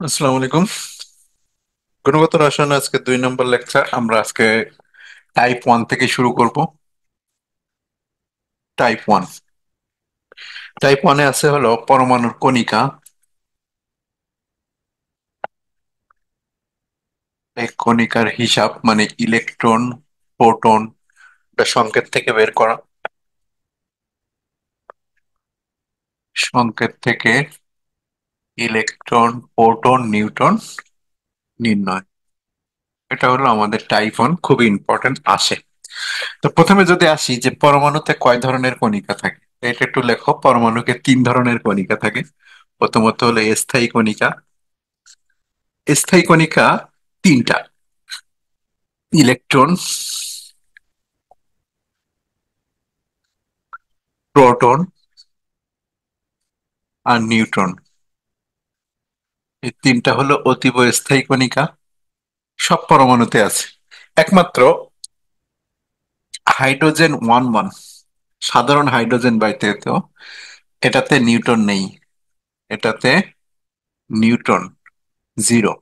আসসালামু আলাইকুম। গুণগত রসায়ন আজকে 2 নম্বর লেকচার। আমরা আজকে টাইপ 1 থেকে শুরু করব। টাইপ 1, টাইপ 1-এ আছে হলো পরমাণুর কণিকা। এই কণিকার হিসাব মানে ইলেকট্রন, প্রোটন, সংকেত থেকে বের করা, সংকেত থেকে ইলেকট্রন, প্রোটন, নিউট্রন নির্ণয়। এটা হলো আমাদের টাইপ 1, খুবই ইম্পর্টেন্ট আসে। তো প্রথমে যদি আসি যে পরমাণুতে কয় ধরনের কণিকা থাকে, এটা একটু লেখো। পরমাণুকে 3 ধরনের কণিকা থাকে। প্রথমত হলো স্থায়ী কণিকা। স্থায়ী কণিকা তিনটা: ইলেকট্রন, প্রোটন আর নিউট্রন। এই তিনটা হলো অতীব স্থায়ী কণিকা, সব পরমাণুতে আছে। একমাত্র হাইড্রোজেন 1 1, সাধারণ হাইড্রোজেন বাইতেও এটাতে নিউট্রন নেই। এটাতে নিউট্রন 0।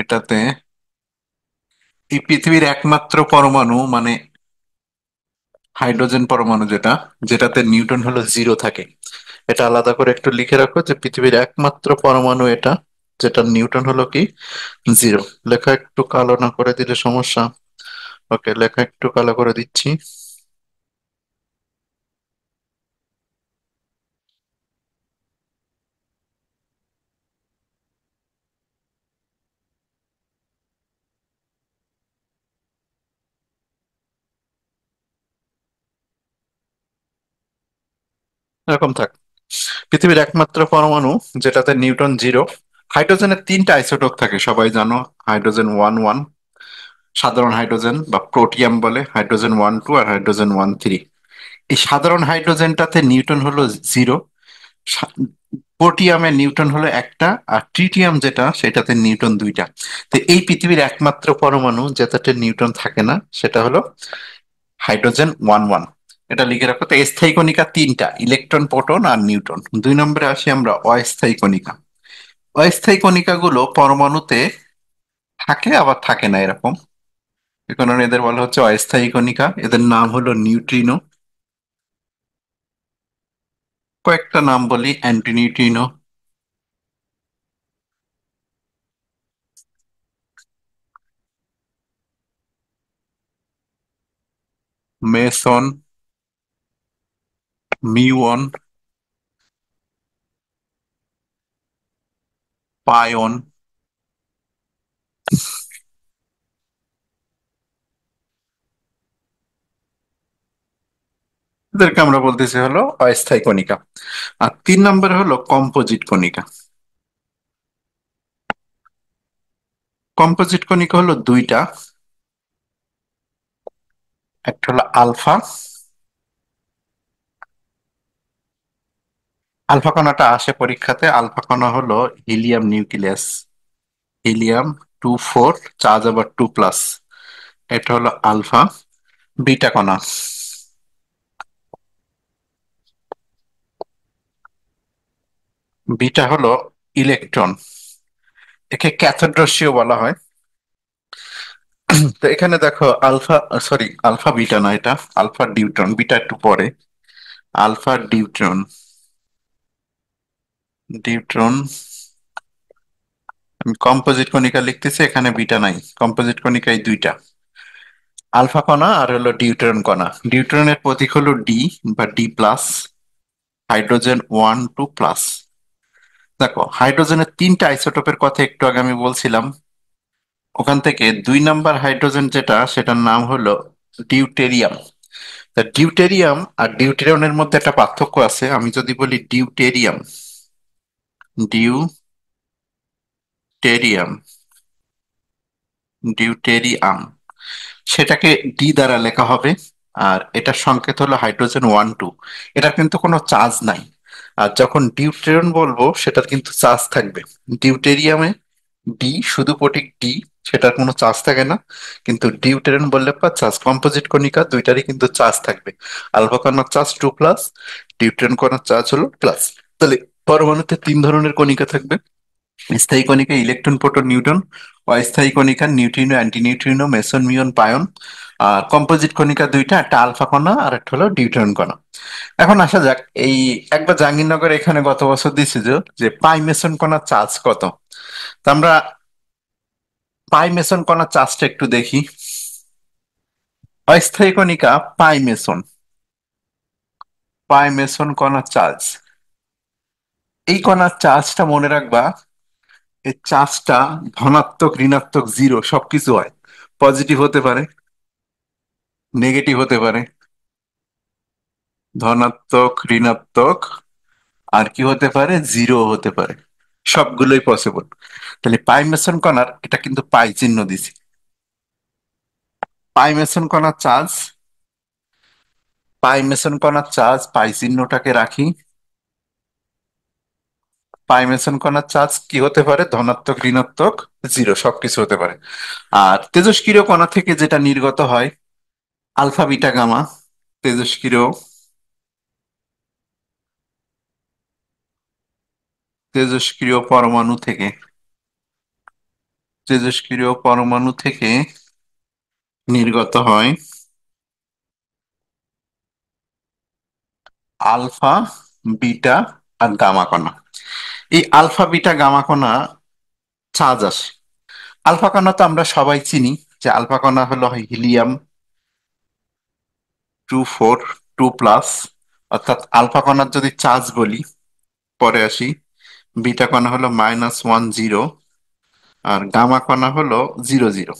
এটাতে এই পৃথিবীর একমাত্র পরমাণু মানে হাইড্রোজেন পরমাণু যেটাতে নিউট্রন হলো 0 থাকে। এটা আলাদা করে একটু লিখে রাখো যে পৃথিবীর একমাত্র পরমাণু এটা যেটা নিউটন হলো কি 0। লেখা একটু কালো না করে দিলে সমস্যা। ওকে, লেখা একটু কালো করে দিচ্ছি। এরকম থাক। পৃথিবীর একমাত্র পরমাণু যেটাতে নিউটন 0। হাইড্রোজেনের 3টা আইসোটোপ থাকে, সবাই জানো। হাইড্রোজেন 1 1, সাধারণ হাইড্রোজেন বা প্রোটিয়াম বলে, হাইড্রোজেন 1 2 আর হাইড্রোজেন 1 3। এই সাধারণ হাইড্রোজেনটাতে নিউটন হলো 0। প্রোটিয়ামে নিউটন হলো একটা, আর ট্রিটিয়াম যেটা সেটাতে নিউটন 2টা। তো এই পৃথিবীর একমাত্র পরমাণু যেটাতে নিউটন থাকে না সেটা হলো হাইড্রোজেন 1 1। এটা লিখে রাখো। তো স্থায়ী কণিকা তিনটা: ইলেকট্রন, প্রোটন আর নিউট্রন। 2 নম্বরে আসি আমরা অস্থায়ী কণিকা। অস্থায়ী কণিকাগুলো পরমাণুতে থাকে আবার থাকে না, এরকম। এ কারণে এদের বলা হচ্ছে অস্থায়ী কণিকা। এদের নাম হলো নিউট্রিনো। কয়েকটা নাম বলি: অ্যান্টিনিউট্রিনো, মেসন, মিউন, পায়ন। এদেরকে আমরা বলতেছি হলো অস্থায়ী কণিকা। আর 3 নম্বরে হলো কম্পোজিট কণিকা। কম্পোজিট কণিকা হলো দুইটা: একটা হলো আলফা। আলফা কণাটা আসে পরীক্ষাতে। আলফা কণা হলো হিলিয়াম নিউক্লিয়াস, হিলিয়াম 2 4, চার্জ আবার 2+। এটা হলো আলফা। বিটা কণা, বিটা হলো ইলেকট্রন। একে ক্যাথোড রশ্মিও বলা হয়। তো এখানে দেখো আলফা, সরি আলফা বিটা না, এটা আলফা ডিউট্রন। বিটা একটু পরে। আলফা ডিউট্রন, ডিউট্রন। আমি কম্পোজিট কণিকা লিখতেছি, এখানে বিটা নাই। কম্পোজিট কণিকায় দুইটা: আলফা কণা আর হলো ডিউটেরন কণা। ডিউটেরনের প্রতীক হলো ডি বা D+। হাইড্রোজেন 1 2+। দেখো হাইড্রোজেনের 3টা আইসোটোপের কথা একটু আগে আমি বলছিলাম। ওখান থেকে 2 নম্বর হাইড্রোজেন যেটা, সেটার নাম হলো ডিউটেরিয়াম। তা ডিউটেরিয়াম আর ডিউটেরিয়নের মধ্যে একটা পার্থক্য আছে। আমি যদি বলি ডিউটেরিয়াম, ডিউটেরিয়াম, ডিউটেরিয়াম, সেটাকে ডি দ্বারা লেখা হবে। আর এটার সংকেত হলো হাইড্রোজেন 1 2। এটা কিন্তু কোনো চার্জ নাই। আর যখন ডিউটেরিয়ন বলবো সেটার কিন্তু চার্জ থাকবে। ডিউটেরিয়ামে ডি, শুধু প্রতীক ডি, সেটার কোনো চার্জ থাকে না। কিন্তু ডিউটেরিয়ন বললে পর চার্জ। কম্পোজিট কণিকা দুইটারই কিন্তু চার্জ থাকবে। আলফা কণার চার্জ 2+, ডিউটেরিয়ন কণার চার্জ হলো প্লাস। তাহলে পরমাণুতে 3 ধরনের কণিকা থাকবে: স্থায়ী কণিকা ইলেকট্রন, প্রোটন, নিউট্রন। অস্থায়ী কণিকা নিউট্রিনো, অ্যান্টিনিউট্রিনো, মেসন, মিউন, পায়ন। আর কম্পোজিট কণিকা দুইটা, একটা আলফা কণা আর একটা হলো ডিউট্রন কণা। এখন আসা যাক, এই একবার জাহাঙ্গীরনগর এখানে গত বছর দিছে যে যে পাই মেসন কণার চার্জ কত। তো আমরা পাই মেসন কণার চার্জটা একটু দেখি। অস্থায়ী কণিকা পাই মেসন, পাই মেসন কণার চার্জ, এই কণার চার্জটা মনে রাখবা, এই চার্জটা ধনাত্মক, ঋণাত্মক, জিরো সবকিছু হয়। পজিটিভ হতে পারে, নেগেটিভ হতে পারে, ধনাত্মক, ঋণাত্মক, আর কি হতে পারে, জিরো হতে পারে। সবগুলোই পসিবল। তাহলে পাই মেসন কণার এটা কিন্তু পাই চিহ্ন দিছি। পাই মেসন কণার চার্জ, পাই মেসন কণার চার্জ পাই চিহ্নটাকে রাখি। পাই মেসন কণার চার্জ কি হতে পারে, ধনাত্মক, ঋণাত্মক, জিরো সবকিছু হতে পারে। আর তেজস্ক্রিয় কণা থেকে যেটা নির্গত হয়, আলফা, বিটা, গামা। তেজস্ক্রিয়, তেজস্ক্রিয় পরমাণু থেকে, তেজস্ক্রিয় পরমাণু থেকে নির্গত হয় আলফা, বিটা আর গামা কণা। এই আলফা, বিটা, গামা কণা চার্জ আসে। আলফা কণা তো আমরা সবাই চিনি, যে আলফা কণা হলো হিলিয়াম 2 4 2 প্লাস। অর্থাৎ আলফা কণার যদি চার্জ বলি, পরে আসি, বিটা কণা হলো -1 0, আর গামা কণা হলো 0 0।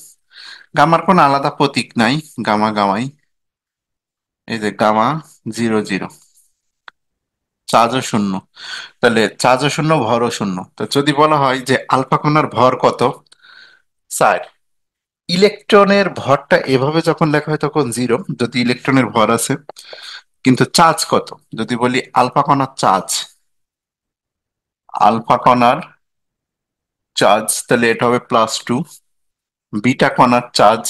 গামার কোনো আলাদা প্রতীক নাই, গামা গামাই, এই যে গামা 0 0, চার্জও শূন্য। তাহলে চার্জও শূন্য, ভরও শূন্য। তো যদি বলা হয় যে আলফা কণার ভর কত, 4। ইলেকট্রনের ভরটা এভাবে যখন লেখা হয় তখন জিরো, যদি ইলেকট্রনের ভর আছে। কিন্তু চার্জ কত, যদি বলি আলফা কণার চার্জ, আলফা কণার চার্জ, তাহলে এটা হবে +2। বিটা কণার চার্জ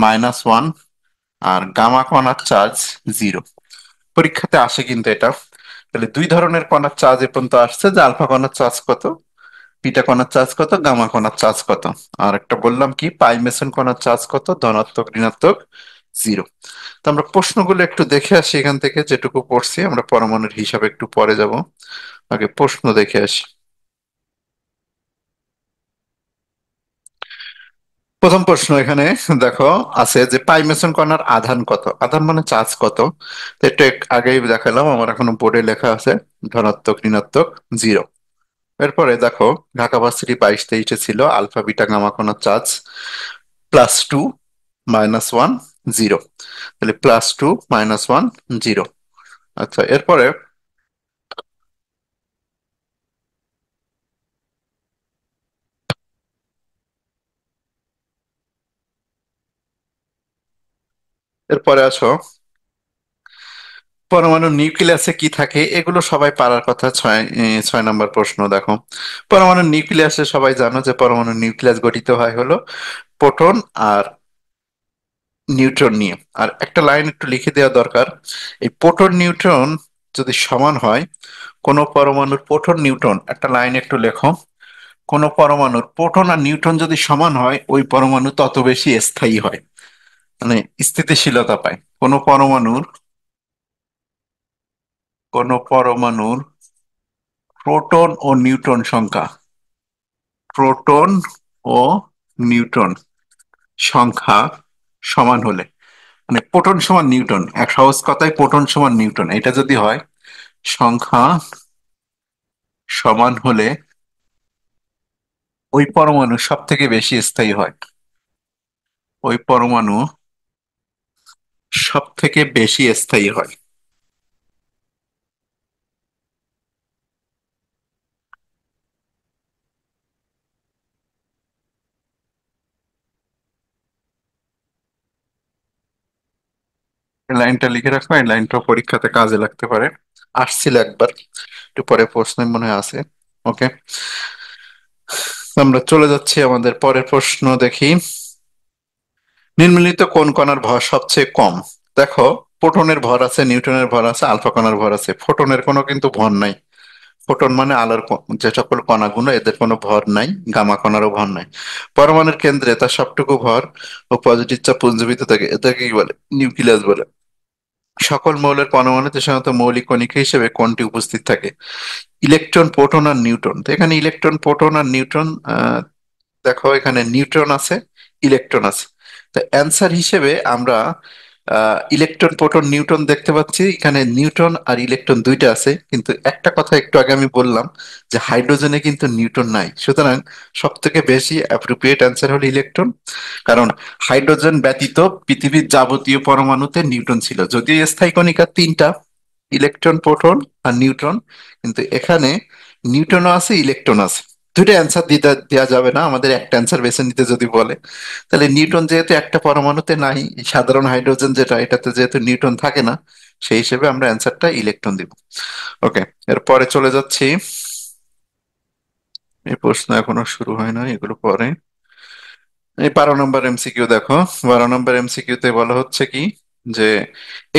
-1, আর গামা কণার চার্জ 0। পরীক্ষাতে আসে কিন্তু এটা। তাহলে দুই ধরনের কণার চার্জ এ পর্যন্ত আসছে, যে আলফা কণার চার্জ কত, বিটা কণার চার্জ কত, গামা কণার চার্জ কত। আর একটা বললাম কি, পাই মেসন কণার চার্জ কত, ধনাত্মক, ঋণাত্মক, জিরো। তো আমরা প্রশ্নগুলো একটু দেখে আসি এখান থেকে, যেটুকু পড়ছি আমরা পরমাণুর হিসাবে একটু পরে যাব, আগে প্রশ্ন দেখে আসি। প্রথম প্রশ্ন এখানে দেখো আছে যে পাই মেসন কণার আধান কত, আধান মানে চার্জ কত। তো একটু আগেই দেখালাম, আমার এখনো বোর্ডে লেখা আছে ধনাত্মক, ঋণাত্মক, জিরো। এরপরে দেখো ঢাকা ভার্সিটি 22-23 ছিল আলফা, বিটা, গামা কণার চার্জ +2 -1 0। তাহলে +2 -1 0। আচ্ছা, এরপরে, এরপরে আসো, পরমাণু নিউক্লিয়াসে কি থাকে, এগুলো সবাই পারার কথা। 6 নম্বর প্রশ্ন দেখো, পরমাণু নিউক্লিয়াসে সবাই জানো যে পরমাণু নিউক্লিয়াস গঠিত হয় হলো প্রোটন আর নিউট্রন নিয়ে। আর একটা লাইন একটু লিখে দেওয়া দরকার, এই প্রোটন নিউট্রন যদি সমান হয়, কোন পরমাণুর প্রোটন নিউট্রন, একটা লাইন একটু লেখো, কোন পরমাণুর প্রোটন আর নিউট্রন যদি সমান হয়, ওই পরমাণু তত বেশি স্থায়ী হয়, মানে স্থিতিশীলতা পায়। কোন পরমাণুর প্রোটন ও নিউট্রন সংখ্যা, প্রোটন ও নিউট্রন সংখ্যা সমান হলে, মানে প্রোটন সমান নিউটন, এক সহজ কথায় প্রোটন সমান নিউটন, এটা যদি হয়, সংখ্যা সমান হলে ওই পরমাণু সব থেকে বেশি স্থায়ী হয়, ওই পরমাণু সব থেকে বেশি স্থায়ী হয়। এই লাইনটা লিখে রাখো, এই লাইনটা পরীক্ষাতে কাজে লাগতে পারে, আসছিল একবার, একটু পরে প্রশ্ন মনে হয় আছে। ওকে, আমরা চলে যাচ্ছি আমাদের পরের প্রশ্ন দেখি। নিম্নলিখিত কোন কণার ভর সবচেয়ে কম। দেখো, প্রোটনের ভর আছে, নিউট্রনের ভর আছে, আলফা কণার ভর আছে, ফোটনের কোনো কিন্তু ভর নাই। ফোটন মানে আলোর যে সকল কণাগুলো, এদের কোনো ভর নাই, গামা কণারও ভর নাই। পরমাণুর কেন্দ্রে তার সবটুকু ভর ও পজিটিভ চাপ পুঞ্জীভূত থাকে, এটাকে কি বলে? নিউক্লিয়াস বলে। সকল মৌলের পরমাণুতে সাধারণত মৌলিক কণিকা হিসেবে কোনটি উপস্থিত থাকে? ইলেকট্রন, প্রোটন আর নিউট্রন। তো এখানে ইলেকট্রন, প্রোটন আর নিউট্রন, দেখো এখানে নিউট্রন আছে, ইলেকট্রন আছে। তো অ্যান্সার হিসেবে আমরা ইলেকট্রন, প্রোটন, নিউট্রন দেখতে পাচ্ছি। এখানে নিউট্রন আর ইলেকট্রন দুইটা আছে, কিন্তু একটা কথা একটু আগে আমি বললাম যে হাইড্রোজেনে কিন্তু নিউট্রন নাই, সুতরাং সব থেকে বেশি অ্যাপ্রোপ্রিয়েট অ্যান্সার হলো ইলেকট্রন। কারণ হাইড্রোজেন ব্যতীত পৃথিবীর যাবতীয় পরমাণুতে নিউট্রন ছিল, যদিও স্থায়ী কণিকা তিনটা, ইলেকট্রন, প্রোটন আর নিউট্রন, কিন্তু এখানে নিউট্রনও আছে, ইলেকট্রন আছে। দুইটা অ্যান্সার দিতে দেওয়া যাবে না, আমাদের একটা অ্যান্সার বেছে নিতে যদি বলে। তাহলে নিউটন যেহেতু একটা পরমাণুতে নাই, সাধারণ হাইড্রোজেন যেটা, এটাতে যেহেতু নিউটন থাকে না, সেই হিসেবে আমরা অ্যান্সারটা ইলেকট্রন দিব। ওকে, এরপরে চলে যাচ্ছি। এই প্রশ্ন এখনো শুরু হয় না, এগুলো পরে। এই 12 নম্বর এমসিকিউ দেখো। 12 নম্বর এমসিকিউ তে বলা হচ্ছে কি, যে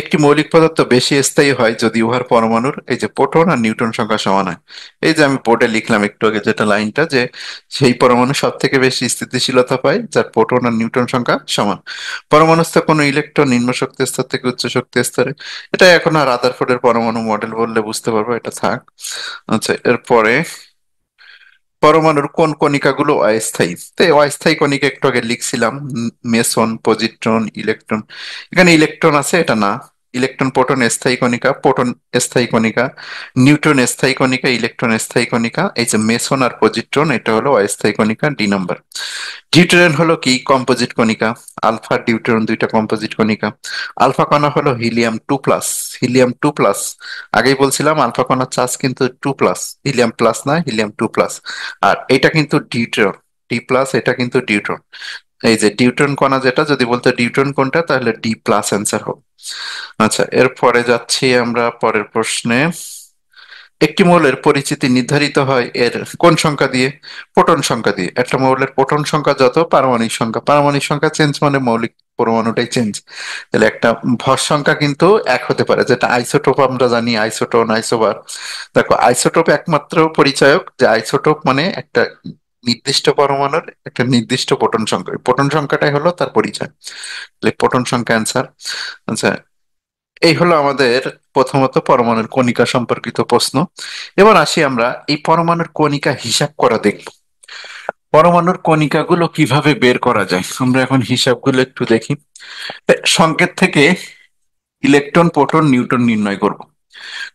একটি মৌলিক পদার্থ বেশি স্থায়ী হয় যদি উহার পরমাণুর এই যে প্রোটন আর নিউট্রন সংখ্যা সমান হয়। এই যে আমি বোর্ডে লিখলাম একটু আগে যেটা লাইনটা, যে সেই পরমাণু সব থেকে বেশি স্থিতিশীলতা পায় যার প্রোটন আর নিউট্রন সংখ্যা সমান। পরমাণুস্থ কোনো ইলেকট্রন নিম্ন শক্তি স্তর থেকে উচ্চ শক্তি স্তরে। এটা এখন আর রাদারফোর্ডের পরমাণু মডেল বললে বুঝতে পারবো, এটা থাক। আচ্ছা, এরপরে পরমাণুর কোন কণিকাগুলো অস্থায়ী? তো এই অস্থায়ী কণিকা একটু আগে লিখছিলাম, মেসন, পজিট্রন, ইলেকট্রন। এখানে ইলেকট্রন আছে, এটা না। ইলেকট্রন, প্রোটন স্থায়ী কণিকা, প্রোটন স্থায়ী কণিকা, নিউট্রন স্থায়ী কণিকা, ইলেকট্রন স্থায়ী কণিকা। এই যে মেসন আর পজিট্রন, এটা হলো অস্থায়ী কণিকা, ডি নাম্বার। ডিউটেরিন হলো কি? কম্পোজিট কণিকা। আলফা ডিউটেরন দুইটা কম্পোজিট কণিকা। আলফা কণা হলো হিলিয়াম 2+। হিলিয়াম 2+। আগেই বলছিলাম আলফা কণার চার্জ কিন্তু 2+, হিলিয়াম +, না, হিলিয়াম 2+। আর এটা কিন্তু ডিউটেরন, ডি+, এটা কিন্তু ডিউট্রন। এই যে ডিউট্রন কণা যেটা, যদি বলতো ডিউট্রন কোনটা, তাহলে ডি+ অ্যান্সার হবে। আচ্ছা, এরপরে যাচ্ছি আমরা পরের প্রশ্নে। একটি মৌলের পরিচিতি নির্ধারিত হয় এর কোন সংখ্যা দিয়ে? প্রোটন সংখ্যা দিয়ে। একটা মৌলের প্রোটন সংখ্যা যত, পারমাণবিক সংখ্যা, পারমাণবিক সংখ্যা চেঞ্জ মানে মৌলিক পরমাণুটাই চেঞ্জ। তাহলে একটা ভর সংখ্যা কিন্তু এক হতে পারে, যেটা আইসোটোপ আমরা জানি, আইসোটোন, আইসোবার। দেখো, আইসোটোপ একমাত্র পরিচায়ক, যে আইসোটোপ মানে একটা নির্দিষ্ট পরমাণুর একটা নির্দিষ্ট প্রোটন সংখ্যা, প্রোটন সংখ্যাটাই হলো তার পরিচয়। তাহলে প্রোটন সংখ্যা অ্যান্সার। আচ্ছা, এই হলো আমাদের প্রথমত পরমাণুর কণিকা সম্পর্কিত প্রশ্ন। এবার আসি আমরা এই পরমাণুর কণিকা হিসাব করা দেখব। পরমাণুর কণিকাগুলো কিভাবে বের করা যায়, আমরা এখন হিসাবগুলো একটু দেখি। সংকেত থেকে ইলেকট্রন, প্রোটন, নিউট্রন নির্ণয় করব।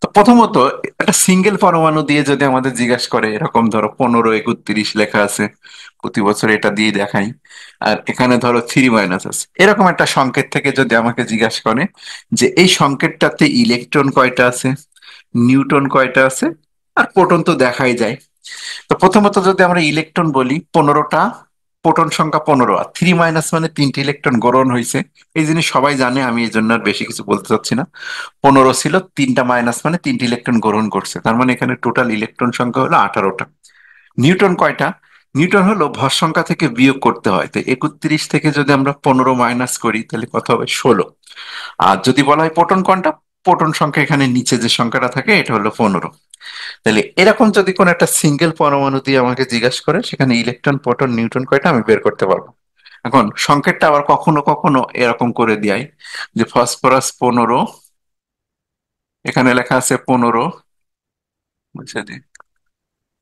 তো প্রথমত একটা সিঙ্গেল পরমাণু দিয়ে যদি আমাদের জিজ্ঞাসা করে, এরকম ধরো 15, 31 লেখা আছে, প্রতি বছর এটা দিয়ে দেখাই, আর এখানে ধরো 3- আছে, এরকম একটা সংকেত থেকে যদি আমাকে জিজ্ঞাসা করে যে এই সংকেতটাতে ইলেকট্রন কয়টা আছে, নিউটন কয়টা আছে, আর প্রোটন তো দেখাই যায়। তো প্রথমত যদি আমরা ইলেকট্রন বলি, 15টা, প্রোটন সংখ্যা 15, আর 3- মানে 3টে ইলেকট্রন গ্রহণ হয়েছে। এই জিনিস সবাই জানে, আমি এই জন্য আর বেশি কিছু বলতে চাচ্ছি না। 15 ছিল, 3টা মাইনাস মানে 3টে ইলেকট্রন গ্রহণ করছে, তার মানে এখানে টোটাল ইলেকট্রন সংখ্যা হলো 18টা। নিউটন কয়টা? নিউটন হলো ভর সংখ্যা থেকে বিয়োগ করতে হয়, তো 31 থেকে যদি আমরা 15 মাইনাস করি তাহলে কত হবে? 16। আর যদি বলা হয় প্রোটন কোনটা, প্রোটন সংখ্যা এখানে নিচে যে সংখ্যাটা থাকে এটা হলো 15। তাহলে এরকম যদি কোন একটা সিঙ্গেল পরমাণু দিয়ে আমাকে জিজ্ঞাসা করে, সেখানে ইলেকট্রন, প্রোটন, নিউট্রন কয়টা আমি বের করতে পারবো। এখন সংকেতটা আবার কখনো কখনো এরকম করে দেয়, যে ফসফরাস 15, এখানে লেখা আছে 15, বুঝছে দি,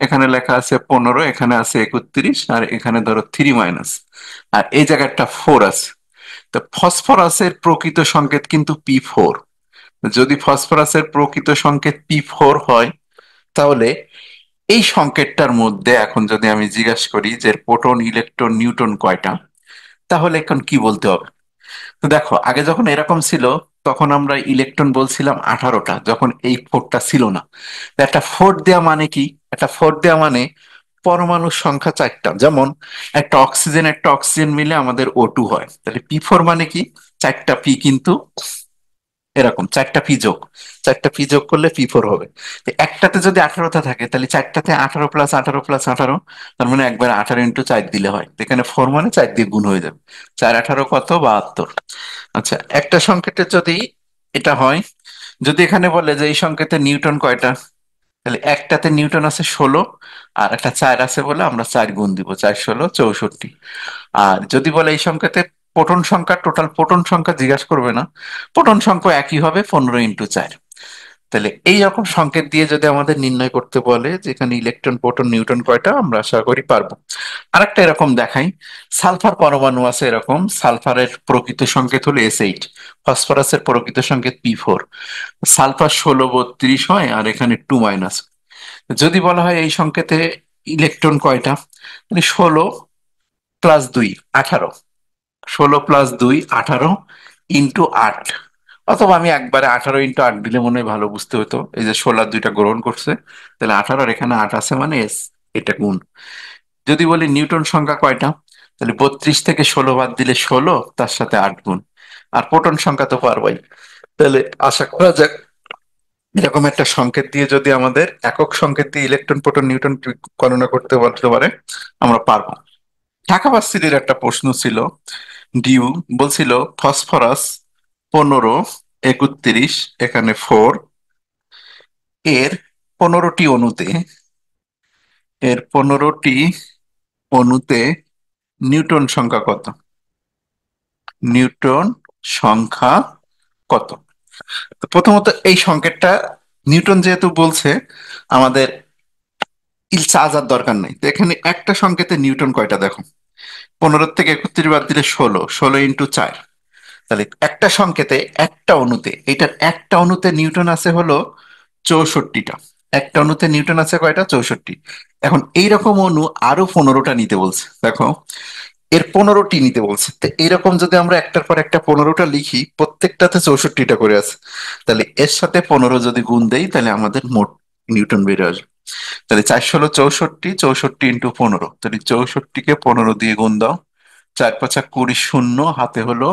এখানে লেখা আছে 15, এখানে আছে 31, আর এখানে ধরো 3-, আর এই জায়গাটা 4 আছে। তো ফসফরাসের প্রকৃত সংকেত কিন্তু P4। যদি ফসফরাসের প্রকৃত সংকেত P4 হয়, তাহলে এই সংকেতটার মধ্যে এখন যদি আমি জিজ্ঞাসা করি যে প্রোটন, ইলেকট্রন, নিউট্রন কয়টা, তাহলে এখন কি বলতে হবে? তো দেখো, আগে যখন এরকম ছিল তখন আমরা ইলেকট্রন বলছিলাম 18টা, যখন এই 4টা ছিল না। তো একটা 4 দেওয়া মানে কি? একটা 4 দেওয়া মানে পরমাণুর সংখ্যা 4টা। যেমন একটা অক্সিজেন মিলে আমাদের O2 হয়, তাহলে P4 মানে কি? 4টা পি, কিন্তু এরকম 4টা পি যোগ, 4টা পি যোগ করলে P4 হবে। তো একটাতে যদি 18টা থাকে, তাহলে চারটাতে 18+18+18, তার মানে একবার 18 × 4 দিলে হয়। তো এখানে 4 মানে 4 দিয়ে গুণ হয়ে যাবে, 4×18 কত? 72। আচ্ছা, একটা সংকেতে যদি এটা হয়, যদি এখানে বলে যে এই সংকেতে নিউটন কয়টা, তাহলে একটাতে নিউটন আছে 16, আর একটা 4 আছে বলে আমরা 4 গুণ দিব, 4 16 64। আর যদি বলে এই সংখ্যাতে প্রোটন সংখ্যা, টোটাল প্রোটন সংখ্যা জিজ্ঞাসা করবে না, প্রোটন সংখ্যা একই হবে, 15 × 4। তাহলে এই রকম সংকেত দিয়ে যদি আমাদের নির্ণয় করতে বলে যেখানে ইলেকট্রন প্রোটন নিউটন কয়টা, আমরা আশা করি পারবো। আরেকটা এরকম দেখাই, সালফার পরমাণু আছে এরকম, সালফারের প্রকৃত সংকেত হলো S8, ফসফরাসের প্রকৃত সংকেত P4, সালফার 16 32 হয়, আর এখানে 2 মাইনাস। যদি বলা হয় এই সংকেতে ইলেকট্রন কয়টা, মানে 16 + 2 18, 16 + 2 18 ইন্টু 8, অথবা আমি একবারে 18 × 8 দিলে মনে হয় ভালো বুঝতে হতো, এই যে 16 আর 2টা গ্রহণ করছে, তাহলে 18, আর এখানে 8 আছে মানে এটা গুণ। যদি বলি নিউটন সংখ্যা কয়টা, তাহলে 32 থেকে 16 বাদ দিলে 16, তার সাথে 8 গুণ। আর প্রোটন সংখ্যা তো পারবাই। তাহলে আশা করা যাক এরকম একটা সংকেত দিয়ে যদি আমাদের একক সংকেত দিয়ে ইলেকট্রন প্রোটন নিউটন গণনা করতে বলতে পারে, আমরা পারবো। ঢাকা ভার্সিটির একটা প্রশ্ন ছিল, ডিউ বলছিল ফসফরাস 15 31, এখানে 4, এর 15টি অণুতে, এর 15টি অণুতে নিউটন সংখ্যা কত, নিউটন সংখ্যা কত। তো প্রথমত এই সংকেতটা নিউটন যেহেতু বলছে, আমাদের চার্জার দরকার নেই। তো এখানে একটা সংকেতে নিউটন কয়টা দেখো, 15 থেকে 31 বাদ দিলে 16, 16 × 4। তাহলে একটা সংকেতে একটা অণুতে, এটার একটা অণুতে নিউটন আছে হলো 64টা। একটা অণুতে নিউটন আছে কয়টা, 64। এখন এইরকম অণু আরো 15টা নিতে বলছে, দেখো এর 15টি নিতে বলছে। তো এইরকম যদি আমরা একটার পর একটা 15টা লিখি, প্রত্যেকটাতে 64টা করে আছে, তাহলে এর সাথে 15 যদি গুণ দেই, তাহলে আমাদের মোট নিউটন বেড়ে আসবে। তাহলে 4 16 64, 64 × 15, তাহলে 64কে 15 দিয়ে গুণ দাও, 4 5 20, শূন্য হাতে হলো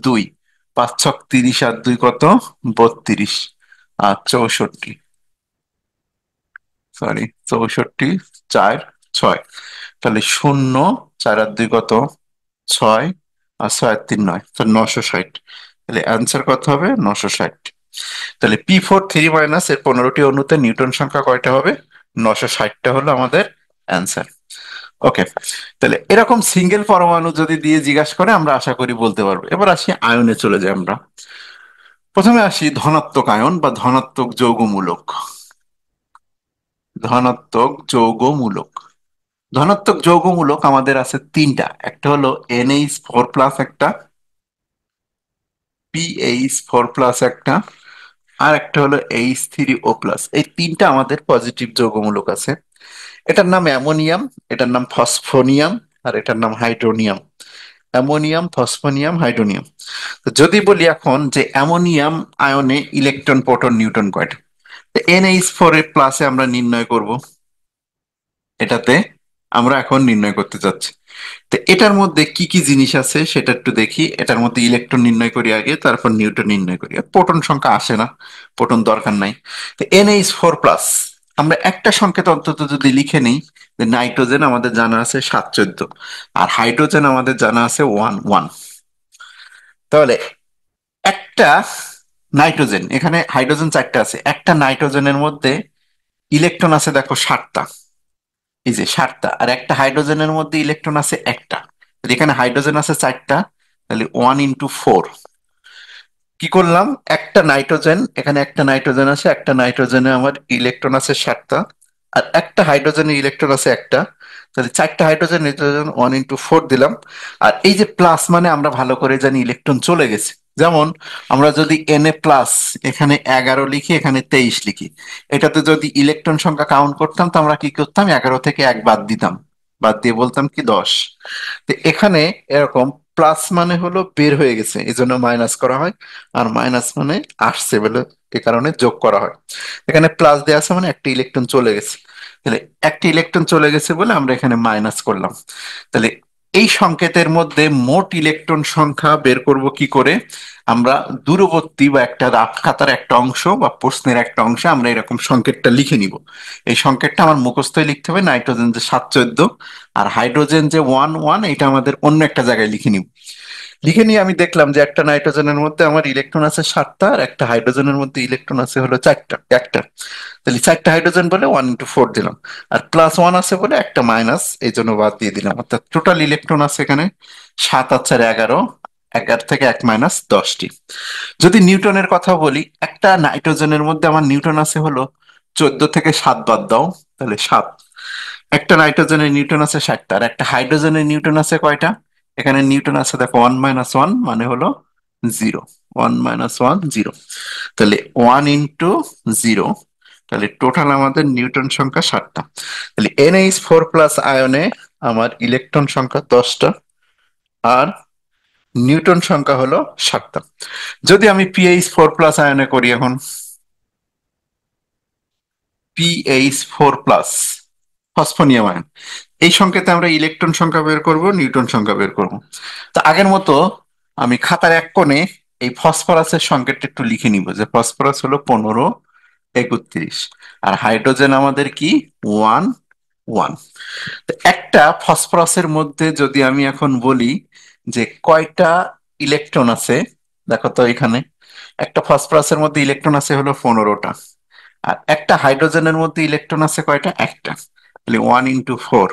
2, 5 6 30, আর 2 কত, 32, আর 64, সরি 64, 4 6, তাহলে শূন্য, 4 আর 2 কত, 6, আর 6 আর 3 9, তাহলে 960। তাহলে অ্যান্সার কত হবে, 960। তাহলে P4 3 এর 15টি অণুতে নিউটন সংখ্যা কয়টা হবে, 960টা হলো আমাদের অ্যান্সার। ওকে, তাহলে এরকম সিঙ্গেল পরমাণু যদি দিয়ে জিজ্ঞাসা করে আমরা আশা করি বলতে পারবো। এবার আসি আয়নে চলে যাই আমরা। প্রথমে আসি ধনাত্মক আয়ন বা ধনাত্মক যৌগমূলক। ধনাত্মক যৌগমূলক, ধনাত্মক যৌগমূলক আমাদের আছে তিনটা, একটা হলো NH4+, একটা PH4+, একটা, আর একটা হলো H3O+। এই তিনটা আমাদের পজিটিভ যৌগমূলক আছে। এটার নাম অ্যামোনিয়াম, এটার নাম ফসফোনিয়াম, আর এটার নাম হাইড্রোনিয়াম। Ammonium, phosphonium, hydronium. তো যদি বলি এখন যে অ্যামোনিয়াম আয়নে ইলেকট্রন প্রোটন নিউটন কয়টা, তো NH4+ আমরা নির্ণয় করব, এটাতে আমরা এখন নির্ণয় করতে যাচ্ছি। তো এটার মধ্যে কি কি জিনিস আছে সেটা একটু দেখি। এটার মধ্যে ইলেকট্রন নির্ণয় করি আগে, তারপর নিউটন নির্ণয় করি। প্রোটন সংখ্যা আসে না, প্রোটন দরকার নাই। তো NH4+, আমরা একটা সংকেত অন্তত যদি লিখে নিই, যে নাইট্রোজেন আমাদের জানা আছে 7 14, আর হাইড্রোজেন আমাদের জানা আছে 1 1। তাহলে একটা নাইট্রোজেন, এখানে হাইড্রোজেন 4টা আছে, একটা নাইট্রোজেনের মধ্যে ইলেকট্রন আছে দেখো 7টা, এই যে 7টা, আর একটা হাইড্রোজেনের মধ্যে ইলেকট্রন আছে একটা। তাহলে এখানে হাইড্রোজেন আছে 4টা, তাহলে 1 × 4। কি করলাম, একটা নাইট্রোজেন, এখানে একটা নাইট্রোজেন আছে, একটা নাইট্রোজেনে আমার ইলেকট্রন আছে 7টা, আর একটা হাইড্রোজেনের ইলেকট্রন আছে একটা, তাহলে 4টা হাইড্রোজেন, নাইট্রোজেন 1 × 4 দিলাম। আর এই যে প্লাস মানে আমরা ভালো করে জানি ইলেকট্রন চলে গেছে। যেমন আমরা যদি Na+, এখানে 11 লিখি, এখানে 23 লিখি, এটাতে যদি ইলেকট্রন সংখ্যা কাউন্ট করতাম, তো আমরা কি করতাম, 11 থেকে 1 বাদ দিতাম, বাদ দিয়ে বলতাম কি 10। তো এখানে এরকম প্লাস মানে হলো বের হয়ে গেছে, এই জন্য মাইনাস করা হয়, আর মাইনাস মানে আসছে বলে এ কারণে যোগ করা হয়। এখানে প্লাস দেওয়া আছে মানে একটা ইলেকট্রন চলে গেছে, তাহলে একটা ইলেকট্রন চলে গেছে বলে আমরা এখানে মাইনাস করলাম। তাহলে এই সংকেতের মধ্যে মোট ইলেকট্রন সংখ্যা বের করব কি করে, আমরা দূরবর্তী বা একটা রাফ খাতার একটা অংশ বা প্রশ্নের একটা অংশে আমরা এরকম সংকেতটা লিখে নিব। এই সংকেতটা আমার মুখস্থই লিখতে হবে, নাইট্রোজেন যে 7 14, আর হাইড্রোজেন যে 1 1, এটা আমাদের অন্য একটা জায়গায় লিখে নিব। লিখে নিয়ে আমি দেখলাম যে একটা নাইট্রোজেনের মধ্যে আমার ইলেকট্রন আছে 7টা, আর একটা হাইড্রোজেনের মধ্যে ইলেকট্রন আছে হলো 4টা, একটা। তাহলে 4টা হাইড্রোজেন বলে 1 into 4 দিলাম। আর +1 আছে বলে একটা মাইনাস, এই জন্য বাদ দিয়ে দিলাম। অর্থাৎ টোটাল ইলেকট্রন আছে এখানে 7 আর 4 11, 11 থেকে 1 মাইনাস 10টি। যদি নিউটনের কথা বলি, একটা নাইট্রোজেনের মধ্যে আমার নিউটন আছে হলো 14 থেকে 7 বাদ দাও, তাহলে 7। একটা নাইট্রোজেনের নিউটন আছে 60টা, আর একটা হাইড্রোজেনের নিউটন আছে কয়টা? এখানে নিউটন আছে দেখো 1 - 1, মানে হলো 0। 1 - 1 0, তাহলে 1 into 0। তাহলে টোটাল আমাদের নিউটন সংখ্যা 7টা। তাহলে NH4+ আয়নে আমার ইলেকট্রন সংখ্যা 10টা, আর নিউটন সংখ্যা হলো 7টা। যদি আমি PH4+ আয়নে করি এখন, PH4+, ফসফোনিয়াম আয়ন, এই সংকেতে আমরা ইলেকট্রন সংখ্যা বের করব, নিউটন সংখ্যা বের করব। তো আগের মতো আমি খাতার এক কোণে এই ফসফরাসের সংকেতটা একটু লিখে নিব, যে ফসফরাস হলো 15 31, আর হাইড্রোজেন আমাদের কি 1 1। একটা ফসফরাসের মধ্যে যদি আমি এখন বলি যে কয়টা ইলেকট্রন আছে, দেখো তো এখানে একটা ফসফরাসের মধ্যে ইলেকট্রন আছে হলো 15টা, আর একটা হাইড্রোজেনের মধ্যে ইলেকট্রন আছে কয়টা, একটা। তাহলে 1 into 4,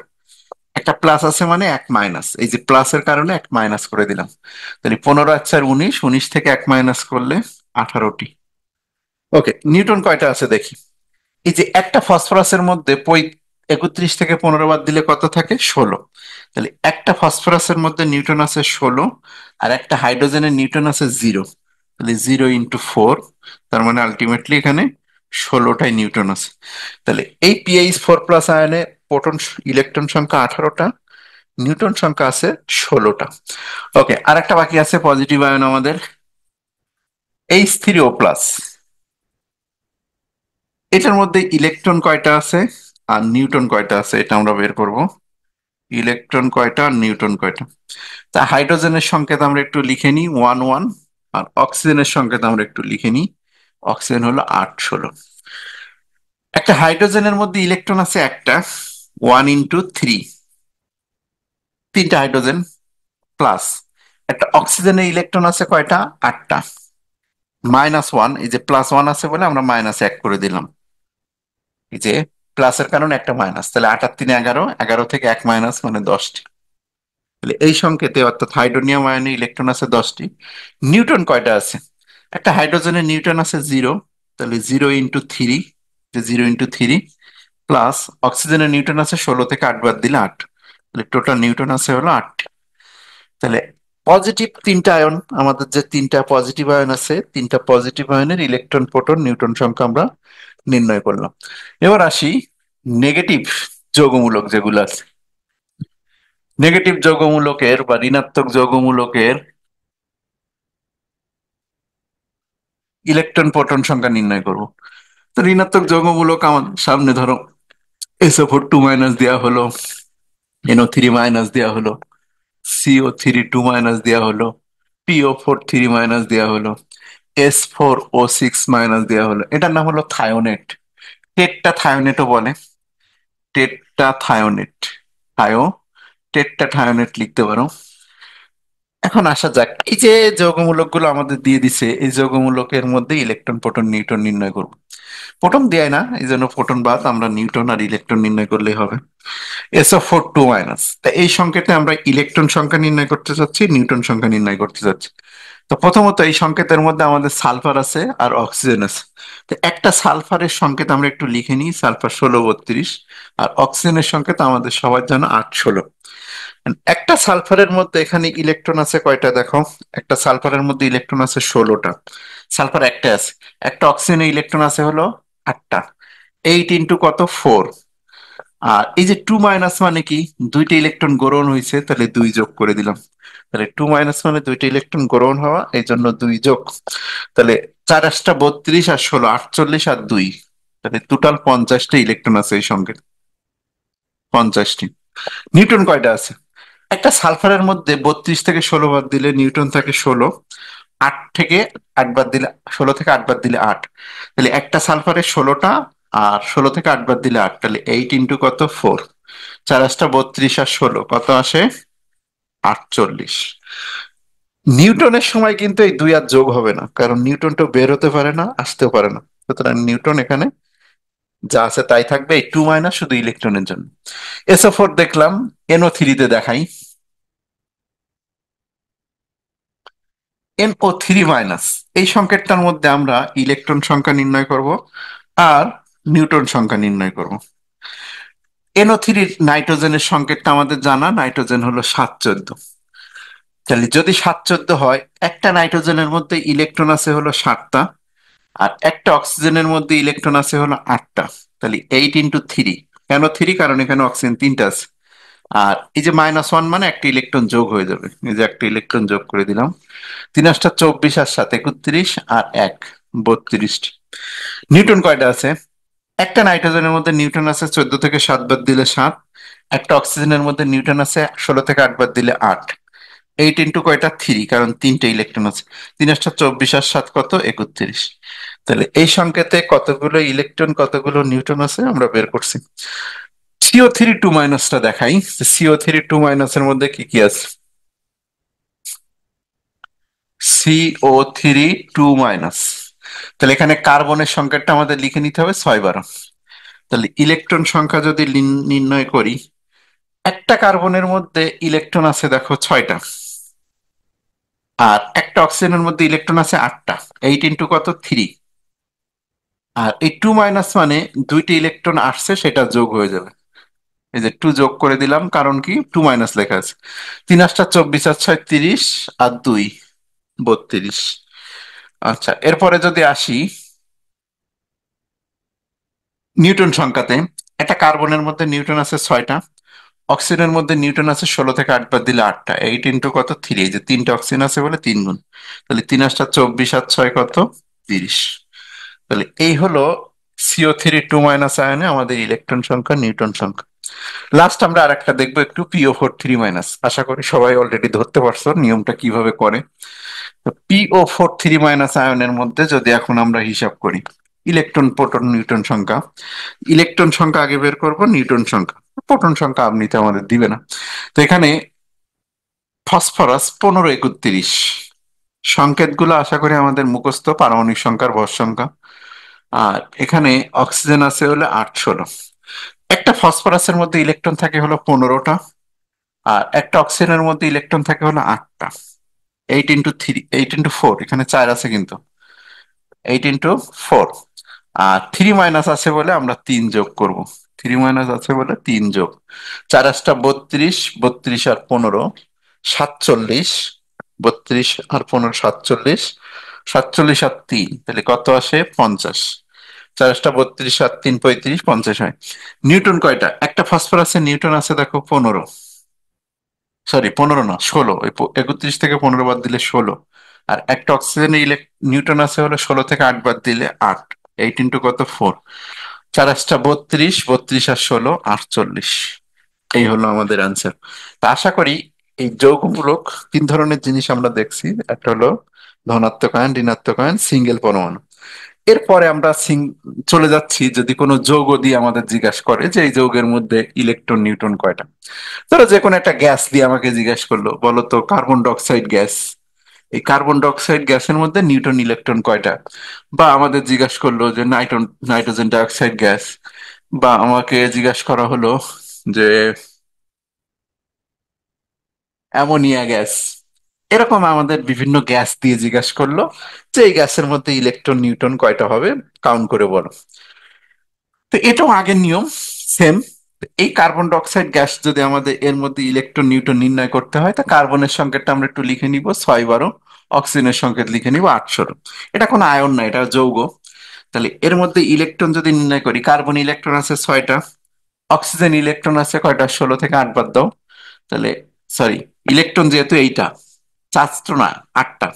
একটা প্লাস আছে মানে এক মাইনাস, এই যে প্লাসের কারণে এক মাইনাস করে দিলাম। তাহলে 15 আর 4 19, 19 থেকে এক মাইনাস করলে 18টি। ওকে, নিউটন কয়টা আছে দেখি। এই যে একটা ফসফরাসের মধ্যে 31 থেকে 15 বাদ দিলে কত থাকে, 16। তাহলে একটা ফসফরাসের মধ্যে নিউটন আছে 16, আর একটা হাইড্রোজেনের নিউটন আছে 0। তাহলে 0 into 4, তার মানে আলটিমেটলি এখানে 16টাই নিউটন আছে। তাহলে এই PH4+ আয়নে প্রোটন ইলেকট্রন সংখ্যা 18টা, নিউটন সংখ্যা আছে 16টা। ওকে, আর একটা বাকি আছে পজিটিভ আয়ন আমাদের, H3O+। এটার মধ্যে ইলেকট্রন কয়টা আছে আর নিউটন কয়টা আছে এটা আমরা বের করব। ইলেকট্রন কয়টা আর নিউটন কয়টা। তা হাইড্রোজেনের সংকেত আমরা একটু লিখে নিই 1 1, আর অক্সিজেনের সংকেত আমরা একটু লিখে নিই, অক্সিজেন হলো 8 16। একটা হাইড্রোজেনের মধ্যে ইলেকট্রন আছে একটা, 1 into 3, 3টা হাইড্রোজেন প্লাস। একটা অক্সিজেনের ইলেকট্রন আছে কয়টা, 8টা, -1, এই যে +1 আছে বলে আমরা -1 করে দিলাম, এই যে প্লাসের কারণে একটা মাইনাস, তাহলে 8 আর 3 11, 11 থেকে এক মাইনাস মানে 10টি। তাহলে এই সংকেতে অর্থাৎ হাইড্রোনিয়াম আয়নে ইলেকট্রন আছে 10টি। নিউটন কয়টা আছে, একটা হাইড্রোজেনের নিউটন আছে 0, তাহলে 0 into 3, যে 0 into 3 প্লাস অক্সিজেনের নিউটন আছে 16 থেকে 8 বাদ দিলে 8, তাহলে টোটাল নিউটন আছে হলো 8। তাহলে পজিটিভ 3টা আয়ন, আমাদের যে 3টা পজিটিভ আয়ন আছে, 3টা পজিটিভ আয়নের ইলেকট্রন প্রোটন নিউটন সংখ্যা আমরা নির্ণয় করলাম। এবার আসি নেগেটিভ যৌগমূলক যেগুলো আছে, নেগেটিভ যৌগমূলকের বা ঋণাত্মক যৌগমূলকের ইলেকট্রন প্রোটন সংখ্যা নির্ণয় করব। তো ঋণাত্মক যৌগমূলক আমার সামনে ধরো SO4 2- দেওয়া হলো, NO3- দেওয়া হলো, CO3 2- দেওয়া হলো, PO4 3- দেওয়া হলো, S4O6- দেওয়া হলো। এটার নাম হলো থায়োনেট, টেট্টা থায়োনেটও বলে, টেট্টা থায়োনেট, থায়ো টেট্টা থায়োনেট লিখতে পারো। এখন আসা যাক, এই যে যৌগমূলক গুলো আমাদের দিয়ে দিছে, এই যৌগমূলকের মধ্যে ইলেকট্রন প্রোটন নিউটন নির্ণয় করবো। প্রোটন দেয় না, এই জন্য প্রোটন বাদ, আমরা নিউটন আর ইলেকট্রন নির্ণয় করলেই হবে। SO4 2-, তা এই সংকেতে আমরা ইলেকট্রন সংখ্যা নির্ণয় করতে চাচ্ছি, নিউটন সংখ্যা নির্ণয় করতে চাচ্ছি। তো প্রথমত এই সংকেতের মধ্যে আমাদের সালফার আছে আর অক্সিজেন আছে। তো একটা সালফারের সংকেত আমরা একটু লিখে নিই, সালফার 16 32, আর অক্সিজেনের সংকেত আমাদের সবার জন্য 8 16। একটা সালফারের মধ্যে এখানে ইলেকট্রন আছে কয়টা দেখো, একটা সালফারের মধ্যে ইলেকট্রন আছে 16টা, সালফার একটা আছে। একটা অক্সিজেনের ইলেকট্রন আছে হলো 8টা, 8 into কত 4। আর এই যে 2- মানে কি, দুইটা ইলেকট্রন গ্রহণ হয়েছে, তাহলে 2 যোগ করে দিলাম। তাহলে 2- মানে দুইটা ইলেকট্রন গ্রহণ হওয়া, এই জন্য 2 যোগ। তাহলে 4 8 32 আর 16 48 আর 2, তাহলে টোটাল 50টা ইলেকট্রন আছে এই সঙ্গে, 50টি। নিউটন কয়টা আছে, একটা সালফারের মধ্যে 32 থেকে 16 বাদ দিলে নিউটন থাকে 16, 8 থেকে 8 বাদ দিলে 16 থেকে 8 বাদ দিলে 8, তাহলে একটা সালফারের 16টা, আর 16 থেকে 8 বাদ দিলে 8, তাহলে 8 into কত 4, 4 8 32 আর 16 কত আসে 48। নিউটনের সময় কিন্তু এই দুই আর যোগ হবে না, কারণ নিউটন তো বের হতে পারে না, আসতেও পারে না। সুতরাং নিউটন এখানে যা আছে তাই থাকবে, এই টু মাইনাস শুধু ইলেকট্রনের জন্য। SO4 দেখলাম, NO3 তে দেখাই। NO3 মাইনাস, এই সংকেতটার মধ্যে আমরা ইলেকট্রন সংখ্যা নির্ণয় করব আর নিউটন সংখ্যা নির্ণয় করব। NO3 নাইট্রোজেনের সংকেতটা আমাদের জানা, নাইট্রোজেন হলো 714। তাহলে যদি 714 হয়, একটা নাইট্রোজেনের মধ্যে ইলেকট্রন আছে হলো 7টা, আর একটা অক্সিজেনের মধ্যে ইলেকট্রন আছে হলো 8টা। তাহলে 8 × 3। কেন 3? কারণ এখানে অক্সিজেন 3টা আছে। আর এই যে -1 মানে একটা ইলেকট্রন যোগ হয়ে যাবে, এই যে একটা ইলেকট্রন যোগ করে দিলাম। 3 × 8 = 24, আর 7 × 31, আর 1 32। নিউটন কয়টা আছে? একটা নাইট্রোজেনের মধ্যে নিউটন আছে 14 থেকে 7 বাদ দিলে 7। একটা অক্সিজেনের মধ্যে নিউটন আছে 16 থেকে 8 বাদ দিলে 8। 8 × কয়টা? 3, কারণ তিনটে ইলেকট্রন আছে। 3 × 8 = 24, আর 7 কত? 31। তাহলে এই সংকেতে কতগুলো ইলেকট্রন কতগুলো নিউটন আছে আমরা বের করছি। CO3 2 মাইনাসটা দেখাই। CO3 2 মাইনাসের মধ্যে কি কি আছে? CO3 2 মাইনাস, তাহলে এখানে কার্বনের সংখ্যাটা আমাদের লিখে নিতে হবে 6 12। তাহলে ইলেকট্রন সংখ্যা যদি নির্ণয় করি, একটা কার্বনের মধ্যে ইলেকট্রন আছে দেখো 6টা, আর একটা অক্সিজেনের মধ্যে ইলেকট্রন আছে 8টা। 8 × কত? 3। আর এই 2 মাইনাস মানে দুইটি ইলেকট্রন আসছে, সেটা যোগ হয়ে যাবে। এই যে 2 যোগ করে দিলাম, কারণ কি 2 মাইনাস লেখা আছে। 3 × 8 = 24, আর 6 = 30, আর 2 32। আচ্ছা, এরপরে যদি আসি নিউটন সংখ্যাতে, একটা কার্বনের মধ্যে নিউটন আছে 6টা, অক্সিজেনের মধ্যে নিউটন আছে 16 থেকে 8 বাদ দিলে 8টা। 8 × কত? 3। এই যে তিনটা অক্সিজেন আছে বলে 3 গুণ। তাহলে 3 × 8 = 24, আর 6 কত? 30। তাহলে এই হলো CO3 2 মাইনাস আয়নে আমাদের ইলেকট্রন সংখ্যা, নিউটন সংখ্যা। লাস্ট আমরা আরেকটা দেখবো একটু, PO4 3 মাইনাস। আশা করি সবাই অলরেডি ধরতে পারছো নিয়মটা কিভাবে করে। তো PO4 3 মাইনাস আয়নের মধ্যে যদি এখন আমরা হিসাব করি ইলেকট্রন, প্রোটন, নিউট্রন সংখ্যা, ইলেকট্রন সংখ্যা আগে বের করব, নিউটন সংখ্যা, প্রোটন সংখ্যা এমনিতে আমাদের দিবে না। তো এখানে ফসফরাস 15 31, সংকেতগুলো আশা করি আমাদের মুখস্থ, পারমাণবিক সংখ্যার ভর সংখ্যা। আর এখানে অক্সিজেন আছে হলো 8 16। একটা ফসফরাসের মধ্যে ইলেকট্রন থাকে হলো 15টা, আর একটা অক্সিজেনের মধ্যে ইলেকট্রন থাকে হলো 8টা। 8 × 3, 8 × 4, এখানে 4 আছে কিন্তু। 8 × 4। আর 3 মাইনাস আছে বলে আমরা 3 যোগ করব। 3 মাইনাস আছে বলে 3 যোগ। 4 × 8 = 32, 32 আর 15 47। 32 আর 15 47, 47 আর 3 তাহলে কত আসে? 50। 4 × 8 = 32, আর 3 35, 50 হয়। নিউটন কয়টা? একটা ফসফরাসের নিউটন আছে দেখো 15, সরি 15 না, 16। ওই 31 থেকে 15 বাদ দিলে 16। আর একটা অক্সিজেনের নিউটন আছে হলো 16 থেকে 8 বাদ দিলে 8। 8 × কত? 4। 4 × 8 = 32, 32 আর 16 48। এই হলো আমাদের অ্যান্সার। তা আশা করি এই যৌগমূলক 3 ধরনের জিনিস আমরা দেখছি। একটা হলো ধনাত্মক আয়ন, ঋণাত্মক আয়ন, সিঙ্গেল পরমাণু। এরপরে আমরা চলে যাচ্ছি, যদি কোনো যৌগ দিয়ে আমাদের জিজ্ঞাসা করে যে এই যৌগের মধ্যে ইলেকট্রন নিউট্রন কয়টা। ধরো যে কোনো একটা গ্যাস দিয়ে আমাকে জিজ্ঞাসা করলো, বলো তো কার্বন ডাইঅক্সাইড গ্যাস, এই কার্বন ডাইঅক্সাইড গ্যাসের মধ্যে নিউটন ইলেকট্রন কয়টা। বা আমাদের জিজ্ঞাসা করলো যে নাইট্রোজেন ডাইঅক্সাইড গ্যাস, বা আমাকে জিজ্ঞাসা করা হলো যে অ্যামোনিয়া গ্যাস। এরকম আমাদের বিভিন্ন গ্যাস দিয়ে জিজ্ঞাসা করলো যে এই গ্যাসের মধ্যে ইলেকট্রন নিউটন কয়টা হবে, কাউন্ট করে বলো। তো এটাও আগের নিয়ম, সেম। এই কার্বন ডাই অক্সাইড গ্যাস যদি আমাদের এর মধ্যে ইলেকট্রন নিউটন নির্ণয় করতে হয়, তা কার্বনের সংকেতটা আমরা একটু লিখে নিব 6 12, অক্সিজেনের সংকেত লিখে নিব 8 16। এটা কোনো আয়ন না, এটা যৌগ। তাহলে এর মধ্যে ইলেকট্রন যদি নির্ণয় করি, কার্বন ইলেকট্রন আছে 6টা, অক্সিজেন ইলেকট্রন আছে কয়টা? 16 থেকে 8 বাদ দাও। তাহলে সরি, ইলেকট্রন যেহেতু এইটা, চার্জ তো না, 8টা।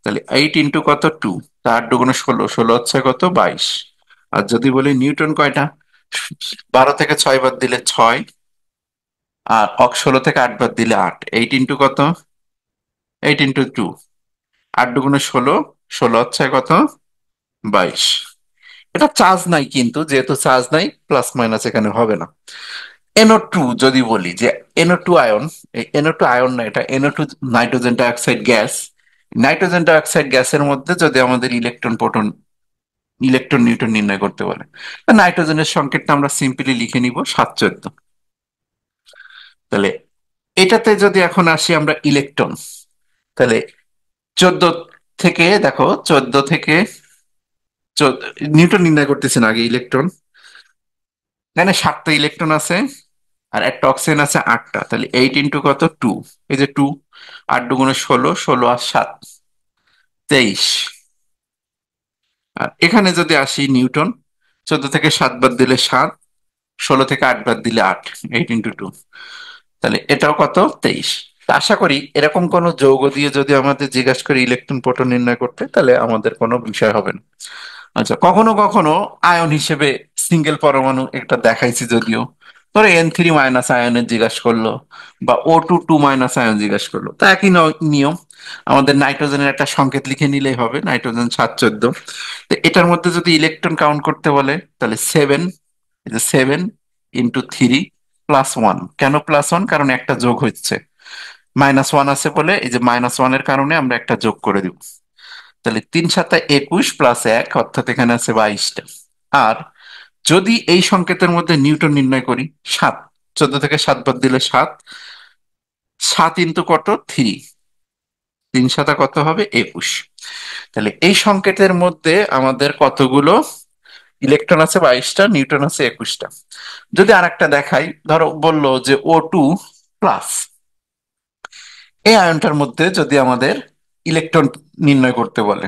তাহলে 8 × কত? 2। 8 × 2 = 16, 16 হচ্ছে কত? 22। আর যদি বলি নিউটন কয়টা, 12 থেকে 6 বাদ দিলে 6, আর 16 থেকে 8 বাদ দিলে 8। 8 × কত? 8 × 2, 8 × 2 = 16, 16 হচ্ছে কত? 22। এটা চার্জ নাই, কিন্তু যেহেতু চার্জ নাই, প্লাস মাইনাস এখানে হবে না। NO2 যদি বলি যে NO2 আয়ন, এই NO2 আয়ন না, এটা NO2 nitrogen dioxide gas. Nitrogen dioxide গ্যাসের মধ্যে যদি আমাদের ইলেকট্রন প্রোটন ইলেকট্রন নিউটন নির্ণয় করতে বলে, নাইট্রোজেনের সংকেতটা আমরা সিম্পলি লিখে নিব 714। তাহলে এটাতে যদি এখন আসি আমরা ইলেকট্রন, তাহলে 14 থেকে দেখো, 14 থেকে নিউটন নির্ণয় করতেছেন আগে ইলেকট্রন, এখানে 7টা ইলেকট্রন আছে আর একটা অক্সিজেন আছে 8টা, তাহলে 8 ইন্টু কত, 2, এই যে 2, 8 × 16, 16 আর 7, 23। আর এখানে যদি আসি নিউটন, 14 থেকে 7 বাদ দিলে 7, 16 থেকে 8 বাদ দিলে 8, 8 × 2, তাহলে এটাও কত, 23। তা আশা করি এরকম কোন যৌগ দিয়ে যদি আমাদের জিজ্ঞাসা করি ইলেকট্রন প্রোটন নির্ণয় করতে, তাহলে আমাদের কোনো বিষয় হবে না। আচ্ছা, কখনো কখনো আয়ন হিসেবে সিঙ্গেল পরমাণু একটা দেখাইছি যদিও, ধরো N3- আয়নের জিজ্ঞাসা করলো, বা O2- আয়ন জিজ্ঞাসা করলো, তা একই নিয়ম, আমাদের নাইট্রোজেনের একটা সংকেত লিখে নিলেই হবে, নাইট্রোজেন 714। তো এটার মধ্যে যদি ইলেকট্রন কাউন্ট করতে বলে, তাহলে 7, এই যে 7 × 3 +1। কেন +1? কারণ একটা যোগ হচ্ছে, -1 আছে বলে এই যে -1-এর কারণে আমরা একটা যোগ করে দিব। তাহলে 3 × 7 = 21 +1, অর্থাৎ এখানে আছে 22টা। আর যদি এই সংকেতের মধ্যে নিউটন নির্ণয় করি, 7, 14 থেকে 7 বাদ দিলে 7, 7 × কত, 3, 3 × 7 কত হবে, 21। তাহলে এই সংকেতের মধ্যে আমাদের কতগুলো ইলেকট্রন আছে, 22টা, নিউটন আছে 21টা। যদি আরেকটা দেখাই, ধরো বললো যে O2+, এই আয়নটার মধ্যে যদি আমাদের ইলেকট্রন নির্ণয় করতে বলে,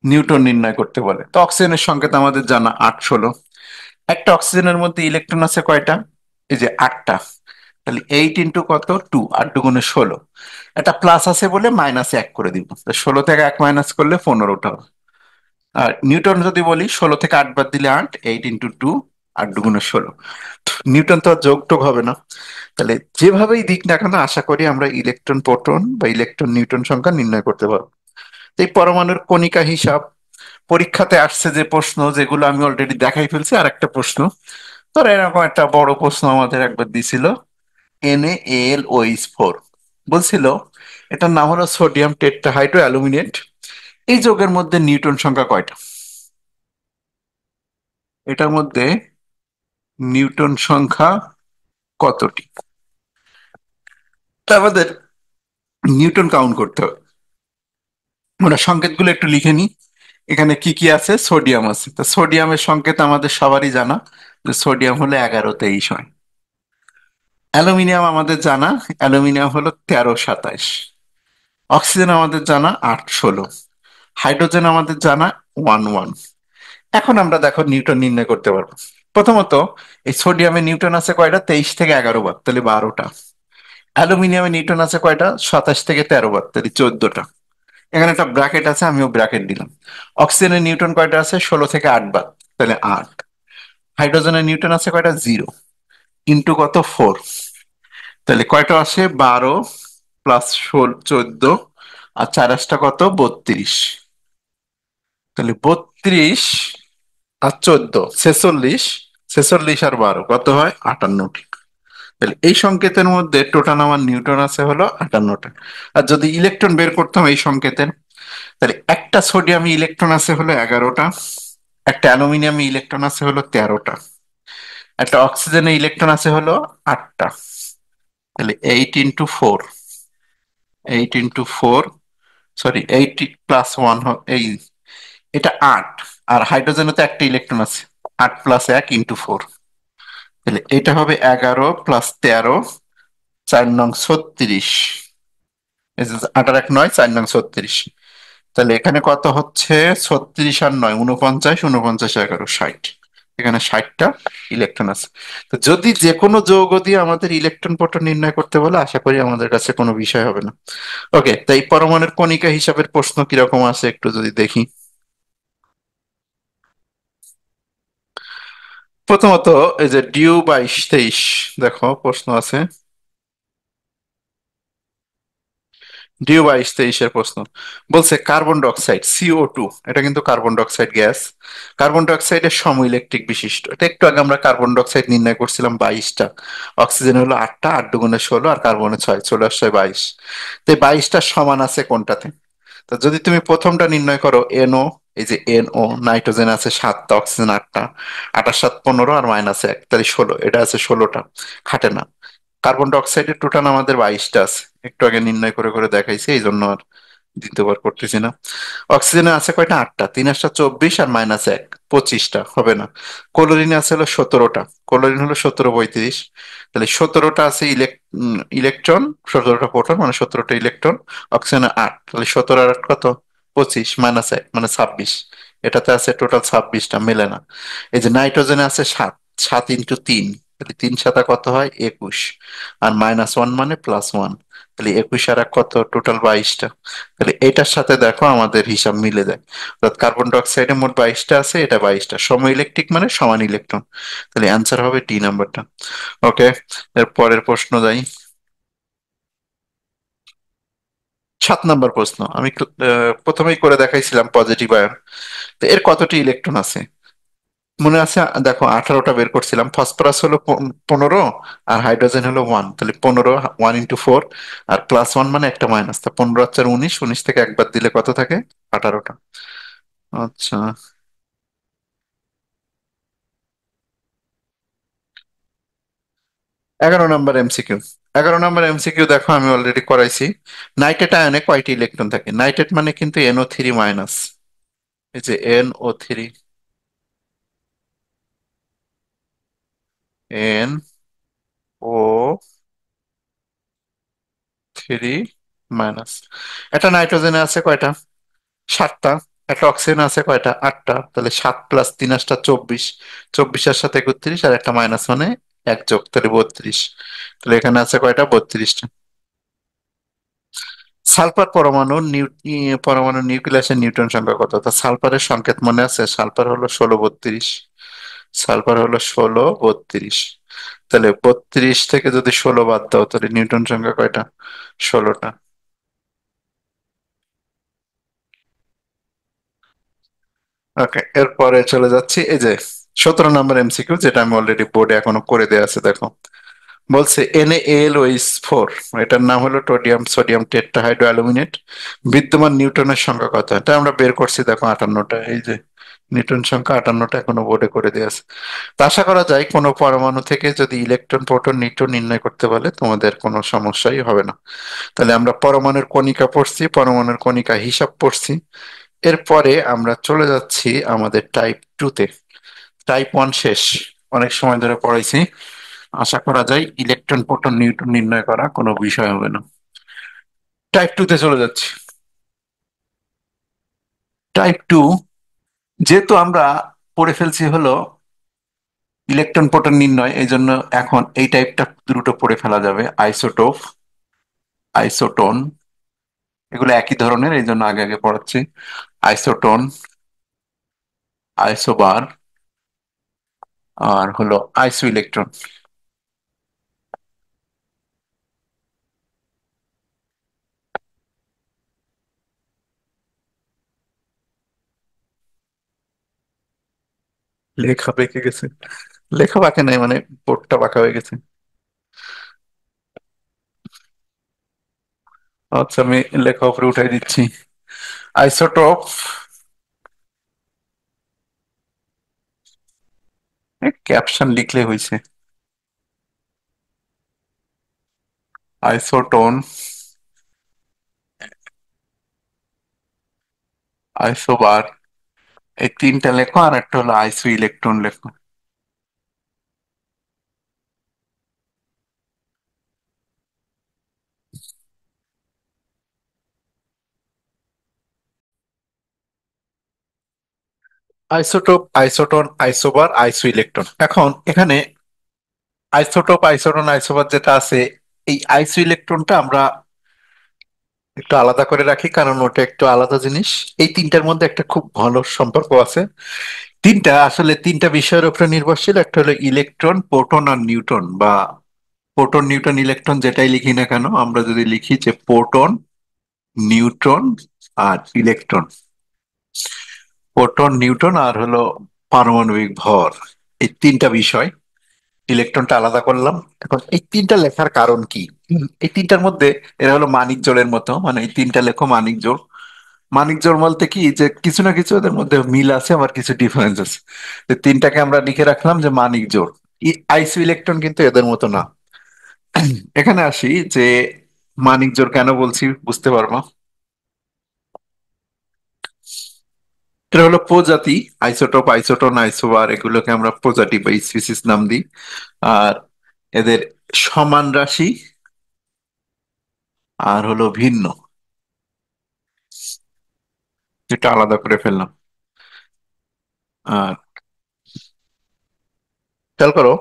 নিউটন নির্ণয় করতে বলে, তো অক্সিজেনের সংকেত আমাদের জানা 8, 16। একটা অক্সিজেনের মধ্যে ইলেকট্রন আছে কয়টা, এই যে 8টা, তাহলে 8 × কত, 2, 8 × 16। একটা প্লাস আছে বলে -1 করে দিব, 16 থেকে 1 মাইনাস করলে 15টা হবে। আর নিউটন যদি বলি, 16 থেকে 8 বাদ দিলে 8, 8 × 2, 8 × 16। নিউটন তো আর যোগ টোগ হবে না। তাহলে যেভাবেই দিক না কেন, আশা করি আমরা ইলেকট্রন প্রোটন বা ইলেকট্রন নিউটন সংখ্যা নির্ণয় করতে পারবো। তো এই পরমাণুর কণিকা হিসাব, পরীক্ষাতে আসছে যে প্রশ্ন, যেগুলো আমি অলরেডি দেখাই ফেলছি, আর একটা প্রশ্ন, ধর এরকম একটা বড় প্রশ্ন আমাদের একবার দিছিল, NaAlOH4, বলছিল এটার নাম হলো সোডিয়াম টেট্রাহাইড্রো অ্যালুমিনেট, এই যৌগের মধ্যে নিউটন সংখ্যা কয়টা? এটার মধ্যে নিউটন সংখ্যা কতটি? তা আমাদের নিউটন কাউন্ট করতে হবে। আমরা সংকেতগুলো একটু লিখে নিই। এখানে কি কি আছে, সোডিয়াম আছে, তো সোডিয়ামের সংকেত আমাদের সবারই জানা, যে সোডিয়াম হলো 11-23 হয়। অ্যালুমিনিয়াম আমাদের জানা, অ্যালুমিনিয়াম হলো 13-27। অক্সিজেন আমাদের জানা 8-16। হাইড্রোজেন আমাদের জানা 1-1। এখন আমরা দেখো নিউটন নির্ণয় করতে পারবো। প্রথমত, এই সোডিয়ামে নিউটন আছে কয়টা, 23 থেকে 11 বার, তাহলে 12টা। অ্যালুমিনিয়ামে নিউটন আছে কয়টা, 27 থেকে 13 বার, তাহলে 14টা। এখানে একটা ব্র্যাকেট আছে, আমিও ব্র্যাকেট দিলাম। অক্সিজেনের নিউটন কয়টা আছে, 16 থেকে 8 বার, তাহলে 8। হাইড্রোজেনের নিউটন আছে কয়টা, 0, ইন্টু কত, 4, তাহলে কয়টা আসে, 12 + 14, আর 4 টা কত, 32। তাহলে 32 আর 14, 46, 46 আর 12 কত হয়, 58টি। তাহলে এই সংকেতের মধ্যে টোটাল আমার নিউটন আছে হলো 58টা। আর যদি ইলেকট্রন বের করতাম এই সংকেতের, তাহলে একটা সোডিয়ামে ইলেকট্রন আছে হলো 11টা, একটা অ্যালুমিনিয়ামে ইলেকট্রন আছে হলো 13টা, একটা অক্সিজেনে ইলেকট্রন আছে হলো 8টা, তাহলে 8 × 4, 8 × 4, সরি 8 + 1, এই এটা 8। আর হাইড্রোজেনে তো একটা ইলেকট্রন আছে, 8 + 1 × 4, তাহলে এটা হবে 11 + 13, 4 নং 36, 8 আর 1 9, 4 নং 36। তাহলে এখানে কত হচ্ছে, 36 আর 9, 49, 49 11, 60। এখানে 60টা ইলেকট্রন আছে। তো যদি যে কোনো যৌগ দিয়ে আমাদের ইলেকট্রন প্রোটন নির্ণয় করতে বলে, আশা করি আমাদের কাছে কোনো বিষয় হবে না। ওকে, তাই পরমাণুর কণিকা হিসাবের প্রশ্ন কিরকম আছে একটু যদি দেখি। প্রথমত, এই যে ডিউ 22-23, দেখো প্রশ্ন আছে, ডিউ 22-23-এর প্রশ্ন বলছে কার্বন ডাইঅক্সাইড CO2, এটা কিন্তু কার্বন ডাইঅক্সাইড গ্যাস, কার্বন ডাইঅক্সাইডের সম ইলেকট্রিক বিশিষ্ট। এটা একটু আগে আমরা কার্বন ডাইঅক্সাইড নির্ণয় করছিলাম 22টা, অক্সিজেন হলো 8টা, 8 × 16, আর কার্বনে 6, চলে আসছে 22। তো এই 22টার সমান আছে কোনটাতে, তো যদি তুমি প্রথমটা নির্ণয় করো এনও, এই যে এনও, নাইট্রোজেন আছে সাতটা, অক্সিজেন আটটা, আটাশ সাত 15 আর মাইনাস এক, তাহলে 16, এটা আছে 16টা, খাটে না। কার্বন ডাই অক্সাইডের টোটাল আমাদের 22টা আছে, একটু আগে নির্ণয় করে করে দেখাইছি, এই জন্য আর দ্বিতীয়বার করতেছি না। অক্সিজেনে আছে কয়টা? আটটা, 3 8 24 আর মাইনাস এক, 25টা, হবে না। ক্লোরিনে আছে হলো 17টা, ক্লোরিন হলো 17 35, তাহলে 17টা আছে ইলেকট্রন, 17টা প্রোটন মানে 17টা ইলেকট্রন। অক্সিজেনে আট, তাহলে 17 আর আট কত? 25, মাইনাস এক মানে 26। এটাতে আছে টোটাল 26টা, মেলে না। এই যে নাইট্রোজেনে আছে সাত, 7 × 3, তাহলে 3 7 কত হয়? 21, আর মাইনাস ওয়ান মানে প্লাস ওয়ান, তাহলে 21 আর এক কত? টোটাল 22টা। তাহলে এটার সাথে দেখো আমাদের হিসাব মিলে যায়, অর্থাৎ কার্বন ডাই অক্সাইডে মোট 22টা আছে, এটা 22টা, সম ইলেকট্রিক মানে সমান ইলেকট্রন। তাহলে অ্যান্সার হবে ডি নাম্বারটা। ওকে, এর পরের প্রশ্ন যাই। 7 নম্বর প্রশ্ন আমি প্রথমেই করে দেখাইছিলাম পজিটিভ আয়ন। তো এর কতটি ইলেকট্রন আছে মনে আছে? দেখো 18টা বের করছিলাম। ফসফরাস হলো 15, আর হাইড্রোজেন হলো ওয়ান, তাহলে 15, 1 × 4, আর প্লাস ওয়ান মানে একটা মাইনাস, তা 15 আর 4 19, 19 থেকে একবার দিলে কত থাকে? 18টা। আচ্ছা, 11 নম্বর এমসিকিউ। 11 নম্বর এমসিকিউ দেখো আমি অলরেডি করাইছি। নাইট্রেট আয়নে কয়টি ইলেকট্রন থাকে? নাইট্রেট মানে কিন্তু NO3 মাইনাস, এই যে NO3 মাইনাস। এটা নাইট্রোজেনে আছে কয়টা? সাতটা। একটা অক্সিজেন আছে কয়টা? আটটা, তাহলে 7 + 3 = 24, 24-এর সাথে 31, আর একটা মাইনাস মানে এক যোগ, তাহলে 32। তাহলে এখানে আছে কয়টা? 32টা। সালফার পরমাণু নিউক্লিয়াসের নিউটন সংখ্যা কত? তা সালফারের সংকেত মনে আছে? সালফার হলো 16 32, সালফার হলো 16 32। তাহলে 32 থেকে যদি 16 বাদ দাও, তাহলে নিউটন সংখ্যা কয়টা? 16টা। ওকে, এরপরে চলে যাচ্ছি এই যে 17 নম্বর এমসিকিউ, যেটা আমি অলরেডি বোর্ডে এখনো করে দেওয়া আছে, দেখো। বলছে NaAlOH4, এটার নাম হলো টোডিয়াম সোডিয়াম টেট্রাহাইড্রো অ্যালুমিনেট, বিদ্যমান নিউটনের সংখ্যা কত? এটা আমরা বের করছি, দেখো 58টা, এই যে নিউটন সংখ্যা 58টা এখনো বোর্ডে করে দেওয়া আছে। তো আশা করা যায় কোনো পরমাণু থেকে যদি ইলেকট্রন প্রোটন নিউট্রন নির্ণয় করতে বলে তোমাদের কোনো সমস্যাই হবে না। তাহলে আমরা পরমাণুর কণিকা পড়ছি, পরমাণুর কণিকা হিসাব পড়ছি। এরপরে আমরা চলে যাচ্ছি আমাদের টাইপ 2-তে। টাইপ 1 শেষ, অনেক সময় ধরে পড়াইছি। আশা করা যায় ইলেকট্রন প্রোটন নিউট্রন নির্ণয় করা কোনো বিষয় হবে না। টাইপ 2-তে চলে যাচ্ছি। টাইপ 2, যেহেতু আমরা পড়ে ফেলছি হলো ইলেকট্রন প্রোটন নির্ণয়, এই জন্য এখন এই টাইপটা দ্রুত পড়ে ফেলা যাবে। আইসোটোপ, আইসোটোন, এগুলো একই ধরনের, এই জন্য আগে আগে পড়াচ্ছি। আইসোটোন, আইসোবার, আর হলো আইসো ইলেকট্রন। লেখা বেঁকে গেছে, লেখা বাঁকে নাই মানে বোর্ডটা বাঁকা হয়ে গেছে। আচ্ছা, আমি লেখা উপরে উঠাই দিচ্ছি। আইসোটোপ, ক্যাপশন লিখলে হয়েছে। আইসোটোন, আইসোবার, এই তিনটা লেখো, আর একটা হলো আইসো ইলেকট্রন লেখো। আইসোটোপ, আইসোটোন, আইসোবার, আইসো ইলেকট্রন। এখন এখানে আইসোটোপ, আইসোটোন, আইসোবার যেটা আছে, এই আইসো ইলেকট্রনটা আমরা একটু আলাদা করে রাখি, কারণ ওটা একটু আলাদা জিনিস। এই তিনটার মধ্যে একটা খুব ভালো সম্পর্ক আছে। তিনটা আসলে তিনটা বিষয়ের উপরে নির্ভরশীল, একটা হলো ইলেকট্রন, প্রোটন আর নিউট্রন, বা প্রোটন নিউট্রন ইলেকট্রন যেটাই লিখি না কেন, আমরা যদি লিখি যে প্রোটন, নিউট্রন আর ইলেকট্রন, প্রোটন নিউট্রন আর হলো পারমাণবিক ভর, এই তিনটা বিষয়। ইলেকট্রনটা আলাদা করলাম। এখন এই তিনটা লেখার কারণ কি? এই তিনটার মধ্যে এরা হলো মানিক জোড়ের মতো, মানে এই তিনটা লেখো মানিক জোড়। মানিক জোড় বলতে কি যে কিছু না কিছু ওদের মধ্যে মিল আছে, আবার কিছু ডিফারেন্স আছে। তো তিনটাকে আমরা লিখে রাখলাম যে মানিক জোড়। আইসো ইলেকট্রন কিন্তু এদের মতো না। এখানে আসি যে মানিক জোড় কেন বলছি বুঝতে পারবো। এটা হলো প্রজাতি, আইসোটোপ, আইসোটোন, আইসোবার, এগুলোকে আমরা প্রজাতি বা স্পিসিস নাম দিই। আর এদের সমান রাশি আর হলো ভিন্ন, যেটা আলাদা করে ফেললাম। আর খেয়াল করো,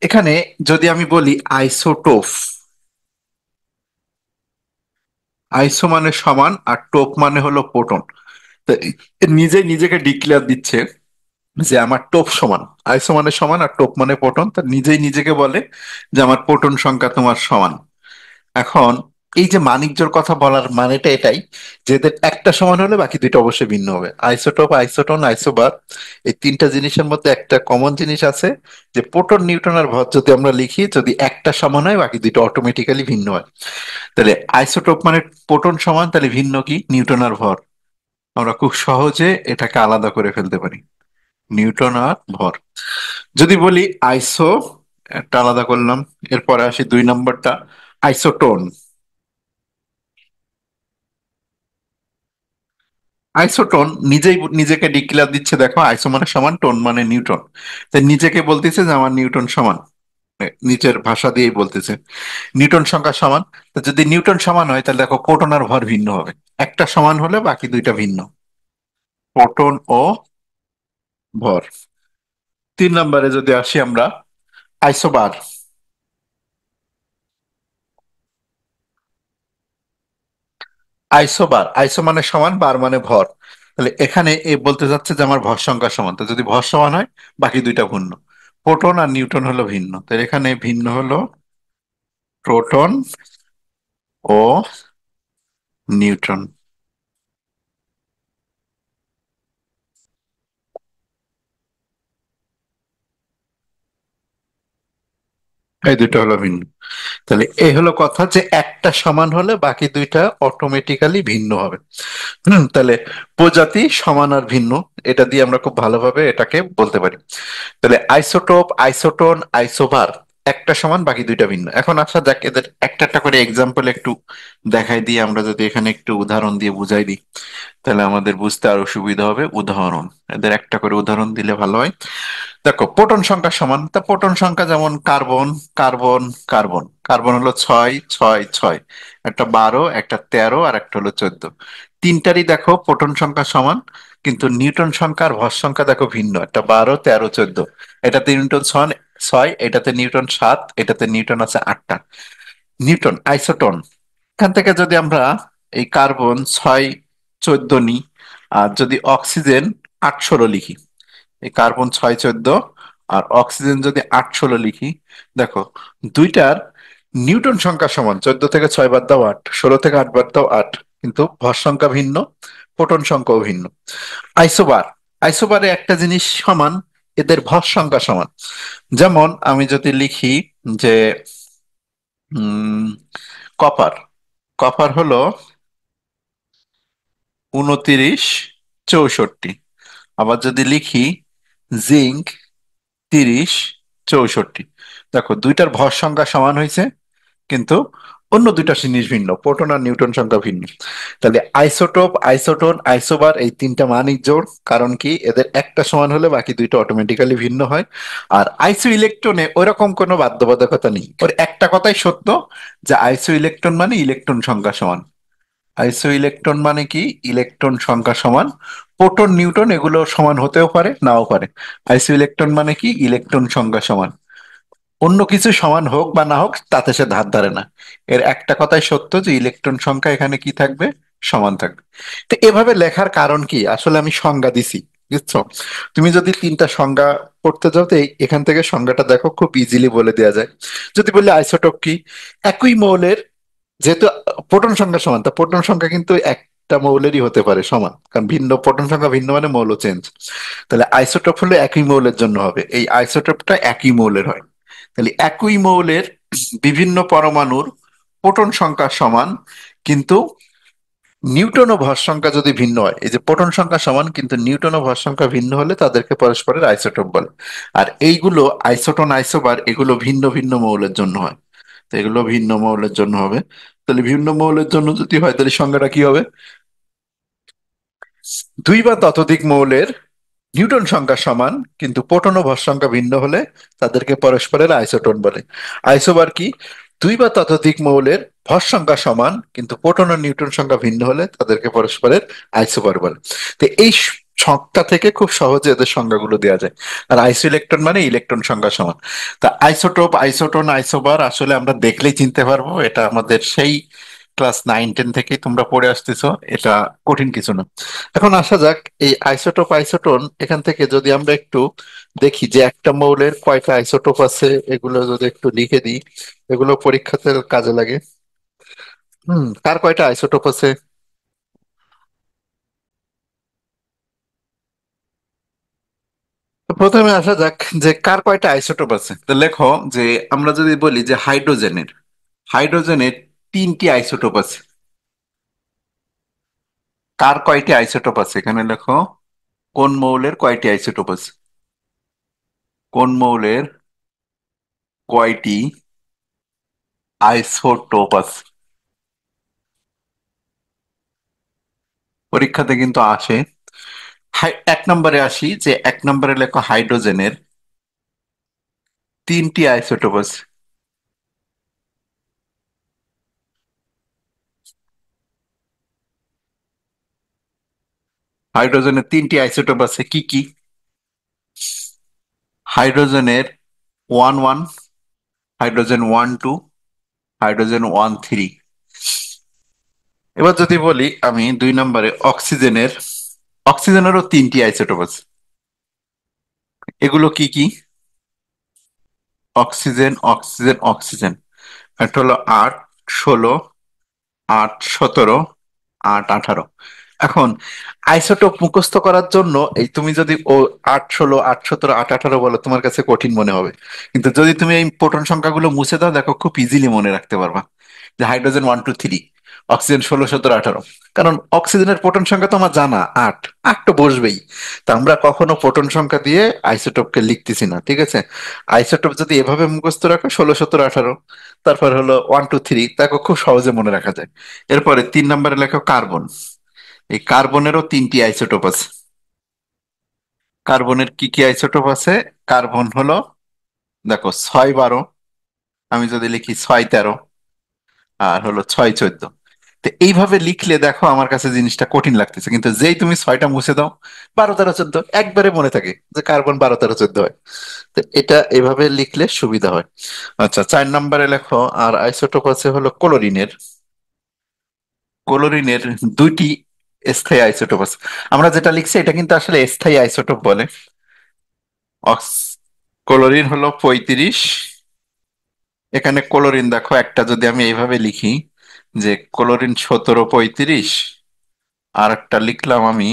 এখানে যদি আমি বলি আইসোটোপ, আইসো মানে সমান আর টোপ মানে হলো প্রোটন। তো এ নিজেই নিজেকে ডিক্লেয়ার দিচ্ছে যে আমার টোপ সমান। আইসো মানে সমান আর টোপ মানে প্রোটন, তা নিজেই নিজেকে বলে যে আমার প্রোটন সংখ্যা তোমার সমান। এখন এই যে মানিকজোড় কথা বলার মানেটা এটাই, যে এদের একটা সমান হলে বাকি দুইটা অবশ্যই ভিন্ন হবে। আইসোটোপ, আইসোটন, আইসোবার, এই তিনটা জিনিসের মধ্যে একটা কমন জিনিস আছে, যে প্রোটন, নিউট্রন আর ভর যদি আমরা লিখি, যদি একটা সমান হয় বাকি দুইটা অটোমেটিক্যালি ভিন্ন হয়। তাহলে আইসোটোপ মানে প্রোটন সমান, তাহলে ভিন্ন কি? নিউটন আর ভর। আমরা খুব সহজে এটাকে আলাদা করে ফেলতে পারি, নিউটন আর ভর। যদি বলি আইসো, একটা আলাদা করলাম। এরপরে আসি দুই নম্বরটা, আইসোটোন। আইসোটোন নিজেই নিজেকে ডিক্লেয়ার দিচ্ছে, দেখো আইসো মানে সমান, টোন মানে নিউটন। তাই নিজেকে বলতেছে যে আমার নিউটন সমান, নিচের ভাষা দিয়েই বলতেছে নিউটন সংখ্যা সমান। তো যদি নিউটন সমান হয় তাহলে দেখো প্রোটন আর ভর ভিন্ন হবে। একটা সমান হলে বাকি দুইটা ভিন্ন, প্রোটন ও ভর। তিন নম্বরে যদি আসি আমরা, আইসোবার। আইসোবার, আইসো মানে সমান, বার মানে ভর। তাহলে এখানে এ বলতে চাচ্ছে যে আমার ভর সংখ্যা সমান, তো যদি ভর সমান হয় বাকি দুইটা ভিন্ন, প্রোটন আর নিউটন হলো ভিন্ন। তো এখানে ভিন্ন হলো প্রোটন ও নিউট্রন, এই দুটো হলো ভিন্ন। তাহলে এই হলো কথা, যে একটা সমান হলে বাকি দুইটা অটোমেটিক্যালি ভিন্ন হবে। তাহলে প্রজাতি সমান আর ভিন্ন, এটা দিয়ে আমরা খুব ভালোভাবে এটাকে বলতে পারি। তাহলে আইসোটোপ, আইসোটোন, আইসোভার, একটা সমান বাকি দুইটা ভিন্ন। এখন আসা যাক এদের একটা একটা করে এক্সাম্পল একটু দেখাই দিয়ে, আমরা যদি এখানে একটু উদাহরণ দিয়ে বুঝাই দিই তাহলে আমাদের বুঝতে আরো সুবিধা হবে। উদাহরণ, এদের একটা করে উদাহরণ দিলে ভালো হয়। দেখো প্রোটন সংখ্যা সমান, তা প্রোটন সংখ্যা যেমন কার্বন, কার্বন, কার্বন। কার্বন হলো 6 6 6, একটা 12, একটা 13, আর একটা হলো 14। তিনটারই দেখো প্রোটন সংখ্যা সমান, কিন্তু নিউটন সংখ্যা আর ভর সংখ্যা দেখো ভিন্ন, একটা 12 13 14। এটাতে নিউটন 6, এটাতে নিউটন 7, এটাতে নিউটন আছে 8টা। নিউটন আইসোটন, এখান থেকে যদি আমরা এই কার্বন 6 14 নিই, আর যদি অক্সিজেন 8 16 লিখি, এই কার্বন 6 14 আর অক্সিজেন যদি 8 16 লিখি, দেখো দুইটার নিউটন সংখ্যা সমান, 14 থেকে 6 বাদ দাও 8, 16 থেকে 8 বাদ দাও 8, কিন্তু ভর সংখ্যা ভিন্ন, প্রোটন সংখ্যাও ভিন্ন। আইসোবার, আইসোবারে একটা জিনিস সমান, এদের ভর সংখ্যা সমান। যেমন আমি যদি লিখি যে উম কপার, কপার হলো 29 64। আবার যদি লিখি জিঙ্ক, 30 64। দেখো দুইটার ভর সংখ্যা সমান হয়েছে, কিন্তু অন্য দুইটা জিনিস ভিন্ন, প্রোটন আর নিউটন সংখ্যা ভিন্ন। তাহলে আইসোটোপ, আইসোটোন, আইসোবার, এই তিনটা মানিক জোড়। কারণ কি? এদের একটা সমান হলে বাকি দুইটা অটোমেটিক্যালি ভিন্ন হয়। আর আইসো ইলেকট্রনে ওইরকম কোনো বাধ্যবাধকতা নেই, ওর একটা কথাই সত্য, যে আইসো ইলেকট্রন মানে ইলেকট্রন সংখ্যা সমান। আইসো ইলেকট্রন মানে কি? ইলেকট্রন সংখ্যা সমান। প্রোটন, নিউটন এগুলো সমান হতেও পারে, নাও পারে। আইসো ইলেকট্রন মানে কি? ইলেকট্রন সংখ্যা সমান। অন্য কিছু সমান হোক বা না হোক তাতে সে ধার ধারে না। এর একটা কথাই সত্য, যে ইলেকট্রন সংখ্যা এখানে কি থাকবে? সমান থাকবে। তো এভাবে লেখার কারণ কি? আসলে আমি সংজ্ঞা দিছি, বুঝছো? তুমি যদি তিনটা সংজ্ঞা পড়তে যাও, তো এখান থেকে সংজ্ঞাটা দেখো, খুব ইজিলি বলে দেওয়া যায়। যদি বলি আইসোটোপ কি, একই মৌলের, যেহেতু প্রোটন সংখ্যা সমান, তা প্রোটন সংখ্যা কিন্তু একটা মৌলেরই হতে পারে সমান, কারণ ভিন্ন প্রোটন সংখ্যা ভিন্ন মানে মৌল চেঞ্জ। তাহলে আইসোটোপ হলে একই মৌলের জন্য হবে, এই আইসোটোপটা একই মৌলের হয়। তাহলে একই মৌলের বিভিন্ন পরমাণুর প্রোটন সংখ্যা সমান, কিন্তু নিউটন ও ভর সংখ্যা যদি ভিন্ন হয়, এই যে প্রোটন সংখ্যা সমান কিন্তু নিউটন ও ভর সংখ্যা ভিন্ন হলে তাদেরকে পরস্পরের আইসোটোপ বলে। আর এইগুলো আইসোটন আইসোবার এগুলো ভিন্ন ভিন্ন মৌলের জন্য হয়। তো এগুলো ভিন্ন মৌলের জন্য হবে। তাহলে ভিন্ন মৌলের জন্য যদি হয় তাহলে সংজ্ঞাটা কি হবে? দুই বা ততোধিক মৌলের নিউটন সংখ্যা সমান কিন্তু প্রোটন ও ভর সংখ্যা ভিন্ন হলে তাদেরকে পরস্পরের আইসোটোন বলে। আইসোবার কি? দুই বা ততোধিক মৌলের ভর সংখ্যা সমান কিন্তু প্রোটন ও নিউটন সংখ্যা ভিন্ন হলে তাদেরকে পরস্পরের আইসোবার বলে। তো এই সংখ্যা থেকে খুব সহজে এদের সংজ্ঞাগুলো দেওয়া যায়। আর আইসো ইলেকট্রন মানে ইলেকট্রন সংখ্যা সমান। তা আইসোটোপ আইসোটোন আইসোবার আসলে আমরা দেখলেই চিনতে পারবো, এটা আমাদের সেই ক্লাস 9-10 থেকেই তোমরা পড়ে আসতেছো, এটা কঠিন কিছু না। এখন আসা যাক এই আইসোটোপ আইসোটোন, এখান থেকে যদি আমরা একটু দেখি যে একটা মৌলের কয়টা আইসোটোপ আছে, এগুলো যদি একটু লিখে দিই, এগুলো পরীক্ষাতে কাজে লাগে। কার কয়টা আইসোটোপ আছে? তো প্রথমে আসা যাক যে কার কয়টা আইসোটোপ আছে, তো লেখো যে আমরা যদি বলি যে হাইড্রোজেনের, হাইড্রোজেনের 3টি আইসোটোপ আছে। কার কয়টি আইসোটোপ আছে এখানে লেখো, কোন মৌলের কয়টি আইসোটোপ আছে, কোন মৌলের কয়টি আইসোটোপ আছে। পরীক্ষাতে কিন্তু আসে। এক নম্বরে আসি, যে এক নম্বরে লেখো হাইড্রোজেনের 3টি আইসোটোপ আছে। হাইড্রোজেনের 3টি আইসোটোপ আছে কি কি? হাইড্রোজেনের 1-1, হাইড্রোজেন 1-2, হাইড্রোজেন 1-3। এবার যদি বলি আমি 2 নম্বরে অক্সিজেনের, অক্সিজেনেরও 3টি আইসোটোপ আছে। এগুলো কি কি? Oxygen oxygen oxygen. একটা হলো 8-16, 8-17, 8-18। এখন আইসোটোপ মুখস্থ করার জন্য এই তুমি যদি ও 8-16, 8-17, 8-18 বলো তোমার কাছে কঠিন মনে হবে, কিন্তু যদি তুমি এই প্রোটন সংখ্যাগুলো মুছে দাও দেখো খুব ইজিলি মনে রাখতে পারবা যে হাইড্রোজেন 1-2-3, অক্সিজেন 16-17-18। কারণ অক্সিজেনের প্রোটন সংখ্যা তো আমার জানা 8, 8 তো বসবেই। তা আমরা কখনো প্রোটন সংখ্যা দিয়ে আইসোটোপকে লিখতেছি না, ঠিক আছে? আইসোটোপ যদি এভাবে মুখস্থ রাখো 16-17-18, তারপর হলো 1-2-3, তাকে খুব সহজে মনে রাখা যায়। এরপরে 3 নম্বরে লেখো কার্বন। এই কার্বনেরও 3টি আইসোটোপ আছে। কার্বনের কি কি আইসোটোপ আছে? কার্বন হলো দেখো 6-12, আমি যদি লিখি 6-13, আর হলো 6-14। তো এইভাবে লিখলে দেখো আমার কাছে জিনিসটা কঠিন লাগতেছে, কিন্তু যেই তুমি 6টা মুছে দাও 12-13-14 একবারে মনে থাকে যে কার্বন 12-13-14 হয়। তো এটা এভাবে লিখলে সুবিধা হয়। আচ্ছা, 4 নম্বরে লেখো আর আইসোটোপ আছে হলো ক্লোরিনের। ক্লোরিনের 2টি স্থায়ী আইসোটোপ আছে। আমরা যেটা লিখছি এটা কিন্তু আসলে স্থায়ী আইসোটোপ বলে। অক্স ক্লোরিন হলো 35। এখানে ক্লোরিন দেখো একটা যদি আমি এইভাবে লিখি যে ক্লোরিন 17-35, আর একটা লিখলাম আমি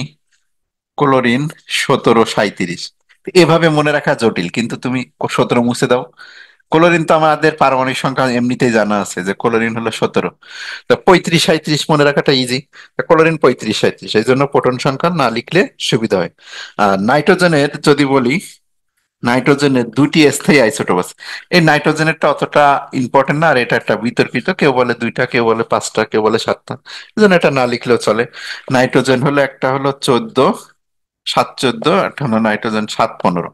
ক্লোরিন 17-37। এভাবে মনে রাখা জটিল, কিন্তু তুমি 17 মুছে দাও। ক্লোরিন তো আমাদের পারমাণবিক সংখ্যা এমনিতেই জানা আছে যে ক্লোরিন হলো 17। তা 35-37 মনে রাখাটা ইজি। ক্লোরিন 35-37, এই জন্য প্রোটন সংখ্যা না লিখলে সুবিধা হয়। আর নাইট্রোজেনের যদি বলি, নাইট্রোজেনের 2টি স্থায়ী আইসোটোপ আছে। এই নাইট্রোজেনেরটা অতটা ইম্পর্টেন্ট না, আর এটা একটা বিতর্কিত, কেউ বলে 2টা, কেউ বলে 5টা, কেউ বলে 7টা। এই জন্য এটা না লিখলেও চলে। নাইট্রোজেন হলো একটা হলো 14, 7-14, একটা হলো নাইট্রোজেন 7-15।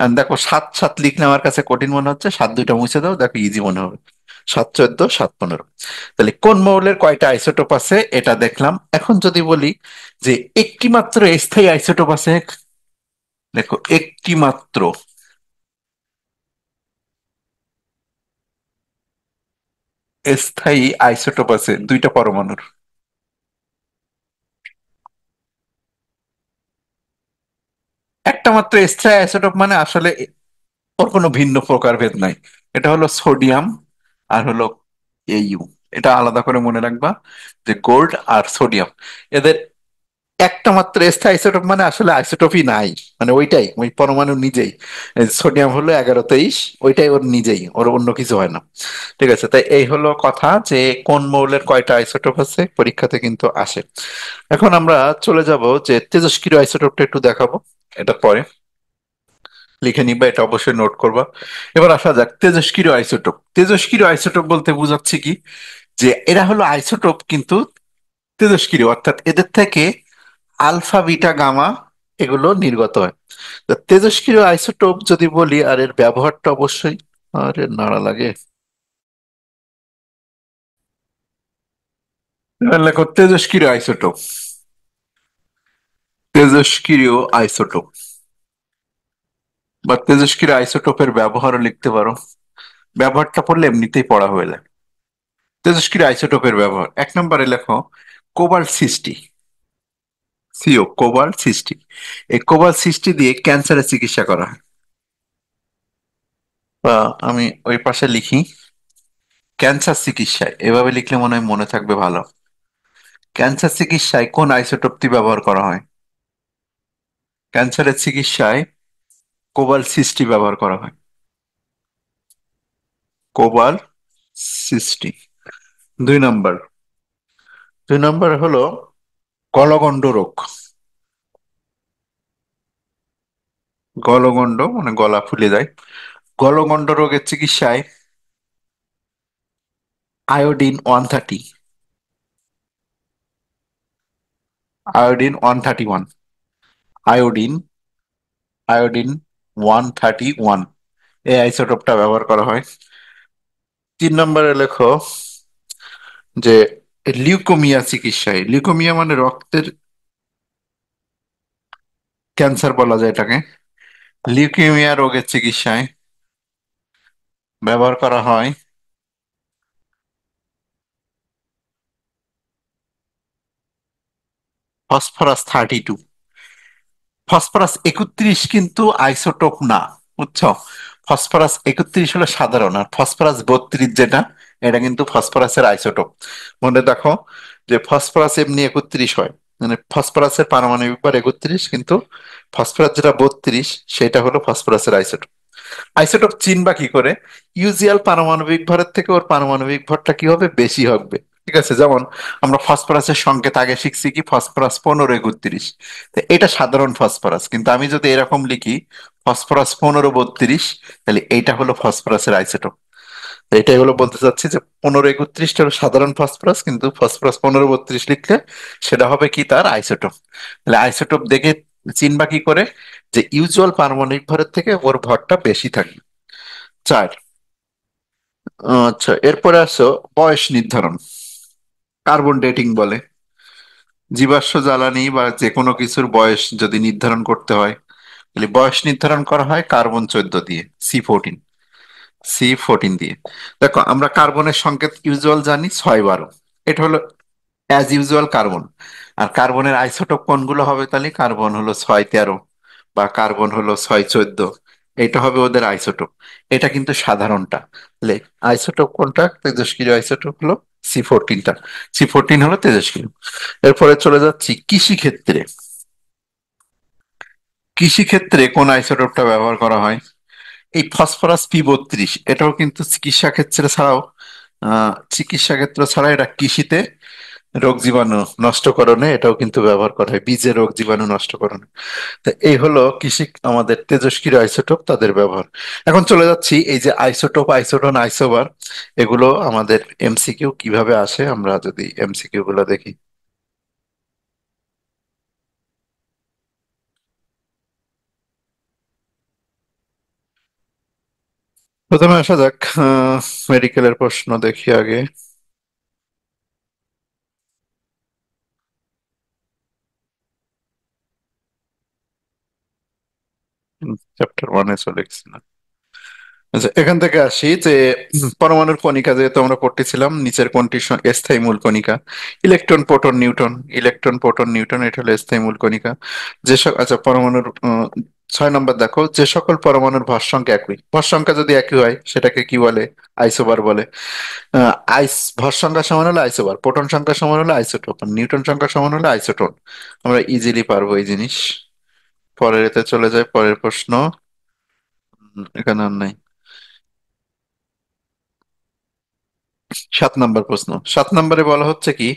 আর দেখো 7-7 লিখলে আমার কাছে কঠিন মনে হচ্ছে, 7 দুইটা মুছে দাও দেখো ইজি মনে হবে। 7-14, 7-15। তাহলে কোন মৌলের কয়টা আইসোটোপ আছে এটা দেখলাম। এখন যদি বলি যে একটি মাত্র স্থায়ী আইসোটোপ আছে, দেখো একটি মাত্র স্থায়ী আইসোটোপ আছে 2টা পরমাণুর। একটা মাত্র স্থায়ী আইসোটোপ মানে আসলে ওর কোনো ভিন্ন প্রকারভেদ নাই। এটা হলো সোডিয়াম আর হলো এইউ। এটা আলাদা করে মনে রাখবা যে গোল্ড আর সোডিয়াম, এদের একটা মাত্র স্থায়ী আইসোটোপ মানে আসলে আইসোটোপই নাই, মানে ওইটাই ওই পরমাণু নিজেই। সোডিয়াম হলো 1123, ওইটাই ওর নিজেই, ওর অন্য কিছু হয় না। ঠিক আছে, তাই এই হলো কথা যে কোন মৌলের কয়টা আইসোটোপ আছে, পরীক্ষাতে কিন্তু আসে। এখন আমরা চলে যাব যে তেজস্ক্রিয় আইসোটোপটা একটু দেখাবো, এটা পরে লিখে নিবা, এটা অবশ্যই নোট করবা। এবার আসা যাক তেজস্ক্রিয় আইসোটোপ। তেজস্ক্রিয় আইসোটোপ বলতে বোঝাচ্ছি কি, যে এরা হলো আইসোটোপ কিন্তু তেজস্ক্রিয়, অর্থাৎ এদের থেকে আলফা বিটা গামা এগুলো নির্গত হয়। তো তেজস্ক্রিয় আইসোটোপ যদি বলি, আর এর ব্যবহারটা অবশ্যই, আরে নাড়া লাগে, এবার লেখো তেজস্ক্রিয় আইসোটোপ। তেজস্ক্রিয় আইসোটোপ বা তেজস্ক্রিয় আইসোটোপের ব্যবহারও লিখতে পারো। ব্যবহারটা পড়লে এমনিতেই পড়া হয়ে যায়। তেজস্ক্রিয় আইসোটোপের ব্যবহার, এক নম্বরে লেখো কোবাল্ট 60। কোবাল্ট 60, এই কোবাল্ট 60 দিয়ে ক্যান্সারের চিকিৎসা করা হয়। বা আমি ওই পাশে লিখি ক্যান্সার চিকিৎসায়, এভাবে লিখলে মনে হয় মনে থাকবে ভালো। ক্যান্সার চিকিৎসায় কোন আইসোটোপটি ব্যবহার করা হয়? ক্যান্সারের চিকিৎসায় কোবাল্ট 60 ব্যবহার করা হয়। কোবাল্ট 60। দুই নম্বর, দুই নম্বর হলো গলগণ্ড রোগ। গলগণ্ড মানে গলা ফুলে যায়, গলগণ্ড রোগের চিকিৎসায় আয়োডিন 130। আয়োডিন 131। আয়োডিন আয়োডিন 131, এই আইসোটোপটা ব্যবহার করা হয়। তিন নম্বরে লেখো যে লিউকোমিয়া চিকিৎসায়, লিউকোমিয়া মানে রক্তের ক্যান্সার বলা যায় এটাকে, লিউকেমিয়া রোগের চিকিৎসায় ব্যবহার করা হয় ফসফরাস 32। ফসফরাস 31 কিন্তু আইসোটোপ না, বুঝছো? ফসফরাস 31 হলো সাধারণ, আর ফসফরাস 32 যেটা, এটা কিন্তু ফসফরাসের আইসোটোপ। মনে দেখো যে ফসফরাস এমনি 31 হয়, মানে ফসফরাসের পারমাণবিক ভর 31, কিন্তু ফসফরাস যেটা 32, সেটা হলো ফসফরাসের আইসোটোপ। আইসোটোপ চিনবা কি করে? ইউজুয়াল পারমাণবিক ভরের থেকে ওর পারমাণবিক ভরটা কি হবে, বেশি হবে। ঠিক আছে, যেমন আমরা ফসফরাসের সংকেত আগে শিখছি কি, ফসফরাস 15 31, তো এটা সাধারণ ফসফরাস, কিন্তু আমি যদি এরকম লিখি ফসফরাস 15 32, তাহলে এইটা হলো ফসফরাসের আইসোটোপ। তো এটাই হলো বলতে চাচ্ছি যে 15 31টা হলো সাধারণ ফসফরাস, কিন্তু ফসফরাস 15 32 লিখলে সেটা হবে কি, তার আইসোটোপ। তাহলে আইসোটোপ দেখে চিনবা কি করে, যে ইউজুয়াল পারমাণবিক ভরের থেকে ওর ভরটা বেশি থাকে। চার, আচ্ছা এরপরে আসো বয়স নির্ধারণ, কার্বন ডেটিং বলে। জীবাশ্ম জ্বালানি বা যে কোনো কিছুর বয়স যদি নির্ধারণ করতে হয়, তাহলে বয়স নির্ধারণ করা হয় কার্বন 14 দিয়ে, সি 14। সি 14 দিয়ে, দেখো আমরা কার্বনের সংকেত ইউজুয়াল জানি 6 12, এটা হলো অ্যাজ ইউজুয়াল কার্বন। আর কার্বনের আইসোটোপ কোনগুলো হবে, তাহলে কার্বন হলো 6 13 বা কার্বন হলো 6 14, এটা হবে ওদের আইসোটোপ। এটা কিন্তু সাধারণটা। তাহলে আইসোটোপ কোনটা, তেজস্ক্রিয় আইসোটোপ হলো সি 14টা। সি 14 হলো তেজস্ক্রিয়। এরপরে চলে যাচ্ছি কৃষি ক্ষেত্রে। কৃষি ক্ষেত্রে কোন আইসোটোপটা ব্যবহার করা হয়? এই ফসফরাস P 32, এটাও কিন্তু চিকিৎসা ক্ষেত্রে ছাড়াও, চিকিৎসা ক্ষেত্র ছাড়া এটা কৃষিতে রোগ জীবাণু নষ্টকরণে এটাও কিন্তু ব্যবহার করা হয়, বীজে রোগ জীবাণু নষ্টকরণে। তো এই হলো কৃষি আমাদের তেজস্ক্রিয় আইসোটোপ, তাদের ব্যবহার। এখন চলে যাচ্ছি এই যে আইসোটোপ, আইসোটন, আইসোবার, এগুলো আমাদের এমসিকিউ কিভাবে আসে, আমরা যদি এমসিকিউ গুলো দেখি। প্রথমে আসা যাক মেডিকেলের প্রশ্ন দেখি আগে। চ্যাপ্টার 1-এ চলে গেছি না। আচ্ছা এখান থেকে আসি যে পরমাণুর কণিকা যেহেতু আমরা পড়তেছিলাম, নিচের কোনটি স্থায়ী মূল কণিকা? Electron proton neutron, electron proton neutron, এটা হলো স্থায়ী মূল কণিকা। যেসব, আচ্ছা পরমাণুর 6 নম্বর দেখো, যে সকল পরমাণুর ভর সংখ্যা একই, ভর সংখ্যা যদি একই হয় সেটাকে কি বলে? আইসোবার বলে। আইস ভর সংখ্যা সমান হলে আইসোবার, প্রোটন সংখ্যা সমান হলে আইসোটোপ, আর নিউটন সংখ্যা সমান হলে আইসোটোন। আমরা ইজিলি পারবো এই জিনিস। পরের এতে চলে যায়, পরের প্রশ্ন। এখানে আর নাই। 7 নম্বর প্রশ্ন, 7 নম্বরে বলা হচ্ছে কি,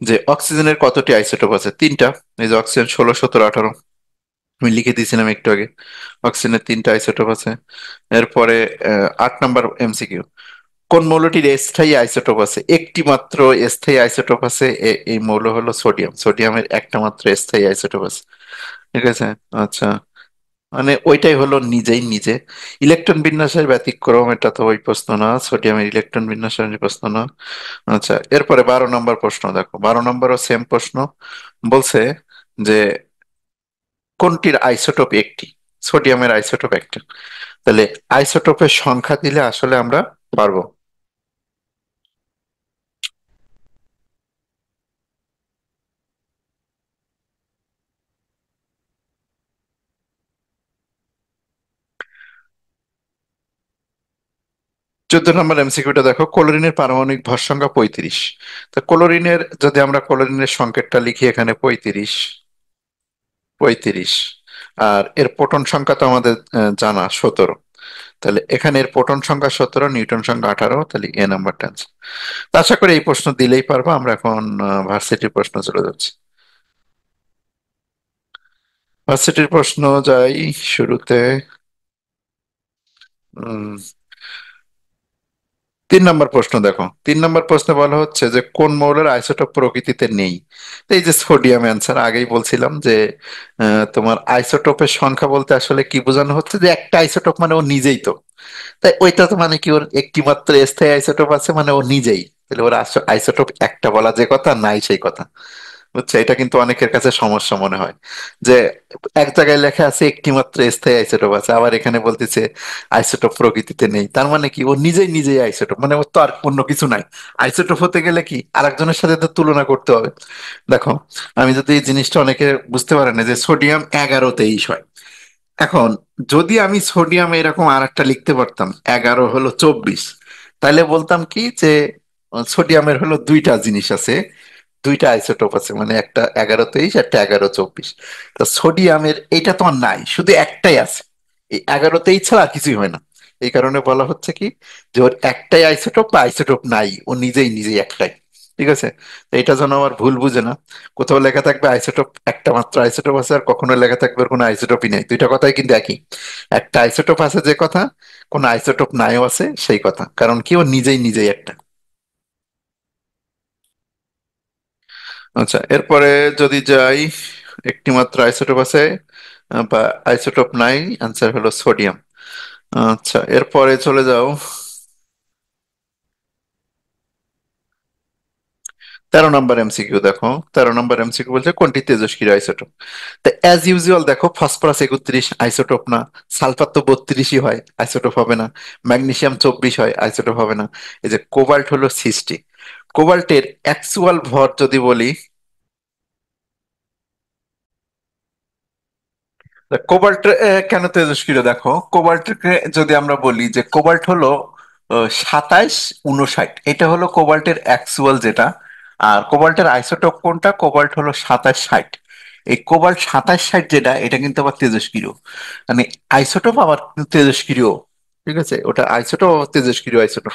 যে অক্সিজেনের কতটি আইসোটোপ আছে? 3টা। এই যে অক্সিজেন 16, 17, 18, আমি লিখে দিয়েছিলাম একটু আগে। অক্সিজেনের 3টা আইসোটোপ আছে। এরপরে 8 নম্বর এমসিকিউ, কোন মৌলটির স্থায়ী আইসোটোপ আছে? একটি মাত্র স্থায়ী আইসোটোপ আছে, এই মৌল হলো সোডিয়াম। সোডিয়ামের একটা মাত্র স্থায়ী আইসোটোপ আছে। ঠিক আছে। আচ্ছা, মানে ওইটাই হলো নিজেই নিজে। ইলেকট্রন বিন্যাসের ব্যতিক্রম, এটা তো ওই প্রশ্ন না, সোডিয়ামের ইলেকট্রন বিন্যাসের প্রশ্ন না। আচ্ছা, এরপরে 12 নম্বর প্রশ্ন দেখো, 12 নম্বরও সেম প্রশ্ন। বলছে যে কোনটির আইসোটোপ একটি? সোডিয়ামের আইসোটোপ একটা। তাহলে আইসোটোপের সংখ্যা দিলে আসলে আমরা পারবো। 14 নম্বর এমসিকিউটা দেখো, ক্লোরিনের পারমাণবিক ভর সংখ্যা 35। তা ক্লোরিনের, যদি আমরা ক্লোরিনের সংকেতটা লিখি এখানে 35, 35। আর এর প্রোটন সংখ্যা তো আমাদের জানা 17। তাহলে এখানে এর প্রোটন সংখ্যা 17, নিউটন সংখ্যা 18, তাহলে এ নাম্বারটা answer। তা আশা করি এই প্রশ্ন দিলেই পারবো। আমরা এখন ভার্সিটির প্রশ্ন চলে যাচ্ছি। ভার্সিটির প্রশ্ন যাই শুরুতে। 3 নম্বর প্রশ্ন দেখো, 3 নম্বর প্রশ্নে বলা হচ্ছে যে কোন মৌলের আইসোটোপ প্রকৃতিতে নেই? তো এই যে সোডিয়াম অ্যান্সার, আগেই বলছিলাম যে তোমার আইসোটোপের সংখ্যা বলতে আসলে কি বোঝানো হচ্ছে, যে একটা আইসোটোপ মানে ও নিজেই তো। তাই ওইটা তো মানে কি, ওর একটি মাত্র স্থায়ী আইসোটোপ আছে মানে ও নিজেই, তাহলে ওর আইসোটোপ একটা বলা যে কথা নাই সেই কথা। বুঝছো, এটা কিন্তু অনেকের কাছে সমস্যা মনে হয়, যে এক জায়গায় লেখা আছে একটি মাত্র স্থায়ী আইসোটোপ আছে, আবার এখানে বলতেছে আইসোটোপ প্রকৃতিতে নেই। তার মানে কি, ও নিজেই নিজেই আইসোটোপ, মানে ওর তো আর অন্য কিছু নাই। আইসোটোপ হতে গেলে কি আরেকজনের সাথে তো তুলনা করতে হবে। দেখো, আমি যদি এই জিনিসটা, অনেকে বুঝতে পারে না যে সোডিয়াম 11, 23 হয়। এখন যদি আমি সোডিয়াম এরকম আর একটা লিখতে পারতাম, 11 হলো 24, তাহলে বলতাম কি যে সোডিয়ামের হলো দুইটা জিনিস আছে, দুইটা আইসোটোপ আছে, মানে একটা 11, 23, একটা 11, 24। তো সোডিয়ামের এইটা তোমার নাই, শুধু একটাই আছে। এই 11, 23 ছাড়া আর কিছুই হয় না। এই কারণে বলা হচ্ছে কি, যে ওর একটাই আইসোটোপ বা আইসোটোপ নাই, ও নিজেই নিজেই একটাই। ঠিক আছে। তো এটা যেন আবার ভুল বুঝে না, কোথাও লেখা থাকবে আইসোটোপ একটা মাত্র আইসোটোপ আছে, আর কখনো লেখা থাকবে ওর কোনো আইসোটোপই নেই, দুইটা কথাই কিন্তু একই। একটা আইসোটোপ আছে যে কথা, কোন আইসোটোপ নাইও আছে সেই কথা, কারণ কি ও নিজেই নিজেই একটা। আচ্ছা, এরপরে যদি যাই, একটি মাত্র আইসোটোপ আছে বা আইসোটোপ নাই, আনসার হলো সোডিয়াম। আচ্ছা, এরপরে চলে যাও। 13 নম্বর এমসিকিউ দেখো, 13 নম্বর এমসিকিউ বলছে কোনটি তেজস্ক্রিয় আইসোটোপ? তো অ্যাজ ইউজুয়াল দেখো, ফসফরাস 31 আইসোটোপ না, সালফার তো 32ই হয়, আইসোটোপ হবে না। ম্যাগনেসিয়াম 24 হয়, আইসোটোপ হবে না। এই যে কোবাল্ট হলো 60। কোবাল্টের অ্যাকচুয়াল ভর যদি বলি, কোবাল্ট কেন তেজস্ক্রিয় দেখো, কোবাল্টকে যদি আমরা বলি যে কোবাল্ট হলো 27, 59, এটা হলো কোবাল্টের অ্যাকচুয়াল যেটা। আর কোবাল্টের আইসোটোপ কোনটা? কোবাল্ট হলো 27, 60। এই কোবাল্ট 27, 60 যেটা, এটা কিন্তু আবার তেজস্ক্রিয়, মানে আইসোটোপ আবার তেজস্ক্রিয়। ঠিক আছে, ওটা আইসোটোপ আবার তেজস্ক্রিয় আইসোটোপ।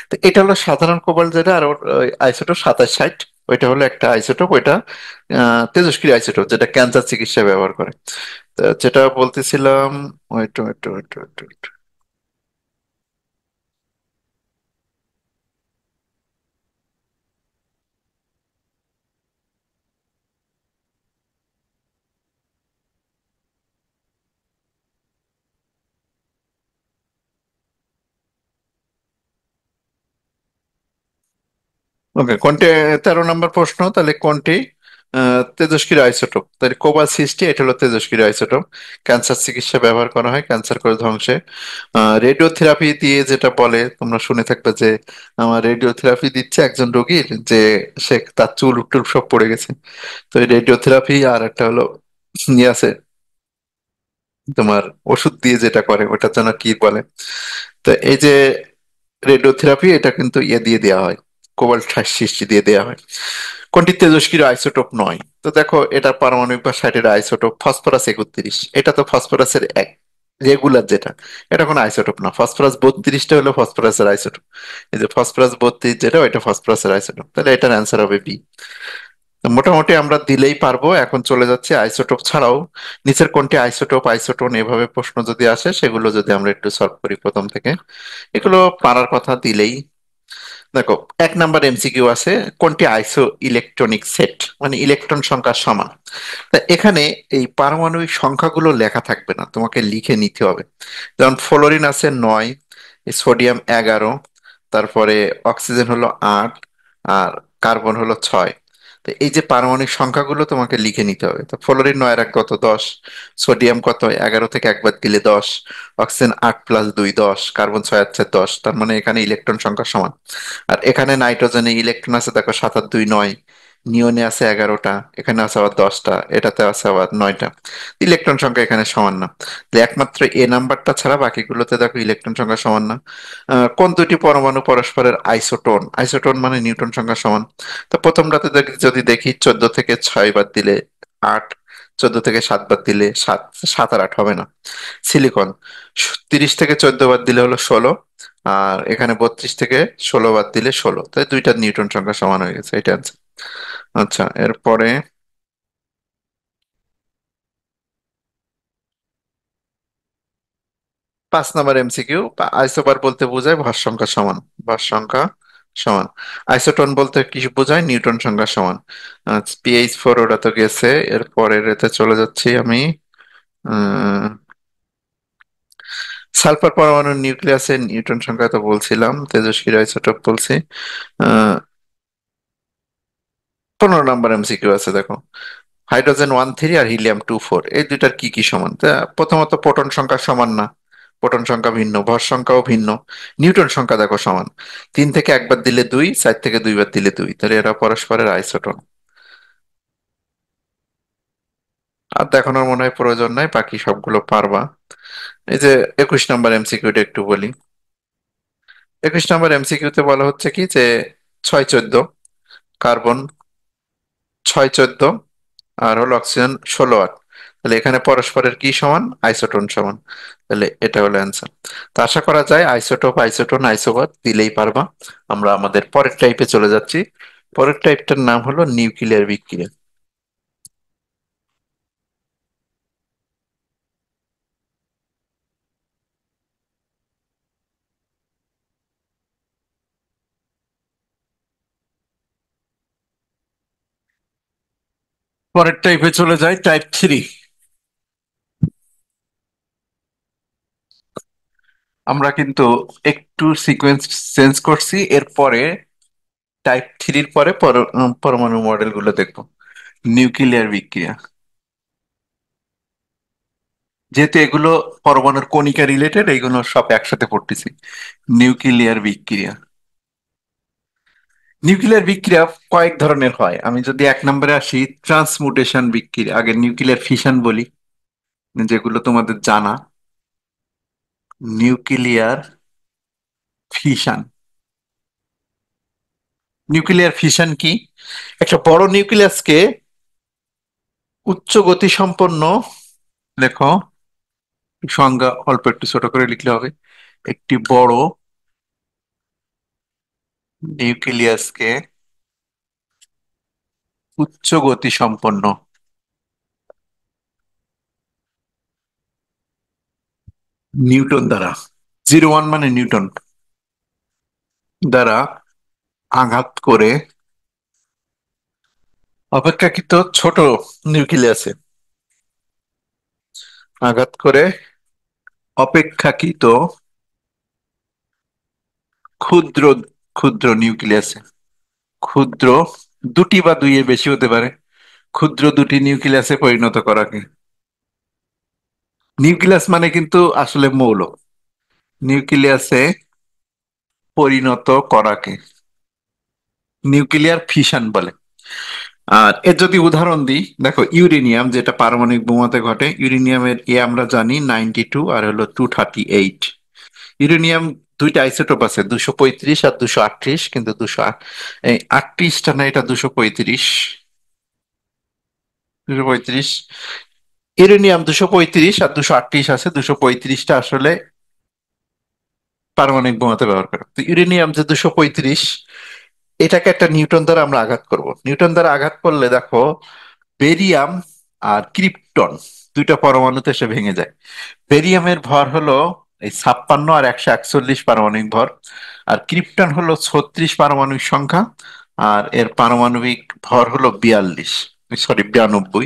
তো এটা হলো সাধারণ কোবাল্ট যেটা, আর ওর আইসোটোপ 27, 60। ওইটা হলো একটা আইসোটোপ, ওইটা তেজস্ক্রিয় আইসোটোপ, যেটা ক্যান্সার চিকিৎসায় ব্যবহার করে। তা যেটা বলতেছিলাম, wait wait wait wait wait. Okay, কোনটি? 13 নম্বর প্রশ্ন, তাহলে কোনটি তেজস্ক্রিয় আইসোটোপ? তাহলে কোবাল 60, এটা হলো তেজস্ক্রিয় আইসোটোপ, ক্যান্সার চিকিৎসা ব্যবহার করা হয়, ক্যান্সার করে ধ্বংসে। রেডিওথেরাপি দিয়ে যেটা বলে, তোমরা শুনে থাকবে যে আমার রেডিওথেরাপি দিচ্ছে একজন রোগীর, যে সে তার চুল টুল সব পড়ে গেছে। তো এই রেডিওথেরাপি, আর একটা হলো ইয়ে আছে, তোমার ওষুধ দিয়ে যেটা করে ওটার জন্য কি বলে। তো এই যে রেডিওথেরাপি, এটা কিন্তু ইয়ে দিয়ে দেওয়া হয়, কোবাল্ট 68 দিয়ে দেওয়া হয়। কোনটি তেজস্ক্রিয় আইসোটোপ নয়? তো দেখো, এটা পারমাণবিক বা সাইটের আইসোটোপ ফসফরাস 31। এটা তো ফসফরাসের এক রেগুলার যেটা, এটা কোনো আইসোটোপ না। ফসফরাস 32টা হলো ফসফরাসের আইসোটোপ। এই যে ফসফরাস 32 যেটা, ওইটা ফসফরাসের আইসোটোপ, তাহলে এটার অ্যান্সার হবে বি। মোটামুটি আমরা দিলেই পারবো। এখন চলে যাচ্ছে আইসোটোপ ছাড়াও নিচের কোনটি আইসোটোপ আইসোটোন এভাবে প্রশ্ন যদি আসে, সেগুলো যদি আমরা একটু সলভ করি প্রথম থেকে, এগুলো পারার কথা দিলেই। দেখো, 1 নাম্বার এমসিকিউ আছে, কোনটি আইসো ইলেকট্রনিক সেট, মানে ইলেকট্রন সংখ্যা সমান। তা এখানে এই পারমাণবিক সংখ্যাগুলো লেখা থাকবে না, তোমাকে লিখে নিতে হবে। যেমন ফ্লোরিন আছে 9, সোডিয়াম 11, তারপরে অক্সিজেন হলো 8, আর কার্বন হলো 6। তো এই যে পারমাণবিক সংখ্যাগুলো তোমাকে লিখে নিতে হবে। তো ফ্লোরিন 9 এর এক কত, 10। সোডিয়াম কত, 11 থেকে একবার দিলে 10। অক্সিজেন 8 + 2 10। কার্বন 6 আছে 10। তার মানে এখানে ইলেকট্রন সংখ্যা সমান। আর এখানে নাইট্রোজেনে ইলেকট্রন আছে দেখো 7 আর 2 9। নিওনে আছে 11টা, এখানে আছে আবার 10টা, এটাতে আছে আবার 9টা। ইলেকট্রন সংখ্যা এখানে সমান না। তাহলে একমাত্র এ নাম্বারটা ছাড়া বাকিগুলোতে দেখো ইলেকট্রন সংখ্যা সমান না। কোন দুটি পরমাণু পরস্পরের আইসোটোন? আইসোটোন মানে নিউটন সংখ্যা সমান। তো প্রথমটাতে যদি দেখি 14 থেকে 6 বাদ দিলে 8, 14 থেকে 7 বাদ দিলে 7, 7 আর 8 হবে না। সিলিকন 30 থেকে 14 বাদ দিলে হলো 16, আর এখানে 32 থেকে 16 বাদ দিলে 16, তাই দুইটা নিউটন সংখ্যা সমান হয়ে গেছে, এটা answer। আচ্ছা, এরপরে 5 নাম্বার এমসিকিউ। আইসোবার বলতে বোঝায় ভর সংখ্যা সমান। ভর সংখ্যা সমান। আইসোটন বলতে কি বোঝায়? নিউটন সংখ্যা সমান। পিএইচ 4 ওটা তো গেছে। এরপরের এতে চলে যাচ্ছি আমি। সালফার পরমাণুর নিউক্লিয়াসের নিউটন সংখ্যা তো বলছিলাম, তেজস্ক্রিয় আইসোটোপ বলছি। আহ 15 নাম্বার এমসিকিউ আছে দেখো, হাইড্রোজেন 1 3 আর হিলিয়াম 2 4, এই দুইটার কি কি সমান? তা প্রথমত প্রোটন সংখ্যা সমান না, প্রোটন সংখ্যা ভিন্ন, ভর সংখ্যাও ভিন্ন। নিউটন সংখ্যা দেখো সমান। 3 থেকে একবার দিলে 2, 4 থেকে 2 বার দিলে 2, তাহলে এরা পরস্পরের আইসোটন। আর দেখানোর মনে হয় প্রয়োজন নাই, বাকি সবগুলো পারবা। এই যে 21 নাম্বার এমসিকিউটা একটু বলি। 21 নাম্বার এমসিকিউতে বলা হচ্ছে কি যে 6 14, কার্বন 6 14, আর হলো অক্সিজেন 16 8। তাহলে এখানে পরস্পরের কি সমান? আইসোটোন সমান। তাহলে এটা হলো অ্যান্সার। তো আশা করা যায় আইসোটোপ আইসোটোন আইসোবার দিলেই পারবা। আমরা আমাদের পরের টাইপে চলে যাচ্ছি। পরের টাইপটার নাম হলো নিউক্লিয়ার বিক্রিয়া। পরের টাইপে চলে যাই, টাইপ 3। আমরা কিন্তু একটু সিকোয়েন্স চেঞ্জ করছি। এরপরে টাইপ 3-র পরে পরমাণু মডেল গুলো দেখবো। নিউক্লিয়ার বিক্রিয়া, যেহেতু এগুলো পরমাণুর কণিকা রিলেটেড, এগুলো সব একসাথে পড়তেছি। নিউক্লিয়ার বিক্রিয়া। নিউক্লিয়ার বিক্রিয়া কয়েক ধরনের হয়। আমি যদি 1 নম্বরে আসি, ট্রান্সমুটেশন বিক্রিয়া, আগে নিউক্লিয়ার ফিশন বলি, যেগুলো তোমাদের জানা। Nuclear fission. নিউক্লিয়ার ফিশন কি? একটা বড় নিউক্লিয়াসকে উচ্চ গতি সম্পন্ন, লেখো, সংজ্ঞা অল্প একটু ছোট করে লিখলে হবে। একটি বড় নিউক্লিয়াসকে উচ্চ গতি সম্পন্ন নিউটন দ্বারা, 01 মানে নিউটন দ্বারা আঘাত করে অপেক্ষাকৃত ছোট নিউক্লিয়াসে, আঘাত করে অপেক্ষাকৃত ক্ষুদ্র ক্ষুদ্র নিউক্লিয়াসে, ক্ষুদ্র দুটি বা দুইয়ের বেশি হতে পারে, ক্ষুদ্র দুটি নিউক্লিয়াসে পরিণত করাকে। নিউক্লিয়াস মানে কিন্তু আসলে মৌল। নিউক্লিয়াসে পরিণত করাকে নিউক্লিয়ার ফিশন বলে। আর এর যদি উদাহরণ দিই, দেখো ইউরেনিয়াম যেটা পারমাণবিক বোমাতে ঘটে, ইউরেনিয়ামের আমরা জানি 92 আর হলো 238। ইউরেনিয়াম দুইটা আইসোটোপ আছে, 235 আর 238, কিন্তু 238টা না, এটা 235। 235 ইউরেনিয়াম, 235 আর 238 আছে, 235টা আসলে পারমাণবিক বোমাতে ব্যবহার করে। তো ইউরেনিয়াম যে 235, এটাকে একটা নিউটন দ্বারা আমরা আঘাত করব। নিউটন দ্বারা আঘাত করলে দেখো বেরিয়াম আর ক্রিপ্টন দুইটা পরমাণুতে এসে ভেঙে যায়। বেরিয়ামের ভর হলো এই 56 আর 141 পারমাণবিক ভর, আর ক্রিপ্টন হলো 36 পারমাণবিক সংখ্যা, আর এর পারমাণবিক ভর হলো 42, সরি 92।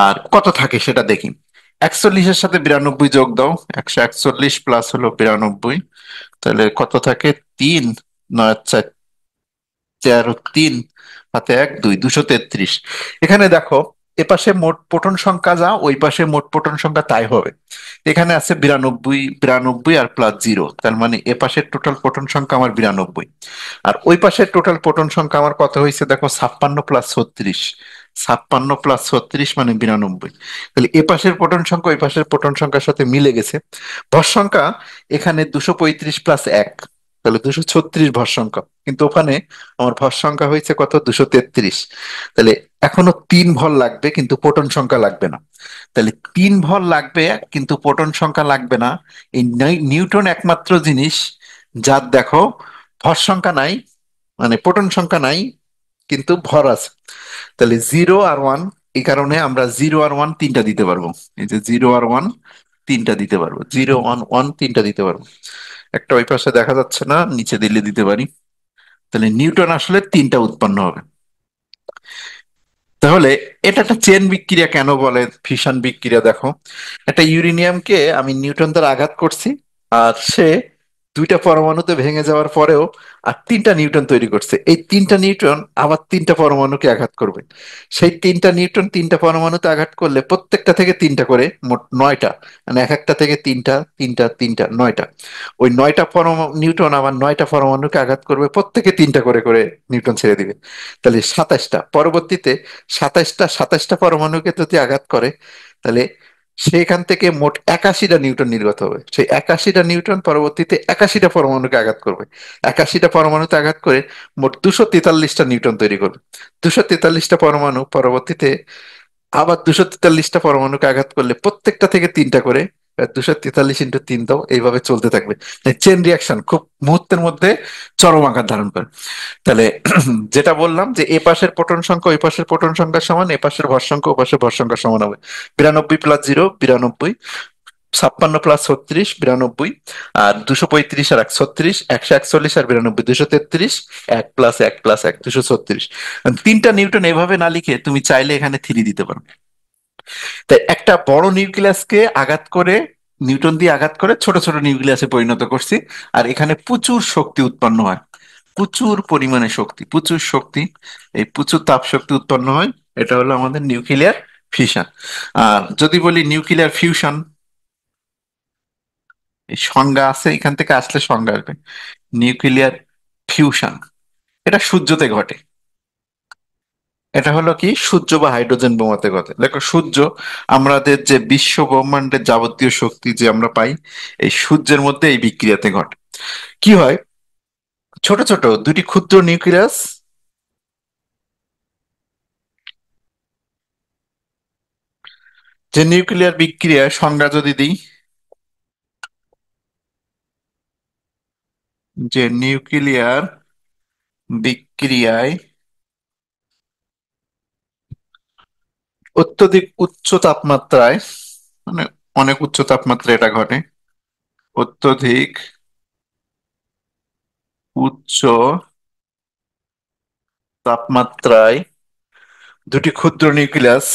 আর কত থাকে সেটা দেখি। 41-এর সাথে 92 যোগ দাও, 141 প্লাস হলো 92, তাহলে কত থাকে? 3, 9 4, 3, হাতে 1 2, 233। এখানে দেখো এপাশে মোট প্রোটন সংখ্যা যা, ওই পাশে মোট প্রোটন সংখ্যা তাই হবে। এখানে আছে 92, 92 আর প্লাস 0, তার মানে এপাশের টোটাল প্রোটন সংখ্যা আমার 92, আর ওই পাশের টোটাল প্রোটন সংখ্যা আমার কত হয়েছে দেখো, 56 প্লাস 36। 56 প্লাস 36 মানে 92। তাহলে এ পাশের প্রোটন সংখ্যা ওই পাশের প্রোটন সংখ্যার সাথে মিলে গেছে। ভর সংখ্যা এখানে 235 প্লাস 1, তাহলে 236 ভর সংখ্যা, কিন্তু ওখানে আমার ভর সংখ্যা হয়েছে কত, 233। তাহলে এখনো 3 ভর লাগবে, কিন্তু প্রোটন সংখ্যা লাগবে না। তাহলে 3 ভর লাগবে কিন্তু প্রোটন সংখ্যা লাগবে না। এই নিউটন একমাত্র জিনিস যার দেখো ভর সংখ্যা নাই, মানে প্রোটন সংখ্যা নাই কিন্তু ভর আছে। তাহলে 0 আর 1, এই কারণে আমরা 0 আর 1 তিনটা দিতে পারবো। এই যে 0 আর 1 তিনটা দিতে পারবো, 0 1 1 তিনটা দিতে পারবো। একটা ওই পাশে দেখা যাচ্ছে না, নিচে দিলে দিতে পারি। তাহলে নিউটন আসলে তিনটা উৎপন্ন হবে। তাহলে এটা একটা চেন বিক্রিয়া কেন বলে ফিশন বিক্রিয়া? দেখো, একটা ইউরেনিয়ামকে আমি নিউটন দ্বারা আঘাত করছি, আর সে দুইটা পরমাণুতে ভেঙে যাওয়ার পরেও আর তিনটা নিউটন তৈরি করছে। এই তিনটা নিউটন আবার তিনটা পরমাণুকে আঘাত করবে। সেই তিনটা নিউটন তিনটা পরমাণুতে আঘাত করলে প্রত্যেকটা থেকে তিনটা করে, মোট 9টা, মানে এক একটা থেকে তিনটা তিনটা তিনটা 9টা। ওই 9টা পরমাণু নিউটন আবার 9টা পরমাণুকে আঘাত করবে, প্রত্যেকে তিনটা করে করে নিউটন ছেড়ে দিবে। তাহলে 27টা, পরবর্তীতে 27টা পরমাণুকে যদি আঘাত করে, তাহলে সেখান থেকে মোট 81টা নিউটন নির্গত হবে। সেই 81টা নিউটন পরবর্তীতে 81টা পরমাণুকে আঘাত করবে। 81টা পরমাণুতে আঘাত করে মোট 243টা নিউটন তৈরি করবে। 243টা পরমাণু পরবর্তীতে আবার 243টা পরমাণুকে আঘাত করলে প্রত্যেকটা থেকে তিনটা করে, 243 × 3 দাও, এইভাবে চলতে থাকবে। চেন রিয়াকশন খুব মুহূর্তের মধ্যে চরম আকার ধারণ করে। তাহলে যেটা বললাম যে এ পাশের প্রোটন সংখ্যা ওই পাশের প্রোটন সংখ্যার সমান, এ পাশের ভর সংখ্যা ও পাশের ভর সংখ্যার সমান হবে। 92 প্লাস 0 92, 56 প্লাস 36 92, আর 235 আর 1 36, 141 আর 92 233, 1 প্লাস 1 প্লাস 1 236। তিনটা নিউটন এভাবে না লিখে তুমি চাইলে এখানে 3 দিতে পারো। তাই একটা বড় নিউক্লিয়াসকে আঘাত করে, নিউটন দিয়ে আঘাত করে ছোট ছোট নিউক্লিয়াসে পরিণত করছি, আর এখানে প্রচুর শক্তি উৎপন্ন হয়, প্রচুর পরিমাণে শক্তি, প্রচুর শক্তি, এই প্রচুর তাপ শক্তি উৎপন্ন হয়। এটা হলো আমাদের নিউক্লিয়ার ফিশন। আর যদি বলি নিউক্লিয়ার ফিউশন, এই সংজ্ঞা আছে, এখান থেকে আসলে সংজ্ঞা আসবে। নিউক্লিয়ার ফিউশন এটা সূর্যতে ঘটে। এটা হলো কি, সূর্য বা হাইড্রোজেন বোমাতে ঘটে। দেখো সূর্য, আমাদের যে বিশ্ব ব্রহ্মাণ্ডের যাবতীয় শক্তি যে আমরা পাই, এই সূর্যের মধ্যে এই বিক্রিয়াতে ঘটে। কি হয়, ছোট ছোট দুটি ক্ষুদ্র নিউক্লিয়াস, যে নিউক্লিয়ার বিক্রিয়ার সংজ্ঞা যদি দিই, যে নিউক্লিয়ার বিক্রিয়ায় অত্যধিক উচ্চ তাপমাত্রায়, মানে অনেক উচ্চ তাপমাত্রায় এটা ঘটে, অত্যধিক উচ্চ তাপমাত্রায় দুটি ক্ষুদ্র নিউক্লিয়াস,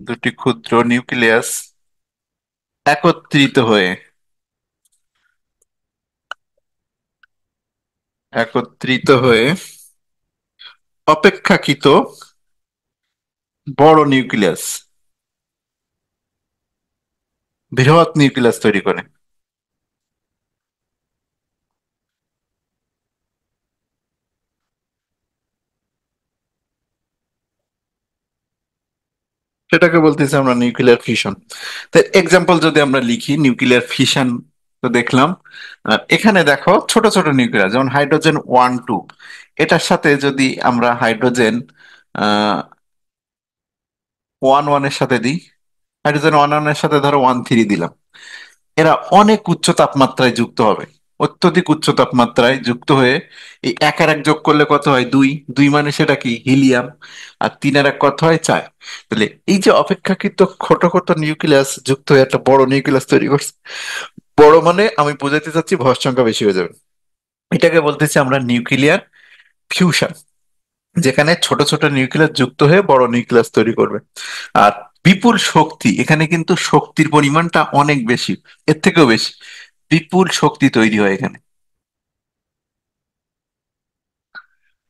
দুটি ক্ষুদ্র নিউক্লিয়াস একত্রিত হয়ে, একত্রিত হয়ে অপেক্ষাকৃত বড় নিউক্লিয়াস, বৃহৎ নিউক্লিয়াস তৈরি করে। সেটাকে বলতেছি আমরা নিউক্লিয়ার ফিশন। তো এক্সাম্পল যদি আমরা লিখি নিউক্লিয়ার ফিশন, তো দেখলাম এখানে দেখো ছোট ছোট নিউক্লিয়ার যেমন হাইড্রোজেন 1 2, এটার সাথে যদি আমরা হাইড্রোজেন 1 1 এর সাথে দিই, হাইড্রোজেন 1 1 এর সাথে ধরো 1 3 দিলাম, এরা অনেক উচ্চ তাপমাত্রায় যুক্ত হবে, অত্যধিক উচ্চ তাপমাত্রায় যুক্ত হয়ে এই 1 আর 1 যোগ করলে কত হয়? 2। 2 মানে সেটা কি? হিলিয়াম। আর 3 আর 1 কত হয়? 4। তাহলে এই যে অপেক্ষাকৃত ছোট ছোট নিউক্লিয়াস যুক্ত হয়ে একটা বড় নিউক্লিয়াস তৈরি করছে, বড় মানে আমি বোঝাতে চাচ্ছি ভর সংখ্যা বেশি হয়ে যাবে, এটাকে বলতেছি আমরা নিউক্লিয়ার ফিউশন, যেখানে ছোট ছোট নিউক্লিয়াস যুক্ত হয়ে বড় নিউক্লিয়াস তৈরি করবে। আর বিপুল শক্তি, এখানে কিন্তু শক্তির পরিমাণটা অনেক বেশি, এর থেকেও বেশি বিপুল শক্তি তৈরি হয় এখানে।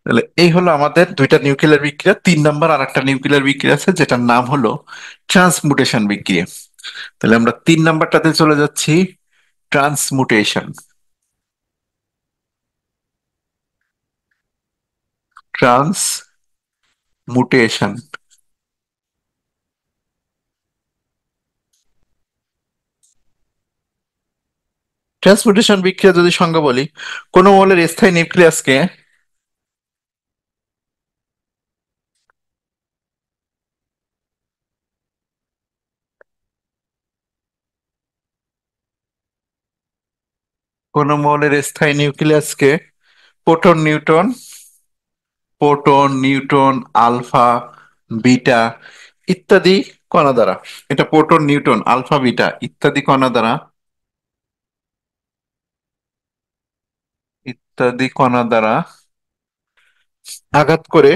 তাহলে এই হলো আমাদের দুইটা নিউক্লিয়ার বিক্রিয়া। 3 নাম্বার আর একটা নিউক্লিয়ার বিক্রিয়া আছে যেটার নাম হলো ট্রান্সমুটেশন বিক্রিয়া। তাহলে আমরা 3 নাম্বারটাতে চলে যাচ্ছি, ট্রান্সমুটেশন। ট্রান্সমুটেশন, ট্রান্সমুটেশন বিক্রিয়া যদি সংজ্ঞা বলি, কোন মৌলের স্থায়ী নিউক্লিয়াসকে কোন মৌলের স্থায়ী নিউক্লিয়াসকে proton neutron, proton neutron, alpha, beta ইত্যাদি কণা দ্বারা, এটা প্রোটন নিউট্রন আলফা বিটা ইত্যাদি কণা দ্বারা, ইত্যাদি কণা দ্বারা আঘাত করে,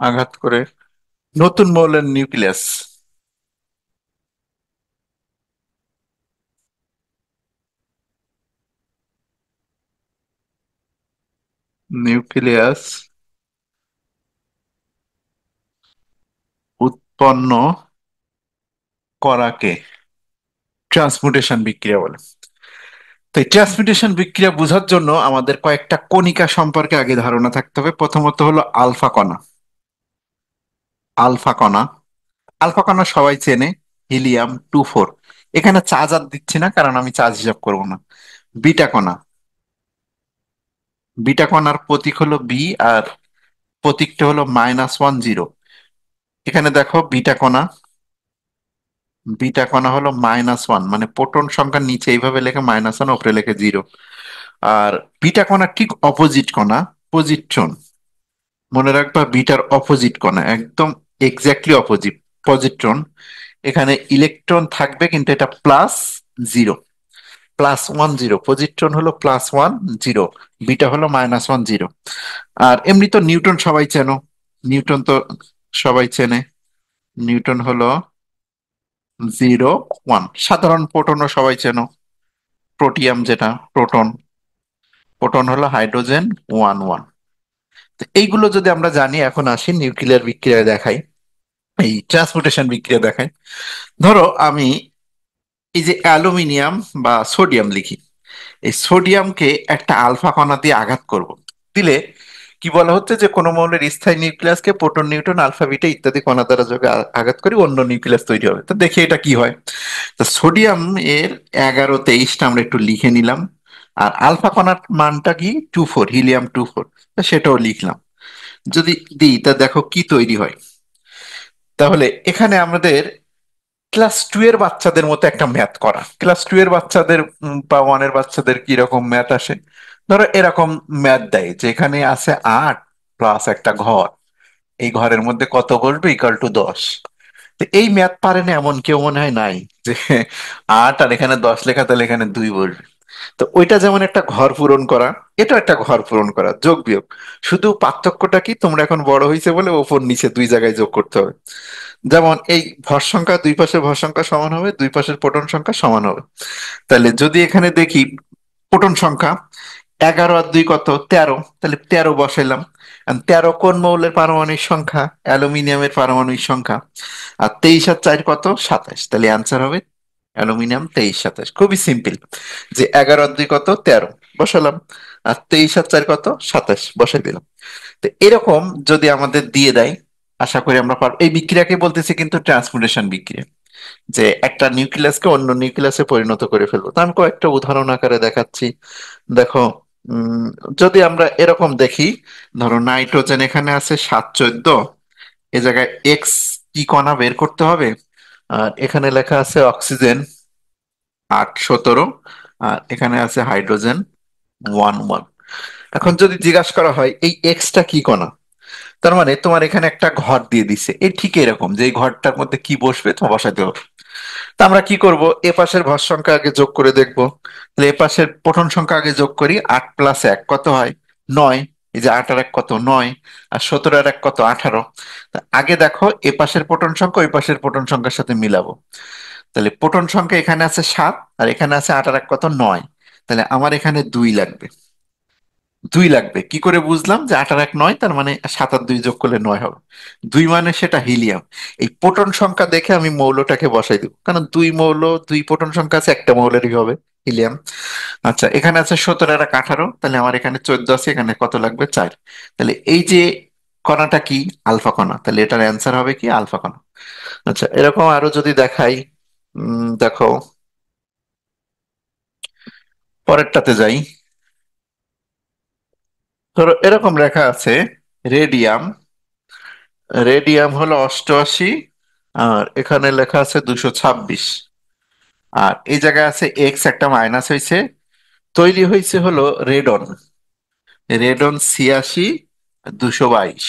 আঘাত করে নতুন মৌলের নিউক্লিয়াস, নিউক্লিয়াস উৎপন্ন করাকে ট্রান্সমুটেশন বিক্রিয়া বলে। তো এই ট্রান্সমিটেশন বিক্রিয়া বোঝার জন্য আমাদের কয়েকটা কণিকা সম্পর্কে আগে ধারণা থাকতে হবে। প্রথমত হলো আলফা কণা। আলফা কণা, আলফা কণা সবাই চেনে, হিলিয়াম 2 4। এখানে চার্জ আর দিচ্ছি না কারণ আমি চার্জ হিসাব করব না। বিটা কণা, বিটা কণার প্রতীক হলো বি, আর প্রতীকটা হলো -1 0। এখানে দেখো বিটা কণা, বিটা কণা হলো -1, মানে প্রোটন সংখ্যার নিচে এইভাবে লেখে -1, উপরে লেখে 0। আর বিটা কণার ঠিক অপোজিট কণা পজিট্রন, মনে রাখবা বিটার অপোজিট কণা একদম এক্স্যাক্টলি অপোজিট, পজিট্রন। এখানে ইলেকট্রন থাকবে কিন্তু এটা +0, +1 0। পজিট্রন হলো +1 0, বিটা হলো -1 0। আর এমনি তো নিউটন সবাই চেনো, নিউটন তো সবাই চেনে, নিউটন হলো 0 1। সাধারণ প্রোটনও সবাই চেনো, প্রোটিয়াম যেটা প্রোটন, প্রোটন হলো হাইড্রোজেন 1 1। তো এইগুলো যদি আমরা জানি, এখন আসি নিউক্লিয়ার বিক্রিয়া দেখাই, এই ট্রান্সপোর্টেশন বিক্রিয়া দেখাই। ধরো আমি এই যে অ্যালুমিনিয়াম বা সোডিয়াম লিখি, এই সোডিয়ামকে একটা আলফা কণা দিয়ে আঘাত করব, দিলে কি বলা হচ্ছে যে কোনো মৌলের স্থায়ী নিউক্লিয়াসকে প্রোটন নিউট্রন আলফা বিটা ইত্যাদি কণা দ্বারা যোগে আঘাত করি অন্য নিউক্লিয়াস তৈরি হবে। তো দেখি এটা কি হয়। তো সোডিয়াম এর 11 23টা আমরা একটু লিখে নিলাম, আর আলফা কণার মানটা কি? 2 4, হিলিয়াম 2 4, সেটাও লিখলাম। যদি দিই তা দেখো কি তৈরি হয়। তাহলে এখানে আমাদের ক্লাস 2 এর বাচ্চাদের মতো একটা ম্যাথ করা, ক্লাস 2 এর বাচ্চাদের বা 1 এর বাচ্চাদের কি রকম ম্যাথ আসে, ধরো এরকম ম্যাথ দেয় যে এখানে আছে 8 প্লাস একটা ঘর, এই ঘরের মধ্যে কত বসবে? = 10। তো এই ম্যাথ পারে না এমন কেউ মনে হয় নাই, যে 8 আর এখানে 10 লেখা, তাহলে এখানে 2 বসবে। তো ওইটা যেমন একটা ঘর পূরণ করা, এটা একটা ঘর পূরণ করা, যোগ বিয়োগ। শুধু পার্থক্যটা কি, তোমরা এখন বড় হয়েছে বলে ওপর নিচে 2 জায়গায় যোগ করতে হবে। যেমন এই ভর সংখ্যা, দুই পাশের ভর সংখ্যা সমান হবে, দুই পাশের প্রোটন সংখ্যা সমান হবে। তাহলে যদি এখানে দেখি প্রোটন সংখ্যা 11 আর 2 কত? 13, তাহলে 13 বসাইলাম। আর 13 কোন মৌলের পারমাণবিক সংখ্যা? অ্যালুমিনিয়ামের পারমাণবিক সংখ্যা। আর 23 আর 4 কত? 27, তাহলে অ্যান্সার হবে অ্যালুমিনিয়াম 23 27, খুবই সিম্পল। যে 11 আর 2 কত, 13 বসালাম, আর 23 আর 4 কত, 27 বসাই দিলাম। তো এরকম যদি আমাদের দিয়ে দেয়, আশা করি আমরা পারবো। এই বিক্রিয়াকে বলতেছি কিন্তু ট্রান্সমিউটেশন বিক্রিয়া, যে একটা নিউক্লিয়াসকে অন্য নিউক্লিয়াসে পরিণত করে ফেলবো। তো আমি কয়েকটা উদাহরণ আকারে দেখাচ্ছি। দেখো, উম যদি আমরা এরকম দেখি, ধরো নাইট্রোজেন এখানে আছে 7 14, এ জায়গায় এক্স কি কণা বের করতে হবে। আর এখানে লেখা আছে অক্সিজেন 8 17, আর এখানে আছে হাইড্রোজেন 1 1। এখন যদি জিজ্ঞাসা করা হয় এই এক্সটা কি কণা, তার মানে তোমার এখানে একটা ঘর দিয়ে দিছে, এই ঠিক এরকম যে এই ঘরটার মধ্যে কি বসবে তোমার বসাতে হবে। তা আমরা কি করব, এ পাশের ভর সংখ্যা আগে যোগ করে দেখবো। তাহলে এ পাশের প্রথম সংখ্যা আগে যোগ করি, 8 + 1 কত হয়, 9। এই যে 8 আর 1 কত, 9। আর 17 আর 1 কত, 18। তা আগে দেখো এ পাশের প্রোটন সংখ্যা ওই পাশের প্রোটন সংখ্যার সাথে মিলাবো। তাহলে প্রোটন সংখ্যা এখানে আছে 7, আর এখানে আছে 8 আর 1 কত, 9। তাহলে আমার এখানে 2 লাগবে। 2 লাগবে কি করে বুঝলাম যে 8 আর 1 9, তার মানে 7 আর 2 যোগ করলে 9 হবে। 2 মানে সেটা হিলিয়াম। এই প্রোটন সংখ্যা দেখে আমি মৌলটাকে বসাই দেবো, কারণ 2 মৌল, 2 প্রোটন সংখ্যা আছে, একটা মৌলেরই হবে, হিলিয়াম। আচ্ছা, এখানে আছে 17 আর 1 18, তাহলে আমার এখানে 14 আছে, এখানে কত লাগবে, 4। তাহলে এই যে কণাটা কি, আলফা কণা, তাহলে এটার অ্যান্সার হবে কি, আলফা কণা। আচ্ছা, এরকম আরো যদি দেখাই, দেখো পরেরটাতে যাই। ধরো এরকম লেখা আছে রেডিয়াম, রেডিয়াম হলো 88, আর এখানে লেখা আছে 226। আর এই জায়গায় আছে এক্স, একটা মাইনাস হয়েছে, তৈরি হয়েছে হলো রেডন, রেডন 86 222।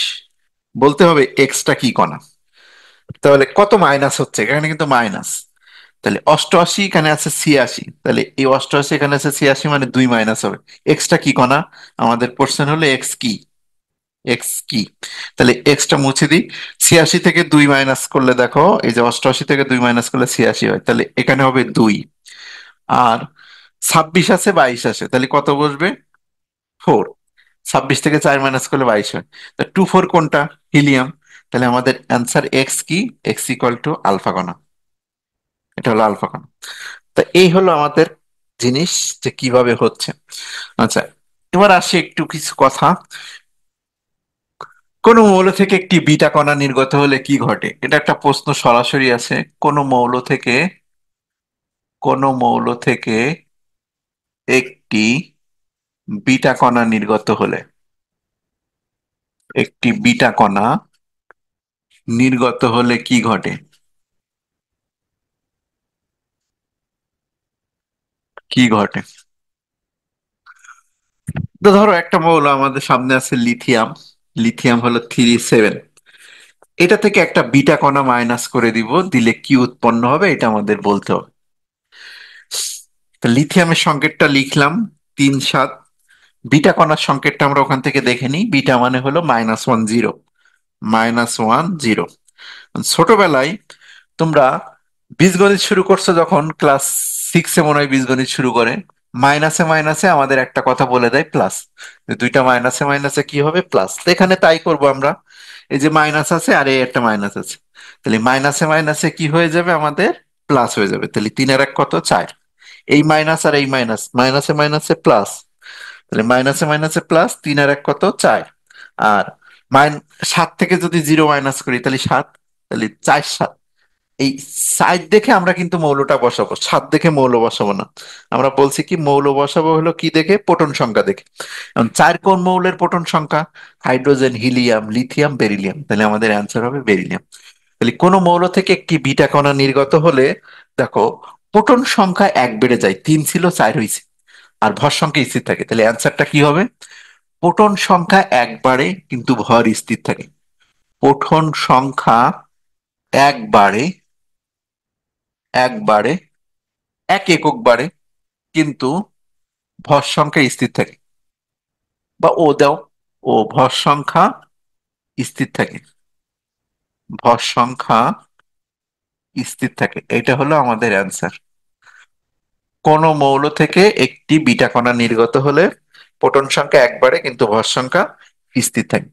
বলতে হবে এক্সটা কি কণা। তাহলে কত মাইনাস হচ্ছে, এখানে কিন্তু মাইনাস। তাহলে 88 এখানে আছে 86, তাহলে এই 88 এখানে আছে 86, মানে 2 মাইনাস হবে। এক্সটা কি কণা, আমাদের কোশ্চেন হলো এক্স কি, এক্স কি। তাহলে এক্সটা মুছে দিই। 86 থেকে 2 মাইনাস করলে দেখো, এই যে 88 থেকে 2 মাইনাস করলে 86 হয়, তাহলে এখানে হবে 2। আর 26 আছে 22 আছে, তাহলে কত বসবে, 4। 26 থেকে 4 মাইনাস করলে 22 হয়। তা 2 4 কোনটা, হিলিয়াম। তাহলে আমাদের অ্যান্সার এক্স কি, এক্স ইকুয়াল টু আলফা কণা। এটা হলো আলফা কণা। তা এই হলো আমাদের জিনিস, যে কিভাবে হচ্ছে। আচ্ছা, এবার আসি একটু কিছু কথা। কোন মৌল থেকে একটি বিটা কণা নির্গত হলে কি ঘটে, এটা একটা প্রশ্ন সরাসরি আছে। কোন মৌল থেকে, কোন মৌল থেকে একটি বিটা কণা নির্গত হলে, একটি বিটা কণা নির্গত হলে কি ঘটে, কি ঘটে। তো ধরো একটা মৌল আমাদের সামনে আছে লিথিয়াম, লিথিয়াম হলো 3 7। এটা থেকে একটা বিটা কণা মাইনাস করে দিব, দিলে কি উৎপন্ন হবে এটা আমাদের বলতে হবে। তো লিথিয়ামের সংকেতটা লিখলাম 3 7। বিটা কণার সংকেতটা আমরা ওখান থেকে দেখে নিই, বিটা মানে হলো -1 0, -1 0। ছোটবেলায় তোমরা বীজগণিত শুরু করছো যখন, ক্লাস 6-এ মনে হয় বীজগণিত শুরু করে, মাইনাসে মাইনাসে আমাদের একটা কথা বলে দেয় প্লাস, দুইটা মাইনাসে মাইনাসে কি হবে, প্লাস। তো এখানে তাই করব আমরা। এই যে মাইনাস আছে আর এই একটা মাইনাস আছে, তাহলে মাইনাসে মাইনাসে কি হয়ে যাবে আমাদের, প্লাস হয়ে যাবে। তাহলে 3 আর 1 কত, 4। এই মাইনাস আর এই মাইনাস, মাইনাসে মাইনাসে প্লাস, তাহলে মাইনাসে মাইনাসে প্লাস, 3 আর 1 কত, 4। আর মাইন 7 থেকে যদি 0 মাইনাস করি তাহলে 7, তাহলে 4 7। এই সাইড দেখে আমরা কিন্তু মৌলটা বসাবো, 7 দেখে মৌল বসাবো না। আমরা বলছি কি মৌল বসাবো হলো কি দেখে, প্রোটন সংখ্যা দেখে। এখন 4 কোন মৌলের প্রোটন সংখ্যা, হাইড্রোজেন, হিলিয়াম, লিথিয়াম, বেরিলিয়াম, তাহলে আমাদের অ্যান্সার হবে বেরিলিয়াম। তাহলে কোন মৌল থেকে একটি বিটা কণা নির্গত হলে, দেখো প্রোটন সংখ্যা 1 বেড়ে যায়, 3 ছিল 4 হয়েছে, আর ভর সংখ্যা স্থির থাকে। তাহলে অ্যান্সারটা কি হবে, প্রোটন সংখ্যা 1 বাড়ে কিন্তু ভর স্থির থাকে। প্রোটন সংখ্যা 1 বাড়ে, 1 বাড়ে, 1 একক বাড়ে, কিন্তু ভর সংখ্যা স্থির থাকে। বা ও দাও, ও ভর সংখ্যা স্থির থাকে, ভর সংখ্যা স্থির থাকে, এটা হলো আমাদের অ্যান্সার। কোন মৌল থেকে একটি বিটা কণা নির্গত হলে প্রোটন সংখ্যা 1 বাড়ে কিন্তু ভর সংখ্যা স্থির থাকে।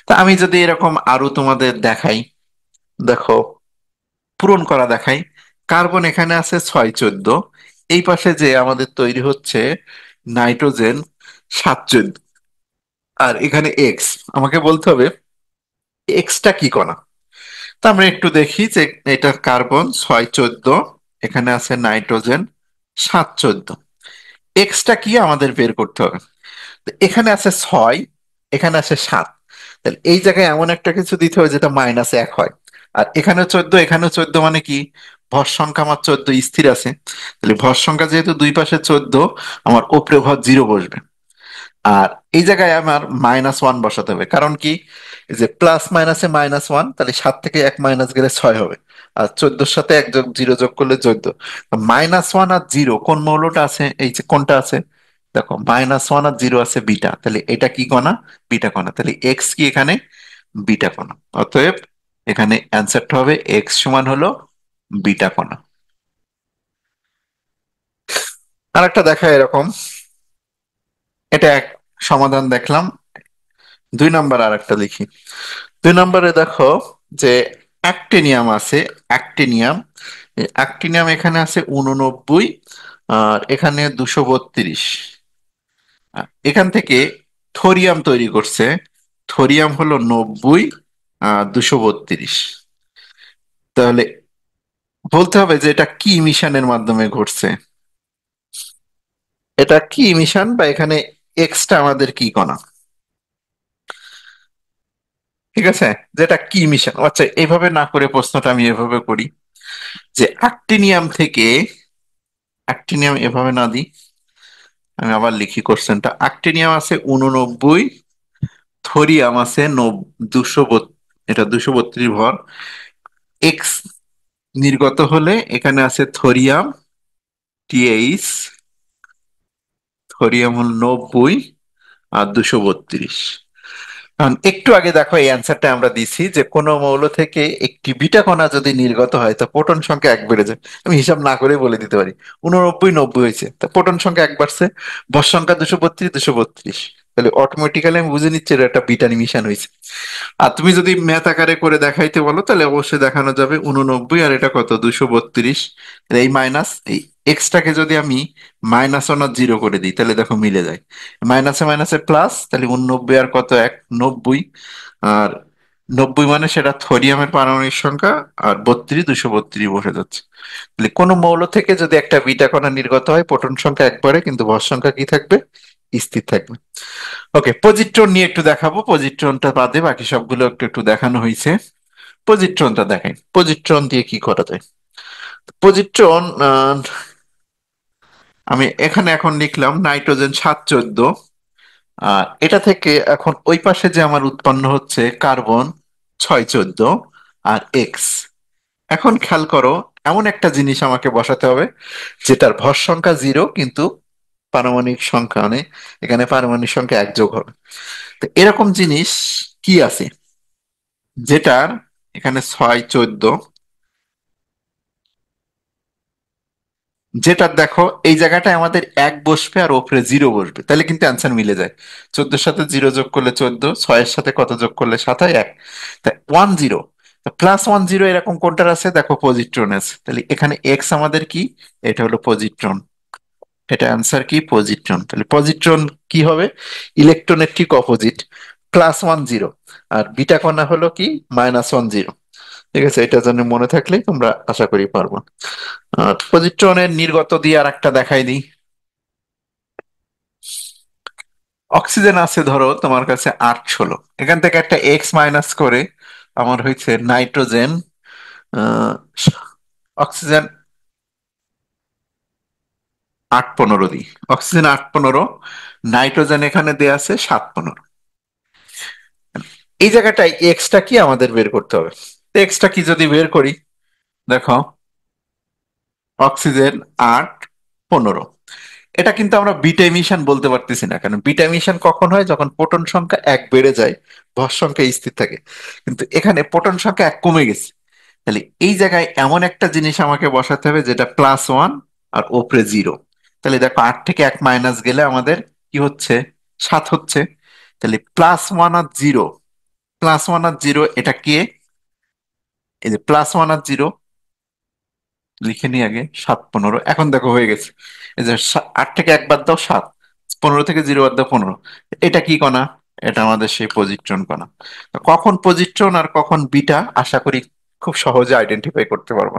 তা আমি যদি এরকম আরো তোমাদের দেখাই, দেখো পূরণ করা দেখাই, কার্বন এখানে আছে 6 14, এই পাশে যে আমাদের তৈরি হচ্ছে নাইট্রোজেন 7 14, আর এখানে এক্স। আমাকে বলতে হবে এক্সটা কি কণা। তা আমরা একটু দেখি যে এটা কার্বন 6 14, এখানে আছে নাইট্রোজেন 7 14, এক্সটা কি আমাদের বের করতে হবে। তো এখানে আছে 6, এখানে আছে 7, তাহলে এই জায়গায় এমন একটা কিছু দিতে হবে যেটা -1 হয়। আর এখানে 14, এখানে 14, মানে কি ভর সংখ্যা আমার 14 স্থির আছে। তাহলে ভর সংখ্যা যেহেতু দুই পাশে 14, আমার উপরে ভর 0 বসবে। আর এই জায়গায় আমার -1 বসাতে হবে, কারণ কি এই যে প্লাস মাইনাসে -1, তাহলে 7 থেকে 1 মাইনাস গেলে 6 হবে। আর 14-র সাথে 1 যোগ 0 যোগ করলে 14। -1 আর 0 কোন মৌলটা আছে, এই যে কোনটা আছে, দেখো -1 আর 0 আছে বিটা, তাহলে এটা কি কণা, বিটা কণা। তাহলে এক্স কি এখানে বিটা কণা। অতএব এখানে অ্যান্সারটা হবে এক্স সমান হলো বিটা কণা। আর একটা দেখা এরকম, এটা এক সমাধান দেখলাম। 2 নম্বর আর একটা লিখি। 2 নম্বরে দেখো যে অ্যাক্টিনিয়াম আছে, অ্যাক্টিনিয়াম। অ্যাক্টিনিয়াম এখানে আছে 89, আর এখানে 232। এখান থেকে থোরিয়াম তৈরি করছে, থোরিয়াম হলো 90, 232। তাহলে বলতে হবে যে এটা কি মিশনের মাধ্যমে ঘটছে, এটা কি মিশন, বা এখানে এক্সটা আমাদের কি কণা। ঠিক আছে, যেটা কি মিশন। আচ্ছা, এইভাবে না করে প্রশ্নটা আমি এভাবে করি যে অ্যাক্টিনিয়াম থেকে, অ্যাক্টিনিয়াম এভাবে না দিই, আমি আবার লিখি কোশ্চেনটা। অ্যাক্টিনিয়াম আছে 89, থোরিয়াম আছে 232, এটা 232 ভর। এক্স নির্গত হলে এখানে আছে থোরিয়াম টিএইচ, থোরিয়াম হল 90 আর 232। কারণ একটু আগে দেখো এই অ্যান্সারটা আমরা দিছি যে কোনো মৌল থেকে একটি বিটা কণা যদি নির্গত হয় তা প্রোটন সংখ্যা 1 বেড়ে যায়। আমি হিসাব না করে বলে দিতে পারি 89 90 হয়েছে, তা প্রোটন সংখ্যা 1 বাড়ছে, ভর সংখ্যা 232 232, তাহলে অটোমেটিক্যালি আমি বুঝে নিচ্ছি এটা একটা বিটা নিমিশন হয়েছে। আর তুমি যদি ম্যাথ আকারে করে দেখাইতে বলো তাহলে অবশ্যই দেখানো যাবে 89 আর এটা কত 232। তাহলে এই মাইনাস এই এক্সটাকে যদি আমি -1 আর 0 করে দিই তাহলে দেখো মিলে যায়, মাইনাসে মাইনাসে প্লাস, তাহলে 89 আর কত 1 90। আর 90 মানে সেটা থোরিয়ামের পারমাণবিক সংখ্যা, আর 32 232 বসে যাচ্ছে। তাহলে কোনো মৌল থেকে যদি একটা বিটা কণা নির্গত হয় প্রোটন সংখ্যা একবারে, কিন্তু ভর সংখ্যা কি থাকবে, স্থির থাকবে। ওকে, পজিট্রন নিয়ে একটু দেখাবো, পজিট্রনটা বাদে বাকি সবগুলো একটু একটু দেখানো হয়েছে। পজিট্রনটা দেখাই, পজিট্রন দিয়ে কি করা যায়। পজিট্রন আমি এখানে এখন লিখলাম নাইট্রোজেন 7 14, এটা থেকে এখন ওই পাশে যে আমার উৎপন্ন হচ্ছে কার্বন 6 14 আর এক্স। এখন খেয়াল করো, এমন একটা জিনিস আমাকে বসাতে হবে যেটার ভর সংখ্যা 0 কিন্তু পারমাণবিক সংখ্যা মানে এখানে পারমাণবিক সংখ্যা 1 যোগ হবে। তো এরকম জিনিস কি আছে যেটার এখানে 6 14, যেটা দেখো এই জায়গাটায় আমাদের 1 বসবে আর ওপরে 0 বসবে, তাহলে কিন্তু অ্যান্সার মিলে যায়। 14-এর সাথে 0 যোগ করলে 14, 6-এর সাথে কত যোগ করলে 7 হয় 1, তাই 1 0। +1 0 এরকম কোনটার আছে, দেখো পজিট্রন আছে, তাহলে এখানে এক্স আমাদের কি, এটা হলো পজিট্রন। এটা অ্যান্সার কি পজিট্রন। তাহলে পজিট্রন কি হবে, ইলেকট্রনের ঠিক অপোজিট, +1 0, আর বিটা কণা হলো কি -1 0। ঠিক আছে, এটা জন্য মনে থাকলেই তোমরা আশা করি পারবো। আর পজিট্রনের নির্গত দিয়ে আর একটা দেখাই দিই। অক্সিজেন আছে ধরো তোমার কাছে 8 16, এখান থেকে একটা এক্স মাইনাস করে আমার হয়েছে নাইট্রোজেন, আহ, অক্সিজেন 8 15 দিই, অক্সিজেন 8 15, নাইট্রোজেন এখানে দেয়া আছে 7 15। এই জায়গাটায় এক্সটা কি আমাদের বের করতে হবে। এক্সটা কি যদি বের করি, দেখো অক্সিজেন 8 15, এটা কিন্তু আমরা বিটা ইমিশন বলতে পারতেছি না, কারণ বিটা ইমিশন কখন হয়, যখন প্রোটন সংখ্যা 1 বেড়ে যায়, ভর সংখ্যা স্থির থাকে। কিন্তু এখানে প্রোটন সংখ্যা 1 কমে গেছে, তাহলে এই জায়গায় এমন একটা জিনিস আমাকে বসাতে হবে যেটা +1 আর ওপরে 0। তাহলে দেখো 8 থেকে 1 মাইনাস গেলে আমাদের কি হচ্ছে, 7 হচ্ছে। তাহলে +1 আর 0, +1 আর 0 এটা কে, এই যে +1 আর 0, লিখে নিই আগে, 7 15, এখন দেখো হয়ে গেছে। এই যে 8 থেকে 1 বাদ দাও 7, 15 থেকে 0 বাদ দাও 15। এটা কি কণা? এটা আমাদের সেই পজিট্রন কণা। তো কখন পজিট্রন আর কখন বিটা আশা করি খুব সহজে আইডেন্টিফাই করতে পারবো।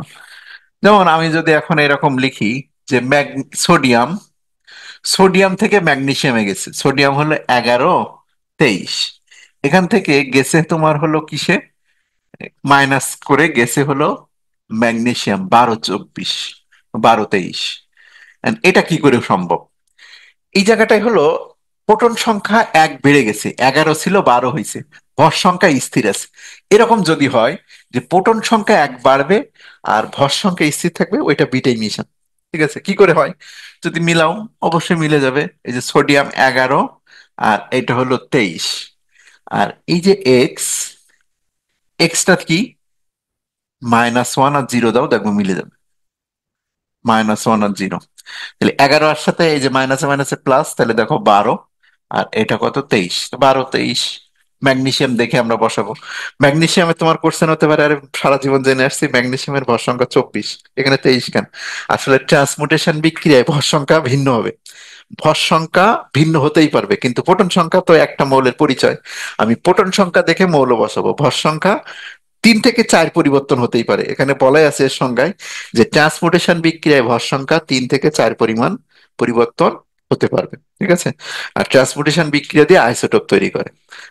যেমন আমি যদি এখন এরকম লিখি যে সোডিয়াম, সোডিয়াম থেকে ম্যাগনেসিয়ামে গেছে, সোডিয়াম হলো 11 23, এখান থেকে গেছে তোমার হলো কিসে, মাইনাস করে গেছে হলো ম্যাগনেসিয়াম 12 24, 12 23। এটা কি করে সম্ভব? এই জায়গাটায় হলো প্রোটন সংখ্যা 1 বেড়ে গেছে, 11 ছিল 12 হয়েছে, ভর সংখ্যা স্থির আছে। এরকম যদি হয় যে প্রোটন সংখ্যা 1 বাড়বে আর ভর সংখ্যা স্থির থাকবে, ওইটা বিটা ইমিশন। ঠিক আছে, কি করে হয়? যদি মিলাও, অবশ্যই মিলে যাবে। এই যে সোডিয়াম 11 আর এটা হলো 23, আর এই যে এক্স, এক্সটা কি, -1 আর 0 দাও, দেখবো মিলে যাবে। -1 আর 0, তাহলে 11 এর সাথে এই যে মাইনাসে মাইনাসে প্লাস, তাহলে দেখো 12, আর এটা কত, 23, 12 23। ম্যাগনেসিয়াম দেখে আমরা বসাবো। ম্যাগনেসিয়ামে তোমার কোশ্চেন হতে পারে, আরে সারা জীবন জেনে আসছি ম্যাগনেসিয়ামের ভর সংখ্যা 24, এখানে 23 কেন? আসলে ট্রান্সমুটেশন বিক্রিয়ায় ভর সংখ্যা ভিন্ন হবে। ভর সংখ্যা ভিন্ন হতেই পারবে, কিন্তু প্রোটন সংখ্যা তো একটা মৌলের পরিচয়। আমি প্রোটন সংখ্যা দেখে মৌল বসাবো, ভর সংখ্যা 3 থেকে 4 পরিবর্তন হতেই পারে। এখানে বলাই আছে এর সংজ্ঞায় যে ট্রান্সপোর্টেশন বিক্রিয়ায় ভর সংখ্যা 3 থেকে 4 পরিমাণ পরিবর্তন হতে পারবে। ঠিক আছে, আর ট্রান্সপোর্টেশন বিক্রিয়া দিয়ে আইসোটোপ তৈরি করে।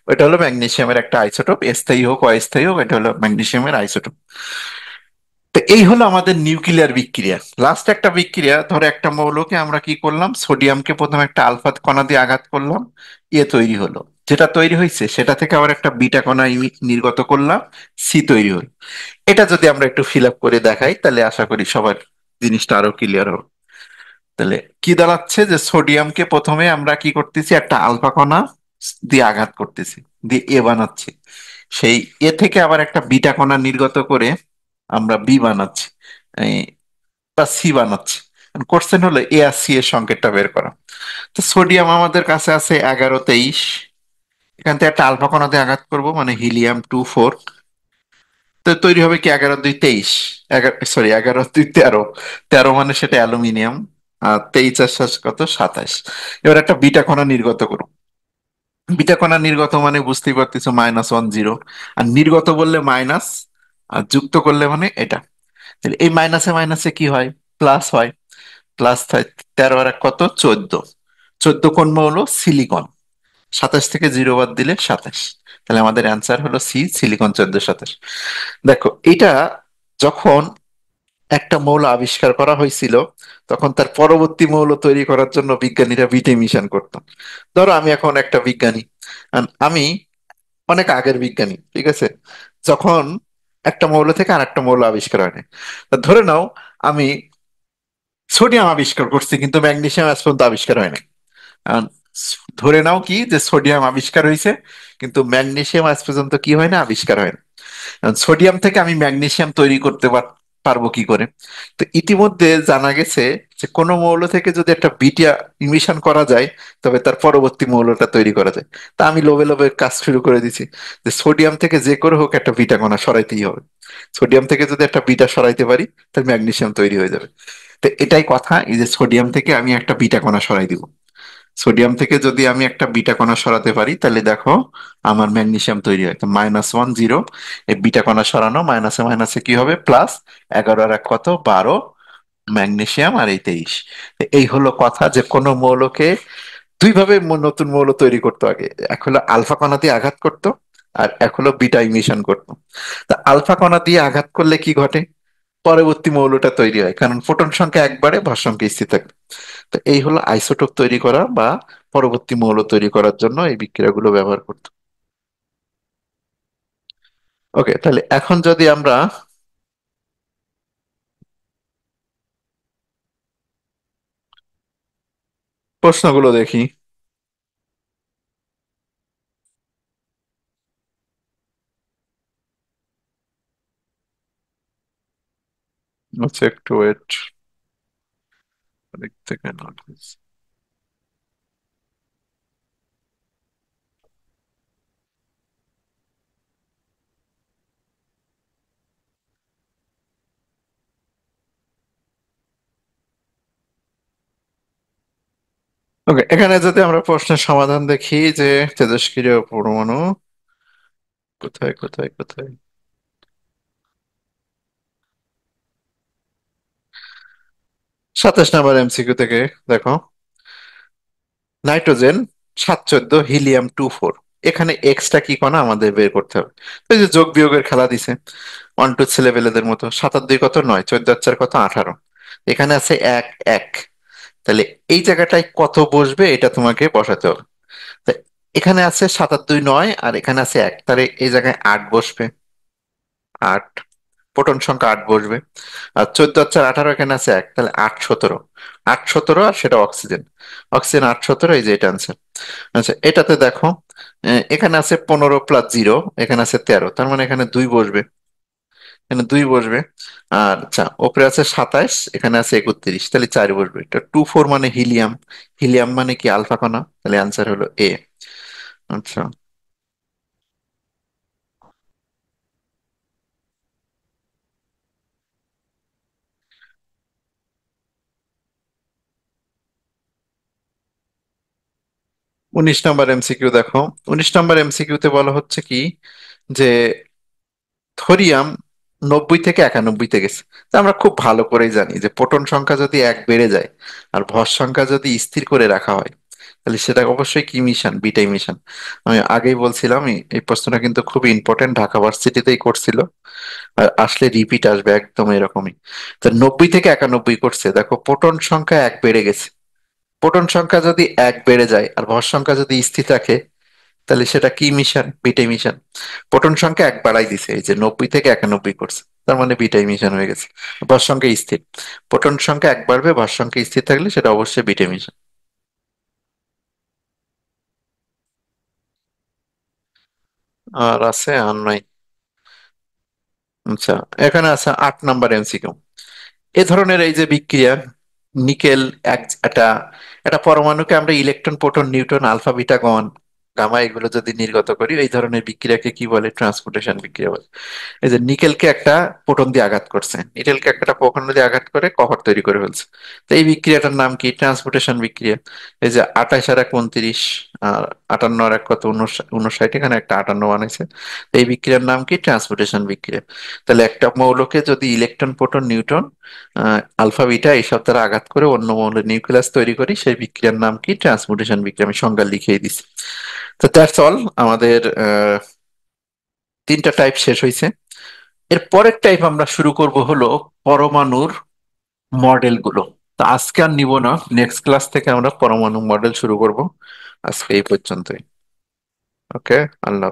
ওইটা হলো ম্যাগনেসিয়ামের একটা আইসোটোপ, স্থায়ী হোক অস্থায়ী হোক, এটা হলো ম্যাগনেসিয়ামের আইসোটোপ। তো এই হলো আমাদের নিউক্লিয়ার বিক্রিয়া। লাস্ট একটা বিক্রিয়া, ধরো একটা মৌলকে আমরা কি করলাম, সোডিয়ামকে প্রথমে একটা আলফা কণা দিয়ে আঘাত করলাম, তৈরি হলো। যেটা তৈরি হয়েছে সেটা থেকে আবার একটা বিটা কণা নির্গত করলাম, সি তৈরি হলো। এটা যদি আমরা একটু ফিল আপ করে দেখাই, তাহলে আশা করি সবার জিনিসটা আরো ক্লিয়ার হবে। তাহলে কি দাঁড়াচ্ছে, যে সোডিয়ামকে প্রথমে আমরা কি করতেছি, একটা আলফা কণা দিয়ে আঘাত করতেছি, দিয়ে বানাচ্ছি। সেই থেকে আবার একটা বিটা কণা নির্গত করে আমরা বি বানাচ্ছি, এই, বা সি বানাচ্ছি। কোশ্চেন হলো এ আর সি এর সংকেতটা বের করা। তো সোডিয়াম আমাদের কাছে আছে 11 23, এখান থেকে একটা আলফা কণাতে আঘাত করব, মানে হিলিয়াম 2 4। তো তৈরি হবে কি, 11 2 23, 11, সরি 11 2 13, 13 মানে সেটা অ্যালুমিনিয়াম, আর 23 আর 7 কত, 27। এবার একটা বিটা কণা নির্গত করুন। বিটা কণা নির্গত মানে বুঝতেই পারতেছো, -1 0, আর নির্গত বললে মাইনাস, আর যুক্ত করলে মানে এটা। তাহলে এই মাইনাসে মাইনাসে কি হয়, প্লাস হয়। প্লাস 13 আর 1 কত, 14, 14 কোন মৌল, সিলিকন। 27 থেকে 0 বাদ দিলে 27, তাহলে আমাদের অ্যান্সার হলো সি, সিলিকন 14 27। দেখো এটা যখন একটা মৌল আবিষ্কার করা হয়েছিল, তখন তার পরবর্তী মৌল তৈরি করার জন্য বিজ্ঞানীরা বিটে মিশন করতো। ধরো আমি এখন একটা বিজ্ঞানী, and আমি অনেক আগের বিজ্ঞানী, ঠিক আছে, যখন একটা মৌল থেকে আরেকটা মৌল আবিষ্কার হয়নি। তা ধরে নাও আমি সোডিয়াম আবিষ্কার করছি, কিন্তু ম্যাগনেসিয়াম আজ পর্যন্ত আবিষ্কার হয়নি। আহ, ধরে নাও কি, যে সোডিয়াম আবিষ্কার হয়েছে, কিন্তু ম্যাগনেসিয়াম আজ পর্যন্ত কি হয় না, আবিষ্কার হয় না। সোডিয়াম থেকে আমি ম্যাগনেসিয়াম তৈরি করতে পারবো কি করে? তো ইতিমধ্যে জানা গেছে যে কোনো মৌল থেকে যদি একটা বিটা ইমিশন করা যায়, তবে তার পরবর্তী মৌলটা তৈরি করা যায়। তা আমি লোভে লোভে কাজ শুরু করে দিছি, যে সোডিয়াম থেকে যে করে হোক একটা বিটা কণা সরাইতেই হবে। সোডিয়াম থেকে যদি একটা বিটা সরাইতে পারি, তাহলে ম্যাগনেসিয়াম তৈরি হয়ে যাবে। তো এটাই কথা, এই যে সোডিয়াম থেকে আমি একটা বিটা কণা সরাই দিব। সোডিয়াম থেকে যদি আমি একটা বিটা কণা সরাতে পারি, তাহলে দেখো আমার ম্যাগনেসিয়াম তৈরি হয়। তো -1 0, এই বিটা কণা সরানো, মাইনাসে মাইনাসে কি হবে, প্লাস। 11 আর 1 কত, 12, ম্যাগনেসিয়াম আর এই 23। তো এই হলো কথা, যে কোনো মৌলকে দুই ভাবে নতুন মৌল তৈরি করতো আগে। এক হলো আলফা কণা দিয়ে আঘাত করতো, আর এক হলো বিটা ইমিশন করতো। তা আলফা কণা দিয়ে আঘাত করলে কি ঘটে, পরবর্তী মৌলটা তৈরি হয়, কারণ ফোটন সংখ্যা একবারে, ভর সংখ্যা স্থির থাকে। তো এই হলো আইসোটোপ তৈরি করা বা পরবর্তী মৌল তৈরি করার জন্য এই বিক্রিয়াগুলো ব্যবহার করতো। ওকে, তাহলে এখন যদি আমরা প্রশ্নগুলো দেখি। আচ্ছা, একটু ওয়েট, দেখতে কেন। ওকে, এখানে যদি আমরা প্রশ্নের সমাধান দেখি যে তেজস্ক্রিয় পরমাণু কোথায় কোথায় কোথায়, 27 নম্বর এমসিকিউ থেকে দেখো, নাইট্রোজেন 714, হিলিয়াম 24, এখানে এক্সটা কি কণা আমাদের বের করতে হবে। তো এই যে যোগ বিয়োগের খেলা দিছে, 1 2 ছেলেবেলেদের মতো, 7 আর 2 কত, 9, 14 আর 4 কত, 18, এখানে আছে এক এক, তাহলে এই জায়গাটায় কত বসবে এটা তোমাকে বসাতে হবে। তা এখানে আছে 7 আর 2 9, আর এখানে আছে এক, তাহলে এই জায়গায় 8 বসবে, 8, প্রোটন সংখ্যা 8 বসবে। আর 14 আর 4 18, এখানে আছে এক, তাহলে 8 17, 8 17, আর সেটা অক্সিজেন, অক্সিজেন 8 17, এই যে এটা আনসার। আচ্ছা, এটাতে দেখো, এখানে আছে 15 + 0, এখানে আছে 13, তার মানে এখানে 2 বসবে, এখানে 2 বসবে। আর আচ্ছা, ওপরে আছে 27, এখানে আছে 31, তাহলে 4 বসবে। এটা 24 মানে হিলিয়াম, হিলিয়াম মানে কি আলফা কণা, তাহলে আনসার হলো এ। আচ্ছা, 19 নম্বর এমসিকিউ দেখো, 19 নম্বর এমসিকিউ তে বলা হচ্ছে কি যে থোরিয়াম 90 থেকে 91 তে গেছে। তা আমরা খুব ভালো করেই জানি যে প্রোটন সংখ্যা যদি এক বেড়ে যায় আর ভর সংখ্যা যদি স্থির করে রাখা হয়, তাহলে সেটা অবশ্যই কি মিশন, বিটাই মিশন। আমি আগেই বলছিলাম, এই প্রশ্নটা কিন্তু খুব ইম্পর্টেন্ট, ঢাকা ভার্সিটিতেই করছিল, আর আসলে রিপিট আসবে একদম এরকমই। তো 90 থেকে 91 করছে, দেখো প্রোটন সংখ্যা এক বেড়ে গেছে, প্রোটন সংখ্যা যদি এক বেড়ে যায় আর ভর সংখ্যা যদি স্থির থাকে, তাহলে সেটা কি মিশন, বিটাই মিশন। প্রোটন সংখ্যা এক বাড়াই দিছে, এই যে 90 থেকে 91 করছে, তার মানে বিটাই মিশন হয়ে গেছে। ভর সংখ্যা স্থির, প্রোটন সংখ্যা এক বাড়বে, ভর সংখ্যা স্থির থাকলে সেটা অবশ্যই বিটাই মিশন। আর আছে আর নাই। আচ্ছা, এখানে আছে 8 নম্বর এমসিকিউ। এ ধরনের এই যে বিক্রিয়া, নিকেল, একটা একটা পরমাণুকে আমরা electron proton neutron alpha beta গন গামা এগুলো যদি নির্গত করি, এই ধরনের বিক্রিয়াকে কি বলে, ট্রান্সপোর্টেশন বিক্রিয়া বলে। এই যে নিকেলকে একটা প্রোটন দিয়ে আঘাত করছে, নিকেলকে একটা প্রোটন দিয়ে আঘাত করে কপার তৈরি করে ফেলছে, তো এই বিক্রিয়াটার নাম কি, ট্রান্সপোর্টেশন বিক্রিয়া। এই যে 28 আর 1 29, আর 58 আর 1 কত, 59, এখানে একটা 58 বানাইছে, তো এই বিক্রিয়ার নাম কি, ট্রান্সপোর্টেশন বিক্রিয়া। তাহলে একটা মৌলকে যদি electron proton neutron alpha beta এইসব দ্বারা আঘাত করে অন্য মৌলের নিউক্লিয়াস তৈরি করি, সেই বিক্রিয়ার নাম কি, ট্রান্সপোর্টেশন বিক্রিয়া। আমি সংজ্ঞা লিখিয়ে দিছি। তো দ্যাটস অল, আমাদের 3টা টাইপ শেষ হয়েছে। এর পরের টাইপ আমরা শুরু করব হলো পরমাণুর মডেল গুলো। তো আজকে আর নিব না, নেক্সট ক্লাস থেকে আমরা পরমাণু মডেল শুরু করব। আজকে এই পর্যন্তই। ওকে, আল্লাহ।